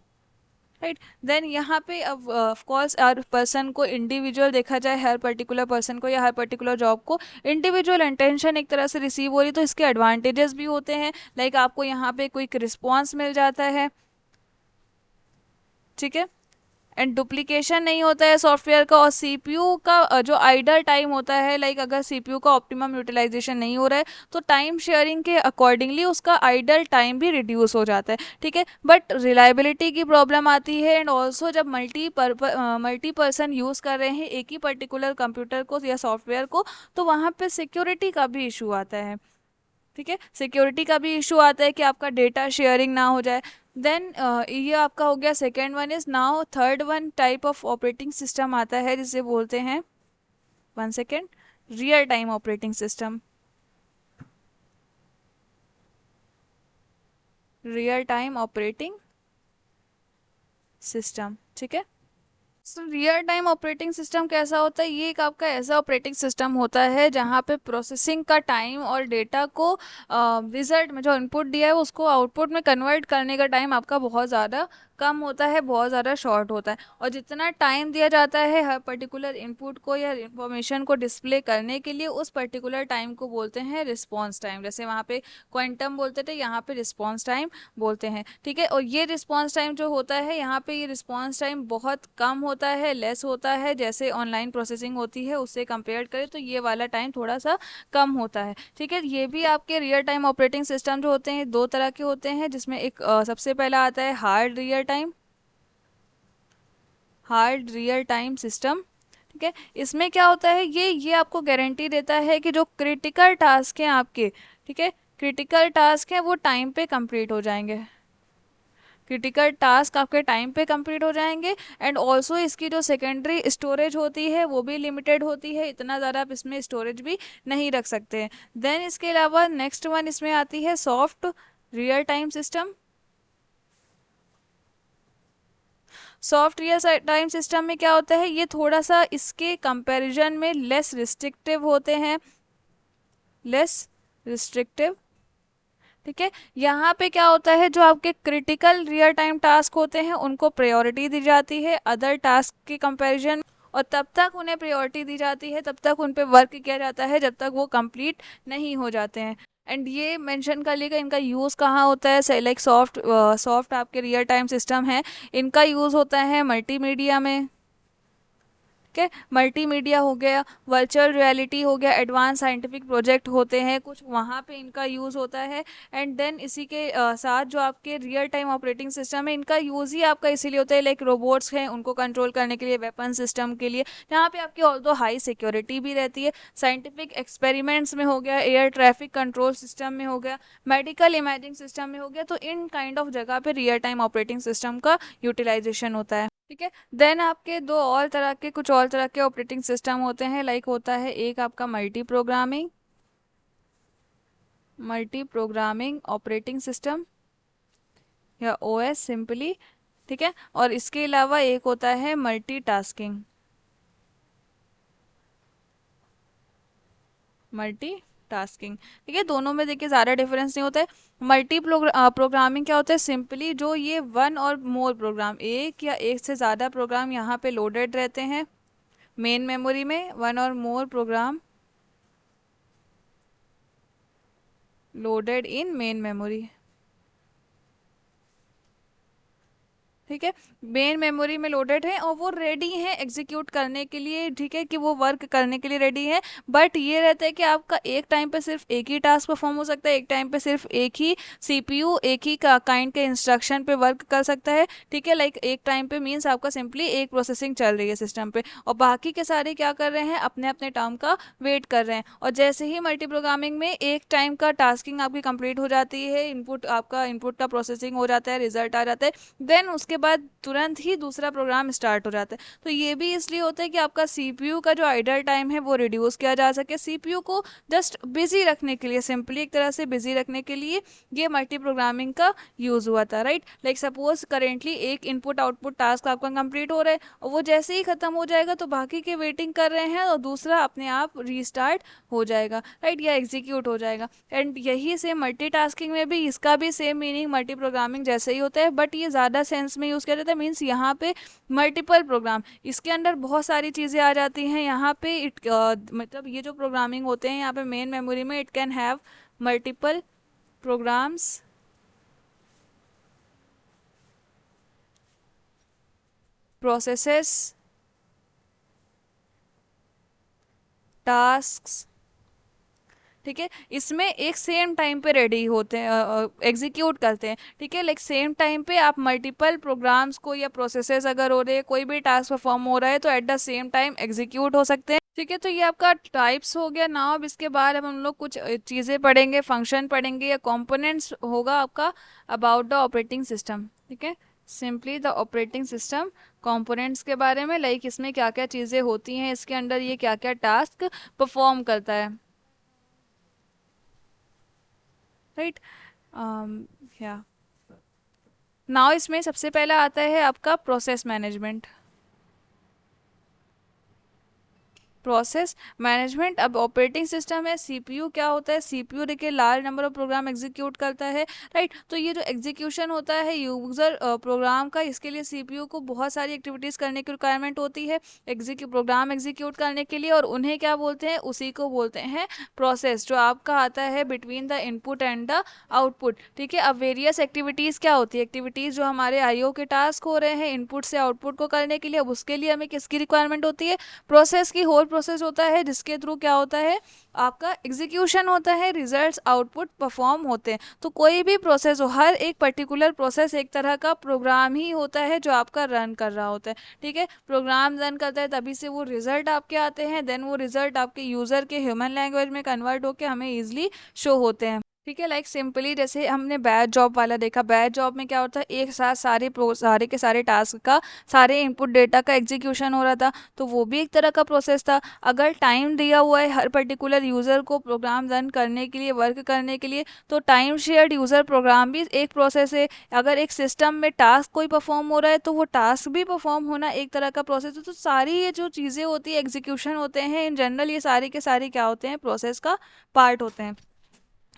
right. Then यहाँ पे अब ऑफ कोर्स हर पर्सन को इंडिविजुअल देखा जाए, हर पर्टिकुलर पर्सन को या हर पर्टिकुलर जॉब को इंडिविजुअल अटेंशन एक तरह से रिसीव हो रही, तो इसके एडवांटेजेस भी होते हैं, लाइक आपको यहाँ पे क्विक रिस्पॉन्स मिल जाता है। ठीक है, एंड डुप्लीकेशन नहीं होता है सॉफ्टवेयर का, और सीपीयू का जो आइडल टाइम होता है, लाइक अगर सीपीयू का ऑप्टिमम यूटिलाइजेशन नहीं हो रहा है तो टाइम शेयरिंग के अकॉर्डिंगली उसका आइडल टाइम भी रिड्यूस हो जाता है। ठीक है, बट रिलायबिलिटी की प्रॉब्लम आती है, एंड ऑल्सो जब मल्टी पर्सन यूज़ कर रहे हैं एक ही पर्टिकुलर कंप्यूटर को या सॉफ्टवेयर को, तो वहाँ पे सिक्योरिटी का भी इशू आता है। ठीक है, सिक्योरिटी का भी इशू आता है कि आपका डेटा शेयरिंग ना हो जाए। देन ये आपका हो गया second one. Is now third one type of operating system आता है जिसे बोलते हैं, 1 second, real time operating system. Real time operating system, ठीक है। रियल टाइम ऑपरेटिंग सिस्टम कैसा होता है, ये एक आपका ऐसा ऑपरेटिंग सिस्टम होता है जहाँ पे प्रोसेसिंग का टाइम और डेटा को रिजल्ट में जो इनपुट दिया है उसको आउटपुट में कन्वर्ट करने का टाइम आपका बहुत ज़्यादा कम होता है, बहुत ज़्यादा शॉर्ट होता है। और जितना टाइम दिया जाता है हर पर्टिकुलर इनपुट को या इंफॉर्मेशन को डिस्प्ले करने के लिए, उस पर्टिकुलर टाइम को बोलते हैं रिस्पॉन्स टाइम। जैसे वहाँ पे क्वांटम बोलते थे, यहाँ पे रिस्पॉन्स टाइम बोलते हैं, ठीक है। और ये रिस्पॉन्स टाइम जो होता है यहाँ पे, ये रिस्पॉन्स टाइम बहुत कम होता है, लेस होता है। जैसे ऑनलाइन प्रोसेसिंग होती है उससे कंपेयर करें तो ये वाला टाइम थोड़ा सा कम होता है, ठीक है। ये भी आपके रियल टाइम ऑपरेटिंग सिस्टम जो होते हैं दो तरह के होते हैं, जिसमें एक सबसे पहला आता है हार्ड रियल टाइम सिस्टम, ठीक है। इसमें क्या होता है, ये आपको गारंटी देता है कि जो क्रिटिकल टास्क हैं आपके, ठीक है, क्रिटिकल टास्क हैं वो टाइम पे कंप्लीट हो जाएंगे, क्रिटिकल टास्क आपके टाइम पे कंप्लीट हो जाएंगे। एंड ऑल्सो इसकी जो सेकेंडरी स्टोरेज होती है वो भी लिमिटेड होती है, इतना ज़्यादा आप इसमें स्टोरेज भी नहीं रख सकते हैं। देन इसके अलावा नेक्स्ट वन इसमें आती है soft real time system. Soft real time system में क्या होता है, ये थोड़ा सा इसके कंपैरिजन में लेस रिस्ट्रिक्टिव होते हैं, लेस रिस्ट्रिक्टिव, ठीक है। यहाँ पे क्या होता है, जो आपके क्रिटिकल रियल टाइम टास्क होते हैं उनको प्रायोरिटी दी जाती है अदर टास्क के कंपैरिजन, और तब तक उन्हें प्रायोरिटी दी जाती है, तब तक उन पे वर्क किया जाता है जब तक वो कंप्लीट नहीं हो जाते हैं। एंड ये मेंशन कर लिएगा इनका यूज़ कहाँ होता है। लाइक सॉफ्ट आपके रियल टाइम सिस्टम है, इनका यूज़ होता है मल्टीमीडिया में, ठीक है। मल्टीमीडिया हो गया, वर्चुअल रियलिटी हो गया, एडवांस साइंटिफिक प्रोजेक्ट होते हैं कुछ, वहाँ पे इनका यूज़ होता है। एंड देन इसी के साथ जो आपके रियल टाइम ऑपरेटिंग सिस्टम है, इनका यूज़ ही आपका इसीलिए होता है, लाइक रोबोट्स हैं उनको कंट्रोल करने के लिए, वेपन सिस्टम के लिए, जहाँ पे आपकी ऑल्दो हाई सिक्योरिटी भी रहती है। साइंटिफिक एक्सपेरिमेंट्स में हो गया, एयर ट्रैफिक कंट्रोल सिस्टम में हो गया, मेडिकल इमेजिंग सिस्टम में हो गया, तो इन काइंड ऑफ जगह पे रियल टाइम ऑपरेटिंग सिस्टम का यूटिलाइजेशन होता है, ठीक है। देन आपके कुछ और तरह के ऑपरेटिंग सिस्टम होते हैं, लाइक होता है एक आपका मल्टी प्रोग्रामिंग ऑपरेटिंग सिस्टम या ओएस सिंपली, ठीक है। और इसके अलावा एक होता है मल्टी टास्किंग, ठीक है। दोनों में देखिए ज़्यादा डिफरेंस नहीं होता है। प्रोग्रामिंग क्या होता है, सिंपली जो ये वन और मोर प्रोग्राम, एक या एक से ज़्यादा प्रोग्राम यहाँ पे लोडेड रहते हैं मेन मेमोरी में, वन और more program loaded in main memory, ठीक है। मेन मेमोरी में लोडेड है और वो रेडी है एग्जीक्यूट करने के लिए, ठीक है, कि वो वर्क करने के लिए रेडी है। बट ये रहता है कि आपका एक टाइम पे सिर्फ एक ही टास्क परफॉर्म हो सकता है, एक टाइम पे सिर्फ एक ही सीपीयू एक ही काइंड के इंस्ट्रक्शन पे वर्क कर सकता है, ठीक है। लाइक एक टाइम पे मीन्स आपका सिंपली एक प्रोसेसिंग चल रही है सिस्टम पे, और बाकी के सारे क्या कर रहे हैं, अपने अपने टर्म का वेट कर रहे हैं। और जैसे ही मल्टी प्रोग्रामिंग में एक टाइम का टास्किंग आपकी कंप्लीट हो जाती है, इनपुट का प्रोसेसिंग हो जाता है, रिजल्ट आ जाता है, देन उसके बाद तुरंत ही दूसरा प्रोग्राम स्टार्ट हो जाता है। तो ये भी इसलिए होता है कि आपका सीपीयू का जो आइडल टाइम है वो रिड्यूस किया जा सके, सीपीयू को जस्ट बिजी रखने के लिए, सिंपली एक तरह से बिजी रखने के लिए ये मल्टी प्रोग्रामिंग का यूज हुआ था, राइट। लाइक सपोज करेंटली एक इनपुट आउटपुट टास्क आपका कंप्लीट हो रहा है, और वो जैसे ही खत्म हो जाएगा तो बाकी के वेटिंग कर रहे हैं, और दूसरा अपने आप रीस्टार्ट हो जाएगा, राइट, या एग्जीक्यूट हो जाएगा। एंड यही सेम मल्टीटास्किंग में भी, इसका भी सेम मीनिंग मल्टी प्रोग्रामिंग जैसे ही होता है, बट ये ज़्यादा सेंस में यूज़ किया जाता है। मीन्स यहाँ पे मल्टीपल प्रोग्राम, इसके अंदर बहुत सारी चीज़ें आ जाती हैं यहाँ पे। मतलब ये जो प्रोग्रामिंग होते हैं यहाँ पे मेन मेमोरी में, it can have multiple programs, processes, tasks, ठीक है। इसमें एक सेम टाइम पे रेडी होते हैं, एग्जीक्यूट करते हैं, ठीक है। लाइक सेम टाइम पे आप मल्टीपल प्रोग्राम्स को या प्रोसेसेस अगर हो रहे हैं, कोई भी टास्क परफॉर्म हो रहा है तो at the same time execute हो सकते हैं, ठीक है। तो ये आपका टाइप्स हो गया नाउ। अब इसके बाद अब हम लोग कुछ चीज़ें पढ़ेंगे, फंक्शन पढ़ेंगे या कंपोनेंट्स होगा आपका अबाउट द ऑपरेटिंग सिस्टम, ठीक है। Simply the operating system components के बारे में, लाइक इसमें क्या क्या चीज़ें होती हैं, इसके अंदर ये क्या क्या टास्क परफॉर्म करता है, राइट। या नाउ इसमें सबसे पहला आता है आपका प्रोसेस मैनेजमेंट। Process management. अब ऑपरेटिंग सिस्टम है, सीपीयू क्या होता है, सीपीयू देखिए large number of program execute करता है, राइट। तो ये जो एग्जीक्यूशन होता है यूजर प्रोग्राम का, इसके लिए सीपीयू को बहुत सारी एक्टिविटीज करने की रिक्वायरमेंट होती है प्रोग्राम एग्जीक्यूट करने के लिए, और उन्हें क्या बोलते हैं, उसी को बोलते हैं प्रोसेस, जो आपका आता है between the input and the output. ठीक है, अब वेरियस एक्टिविटीज क्या होती है, एक्टिविटीज जो हमारे आईओ के टास्क हो रहे हैं इनपुट से आउटपुट को करने के लिए, अब उसके लिए हमें किसकी रिक्वायरमेंट होती है, प्रोसेस की। होल प्रोसेस होता है जिसके थ्रू क्या होता है, आपका एग्जीक्यूशन होता है, रिजल्ट्स आउटपुट परफॉर्म होते हैं। तो कोई भी प्रोसेस हो, हर एक पर्टिकुलर प्रोसेस एक तरह का प्रोग्राम ही होता है जो आपका रन कर रहा होता है। ठीक है, प्रोग्राम रन करता है तभी से वो रिजल्ट आपके आते हैं, देन वो रिजल्ट आपके यूजर के ह्यूमन लैंग्वेज में कन्वर्ट होकर हमें ईजिली शो होते हैं। ठीक है, लाइक सिंपली जैसे हमने बैच जॉब वाला देखा, बैच जॉब में क्या होता है, एक साथ सारे के सारे टास्क का, सारे इनपुट डेटा का एग्जीक्यूशन हो रहा था, तो वो भी एक तरह का प्रोसेस था। अगर टाइम दिया हुआ है हर पर्टिकुलर यूजर को प्रोग्राम रन करने के लिए, वर्क करने के लिए, तो टाइम शेयर्ड यूजर प्रोग्राम भी एक प्रोसेस है। अगर एक सिस्टम में टास्क कोई परफॉर्म हो रहा है तो वो टास्क भी परफॉर्म होना एक तरह का प्रोसेस है। तो सारी ये जो चीज़ें होती है, एग्जीक्यूशन होते हैं इन जनरल, ये सारी के सारी क्या होते हैं, प्रोसेस का पार्ट होते हैं।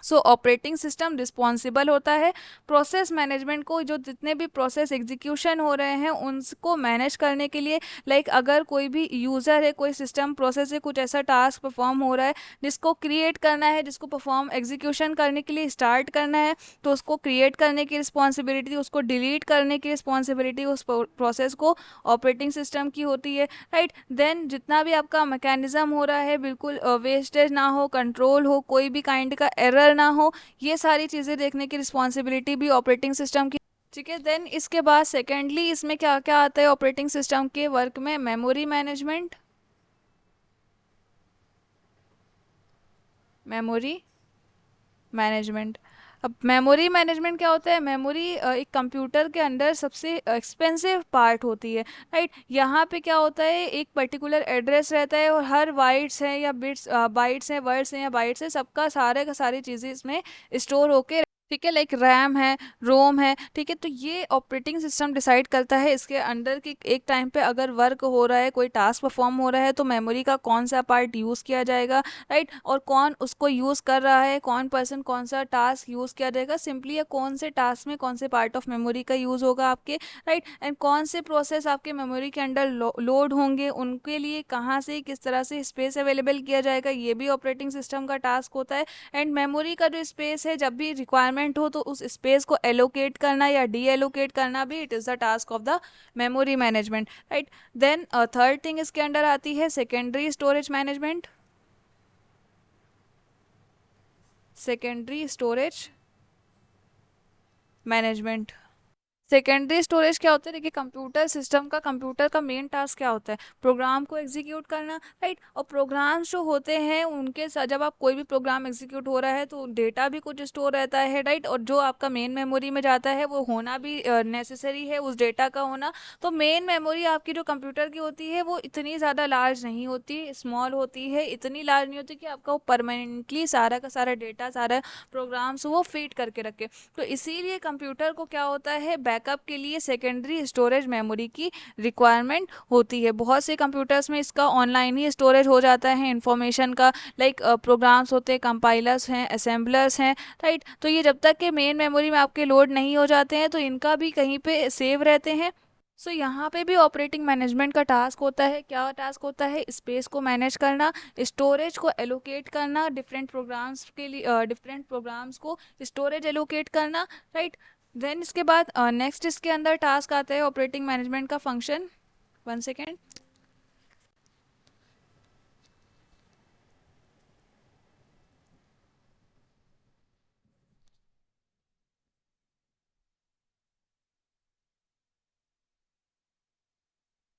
सो ऑपरेटिंग सिस्टम रिस्पॉन्सिबल होता है प्रोसेस मैनेजमेंट को, जो जितने भी प्रोसेस एग्जीक्यूशन हो रहे हैं उनको मैनेज करने के लिए। लाइक अगर कोई भी यूज़र है, कोई सिस्टम प्रोसेस है, कुछ ऐसा टास्क परफॉर्म हो रहा है जिसको क्रिएट करना है, जिसको परफॉर्म एग्जीक्यूशन करने के लिए स्टार्ट करना है, तो उसको क्रिएट करने की रिस्पॉन्सिबिलिटी, उसको डिलीट करने की रिस्पॉन्सिबिलिटी उस प्रोसेस को ऑपरेटिंग सिस्टम की होती है, राइट। देन जितना भी आपका मैकेनिज्म हो रहा है बिल्कुल वेस्टेज ना हो, कंट्रोल हो, कोई भी काइंड का एरर ना हो, ये सारी चीज़ें देखने की रिस्पॉन्सिबिलिटी भी ऑपरेटिंग सिस्टम की। ठीक है, देन इसके बाद सेकेंडली इसमें क्या क्या आता है ऑपरेटिंग सिस्टम के वर्क में, मेमोरी मैनेजमेंट। Memory management. अब मेमोरी मैनेजमेंट क्या होता है, मेमोरी एक कंप्यूटर के अंदर सबसे एक्सपेंसिव पार्ट होती है, राइट। यहाँ पे क्या होता है, एक पर्टिकुलर एड्रेस रहता है और हर बाइट्स हैं या बिट्स, बाइट्स हैं, वर्ड्स हैं या बाइट्स हैं, सबका सारे का सारी चीज़ें इसमें स्टोर होके, ठीक है, लाइक रैम है, रोम है। ठीक है, तो ये ऑपरेटिंग सिस्टम डिसाइड करता है इसके अंडर कि एक टाइम पे अगर वर्क हो रहा है, कोई टास्क परफॉर्म हो रहा है, तो मेमोरी का कौन सा पार्ट यूज़ किया जाएगा, राइट। और कौन उसको यूज़ कर रहा है, कौन पर्सन कौन सा टास्क यूज़ किया जाएगा सिंपली, या कौन से टास्क में कौन से पार्ट ऑफ मेमोरी का यूज़ होगा आपके, राइट। एंड कौन से प्रोसेस आपके मेमोरी के अंडर लोड होंगे, उनके लिए कहाँ से किस तरह से स्पेस अवेलेबल किया जाएगा, ये भी ऑपरेटिंग सिस्टम का टास्क होता है। एंड मेमोरी का जो स्पेस है, जब भी रिक्वायरमेंट हो तो उस स्पेस को एलोकेट करना या डी एलोकेट करना भी it is the task of the memory management, right. Then third thing इसके अंडर आती है secondary storage management. Secondary storage management. Secondary storage क्या होता है, देखिए कंप्यूटर सिस्टम का, कंप्यूटर का मेन टास्क क्या होता है, प्रोग्राम को एग्जीक्यूट करना, राइट। और प्रोग्राम्स जो होते हैं उनके साथ, जब आप कोई भी प्रोग्राम एग्जीक्यूट हो रहा है तो डेटा भी कुछ स्टोर रहता है, राइट। और जो आपका मेन मेमोरी में जाता है वो होना भी नेसेसरी है, उस डेटा का होना। तो मेन मेमोरी आपकी जो कंप्यूटर की होती है वो इतनी ज़्यादा लार्ज नहीं होती, स्मॉल होती है, इतनी लार्ज नहीं होती कि आपका वो परमानेंटली सारा का सारा डेटा, सारा प्रोग्राम्स वो फीड करके रखे। तो इसीलिए कंप्यूटर को क्या होता है, बैकअप के लिए सेकेंडरी स्टोरेज मेमोरी की रिक्वायरमेंट होती है। बहुत से कंप्यूटर्स में इसका ऑनलाइन ही स्टोरेज हो जाता है इंफॉर्मेशन का, लाइक प्रोग्राम्स होते हैं, कंपाइलर्स हैं, असेंबलर्स हैं, राइट। तो ये जब तक के मेन मेमोरी में आपके लोड नहीं हो जाते हैं तो इनका भी कहीं पे सेव रहते हैं। सो यहाँ पे भी ऑपरेटिंग मैनेजमेंट का टास्क होता है, क्या टास्क होता है, स्पेस को मैनेज करना, स्टोरेज को एलोकेट करना, डिफरेंट प्रोग्राम्स के लिए डिफरेंट प्रोग्राम्स को स्टोरेज एलोकेट करना, राइट। देन इसके बाद नेक्स्ट इसके अंदर टास्क आता है ऑपरेटिंग मैनेजमेंट का फंक्शन। One second.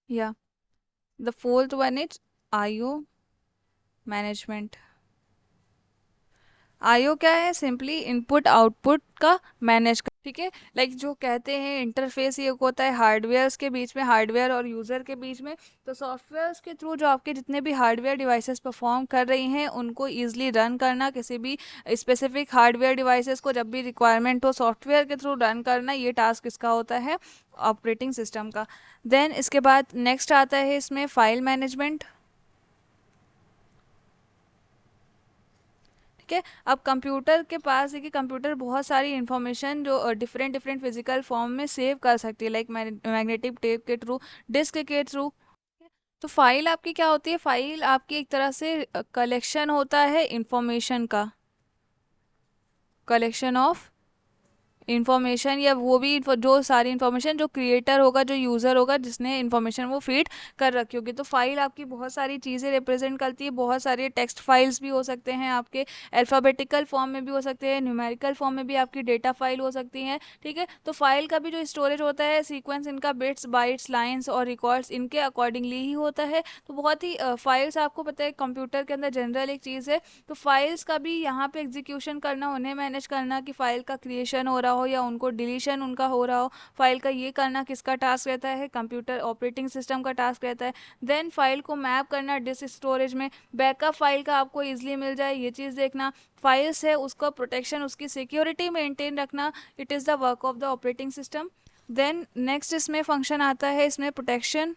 या the fourth one is IO management. IO क्या है, सिंपली इनपुट आउटपुट का मैनेज कर, ठीक है। लाइक जो कहते हैं इंटरफेस ये होता है हार्डवेयर के बीच में, हार्डवेयर और यूज़र के बीच में। तो सॉफ्टवेयर के थ्रू जो आपके जितने भी हार्डवेयर डिवाइसेस परफॉर्म कर रही हैं उनको ईजिली रन करना, किसी भी स्पेसिफिक हार्डवेयर डिवाइसेस को जब भी रिक्वायरमेंट हो सॉफ्टवेयर के थ्रू रन करना, ये टास्क इसका होता है ऑपरेटिंग सिस्टम का। देन इसके बाद नेक्स्ट आता है इसमें फाइल मैनेजमेंट। ठीक है। अब कंप्यूटर के पास है कि कंप्यूटर बहुत सारी इंफॉर्मेशन जो डिफरेंट डिफरेंट फिजिकल फॉर्म में सेव कर सकती है, लाइक मैग्नेटिक टेप के थ्रू, डिस्क के थ्रू। तो फाइल आपकी क्या होती है? फाइल आपकी एक तरह से कलेक्शन होता है इंफॉर्मेशन का, कलेक्शन ऑफ इंफॉर्मेशन, या वो भी जो सारी इंफॉर्मेशन जो क्रिएटर होगा, जो यूज़र होगा, जिसने इंफॉर्मेशन वो फीड कर रखी होगी। तो फाइल आपकी बहुत सारी चीज़ें रिप्रेजेंट करती है, बहुत सारे टेक्स्ट फाइल्स भी हो सकते हैं आपके, अल्फ़ाबेटिकल फॉर्म में भी हो सकते हैं, न्यूमेरिकल फॉर्म में भी आपकी डेटा फाइल हो सकती हैं, ठीक है। तो फाइल का भी जो स्टोरेज होता है, सीक्वेंस इनका बिट्स, बाइट्स, लाइन्स और रिकॉर्ड्स इनके अकॉर्डिंगली ही होता है। तो बहुत ही फाइल्स आपको पता है कंप्यूटर के अंदर जनरल एक चीज़ है। तो फाइल्स का भी यहाँ पे एग्जीक्यूशन करना, उन्हें मैनेज करना कि फाइल का क्रिएशन हो रहा हो या उनको डिलीशन उनका हो रहा हो, फाइल का ये करना किसका टास्क रहता है? कंप्यूटर ऑपरेटिंग सिस्टम का टास्क रहता है। देन फाइल को मैप करना डिस्क स्टोरेज में, बैकअप फाइल का आपको ईजिली मिल जाए ये चीज़ देखना, फाइल्स है उसका प्रोटेक्शन, उसकी सिक्योरिटी मेंटेन रखना, it is the work of the operating system. Then next इसमें फंक्शन आता है, इसमें प्रोटेक्शन,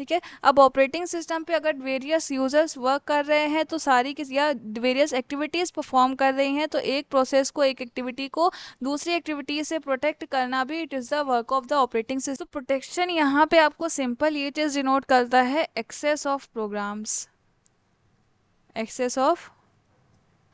ठीक है। अब ऑपरेटिंग सिस्टम पे अगर वेरियस यूजर्स वर्क कर रहे हैं तो सारी किस या वेरियस एक्टिविटीज़ परफॉर्म कर रही हैं, तो एक प्रोसेस को, एक एक्टिविटी को दूसरी एक्टिविटी से प्रोटेक्ट करना भी it is the work of the operating system. Protection यहाँ पे आपको सिंपल ये चीज़ डिनोट करता है, access of programs, access of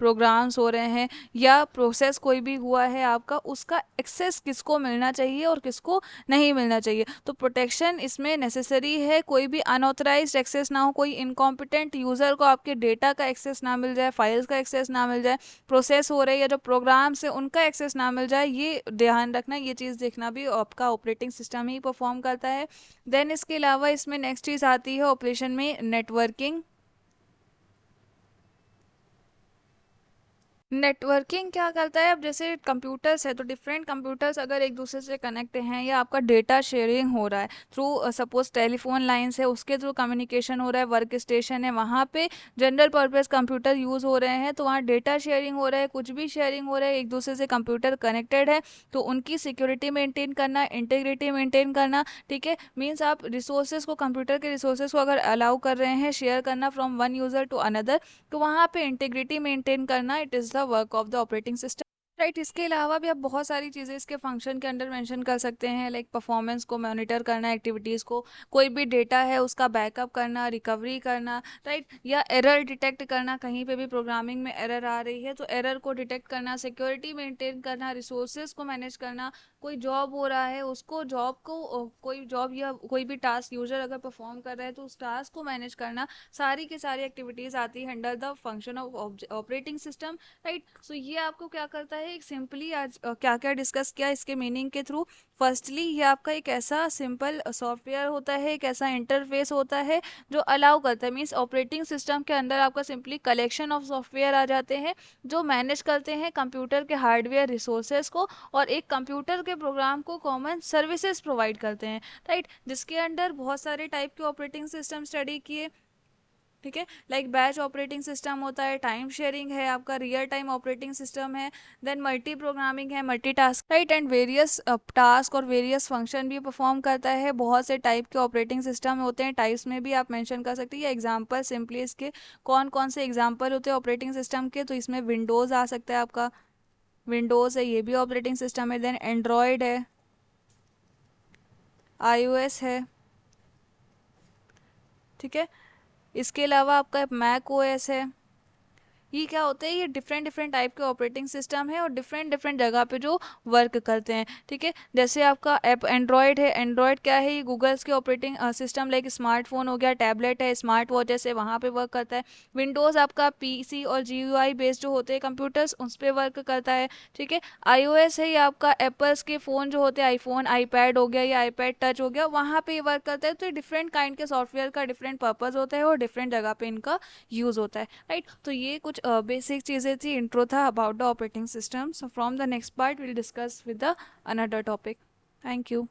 programs हो रहे हैं या प्रोसेस कोई भी हुआ है आपका, उसका एक्सेस किसको मिलना चाहिए और किसको नहीं मिलना चाहिए। तो प्रोटेक्शन इसमें नेसेसरी है, कोई भी अनऑथराइज्ड एक्सेस ना हो, कोई इनकॉम्पिटेंट यूज़र को आपके डेटा का एक्सेस ना मिल जाए, फाइल्स का एक्सेस ना मिल जाए, प्रोसेस हो रही है जो प्रोग्राम्स है उनका एक्सेस ना मिल जाए, ये ध्यान रखना, ये चीज़ देखना भी आपका ऑपरेटिंग सिस्टम ही परफॉर्म करता है। देन इसके अलावा इसमें नेक्स्ट चीज़ आती है ऑपरेशन में, नेटवर्किंग। नेटवर्किंग क्या करता है? अब जैसे कंप्यूटर्स है तो डिफरेंट कंप्यूटर्स अगर एक दूसरे से कनेक्ट हैं या आपका डेटा शेयरिंग हो रहा है थ्रू सपोज टेलीफोन लाइंस है, उसके थ्रू कम्युनिकेशन हो रहा है, वर्क स्टेशन है, वहाँ पे जनरल पर्पस कंप्यूटर यूज़ हो रहे हैं, तो वहाँ डेटा शेयरिंग हो रहा है, कुछ भी शेयरिंग हो रहा है, एक दूसरे से कंप्यूटर कनेक्टेड है, तो उनकी सिक्योरिटी मेंटेन करना, इंटीग्रिटी मेंटेन करना, ठीक है। मीन्स आप रिसोर्सेज को, कंप्यूटर के रिसोर्सेज को अगर अलाउ कर रहे हैं शेयर करना from one user to another, तो वहाँ पे इंटीग्रिटी मेंटेन करना it is the work of the operating system, right. इसके अलावा भी आप बहुत सारी चीज़ें इसके फंक्शन के अंडर मेंशन कर सकते हैं, लाइक परफॉर्मेंस को मॉनिटर करना, एक्टिविटीज़ को, कोई भी डेटा है उसका बैकअप करना, रिकवरी करना, राइट, या एरर डिटेक्ट करना, कहीं पे भी प्रोग्रामिंग में एरर आ रही है तो एरर को डिटेक्ट करना, सिक्योरिटी मेंटेन करना, रिसोर्सेज को मैनेज करना, कोई जॉब हो रहा है उसको, जॉब को कोई जॉब या कोई भी टास्क यूजर अगर परफॉर्म कर रहा है तो उस टास्क को मैनेज करना, सारी की सारी एक्टिविटीज़ आती है under the function of operating system, right. So ये आपको क्या करता है, एक सिंपली आज क्या क्या डिस्कस किया इसके मीनिंग के थ्रू। फर्स्टली ये आपका एक ऐसा सिंपल सॉफ्टवेयर होता है, एक ऐसा इंटरफेस होता है जो अलाउ करता है, मीन्स ऑपरेटिंग सिस्टम के अंदर आपका सिंपली कलेक्शन ऑफ सॉफ्टवेयर आ जाते हैं जो मैनेज करते हैं कंप्यूटर के हार्डवेयर रिसोर्सेज को और एक कंप्यूटर के प्रोग्राम को कॉमन सर्विसेज प्रोवाइड करते हैं, राइट। जिसके अंडर बहुत सारे टाइप के ऑपरेटिंग सिस्टम स्टडी किए, ठीक है। लाइक बैच ऑपरेटिंग सिस्टम होता है, टाइम शेयरिंग है, आपका रियल टाइम ऑपरेटिंग सिस्टम है, देन मल्टी प्रोग्रामिंग है, multi task, right, and various task और वेरियस फंक्शन भी परफॉर्म करता है। बहुत से टाइप के ऑपरेटिंग सिस्टम होते हैं, टाइप्स में भी आप मेंशन कर सकते हैं, एग्जांपल सिंपली इसके कौन कौन से एग्जांपल होते हैं ऑपरेटिंग सिस्टम के, तो इसमें विंडोज़ आ सकता है आपका, विंडोज़ है ये भी ऑपरेटिंग सिस्टम है, देन एंड्रॉयड है, आईओएस है, ठीक है। इसके अलावा आपका मैक ओएस है। ये क्या होता है, ये डिफरेंट डिफरेंट टाइप के ऑपरेटिंग सिस्टम है और डिफरेंट डिफरेंट जगह पे जो वर्क करते हैं, ठीक है। जैसे आपका ऐप एंड्रॉयड है, एंड्रॉयड क्या है, ये गूगल्स के ऑपरेटिंग सिस्टम, लाइक स्मार्टफोन हो गया, टैबलेट है, स्मार्ट वॉचेस है, वहाँ पे वर्क करता है। विंडोज़ आपका पीसी और जीयूआई बेस्ड जो होते हैं कंप्यूटर्स उस पर वर्क करता है, ठीक है। आईओएस है ये आपका एप्पल्स के फ़ोन जो होते हैं, आईफोन, आईपैड हो गया या आईपैड टच हो गया, वहाँ पे ये वर्क करता है। तो ये डिफरेंट काइंड के सॉफ्टवेयर का डिफरेंट पर्पज़ होता है और डिफरेंट जगह पे इनका यूज़ होता है, राइट। तो ये कुछ बेसिक चीज़ें थी, इंट्रो था about the operating system. So from the next part will discuss with the another topic. Thank you.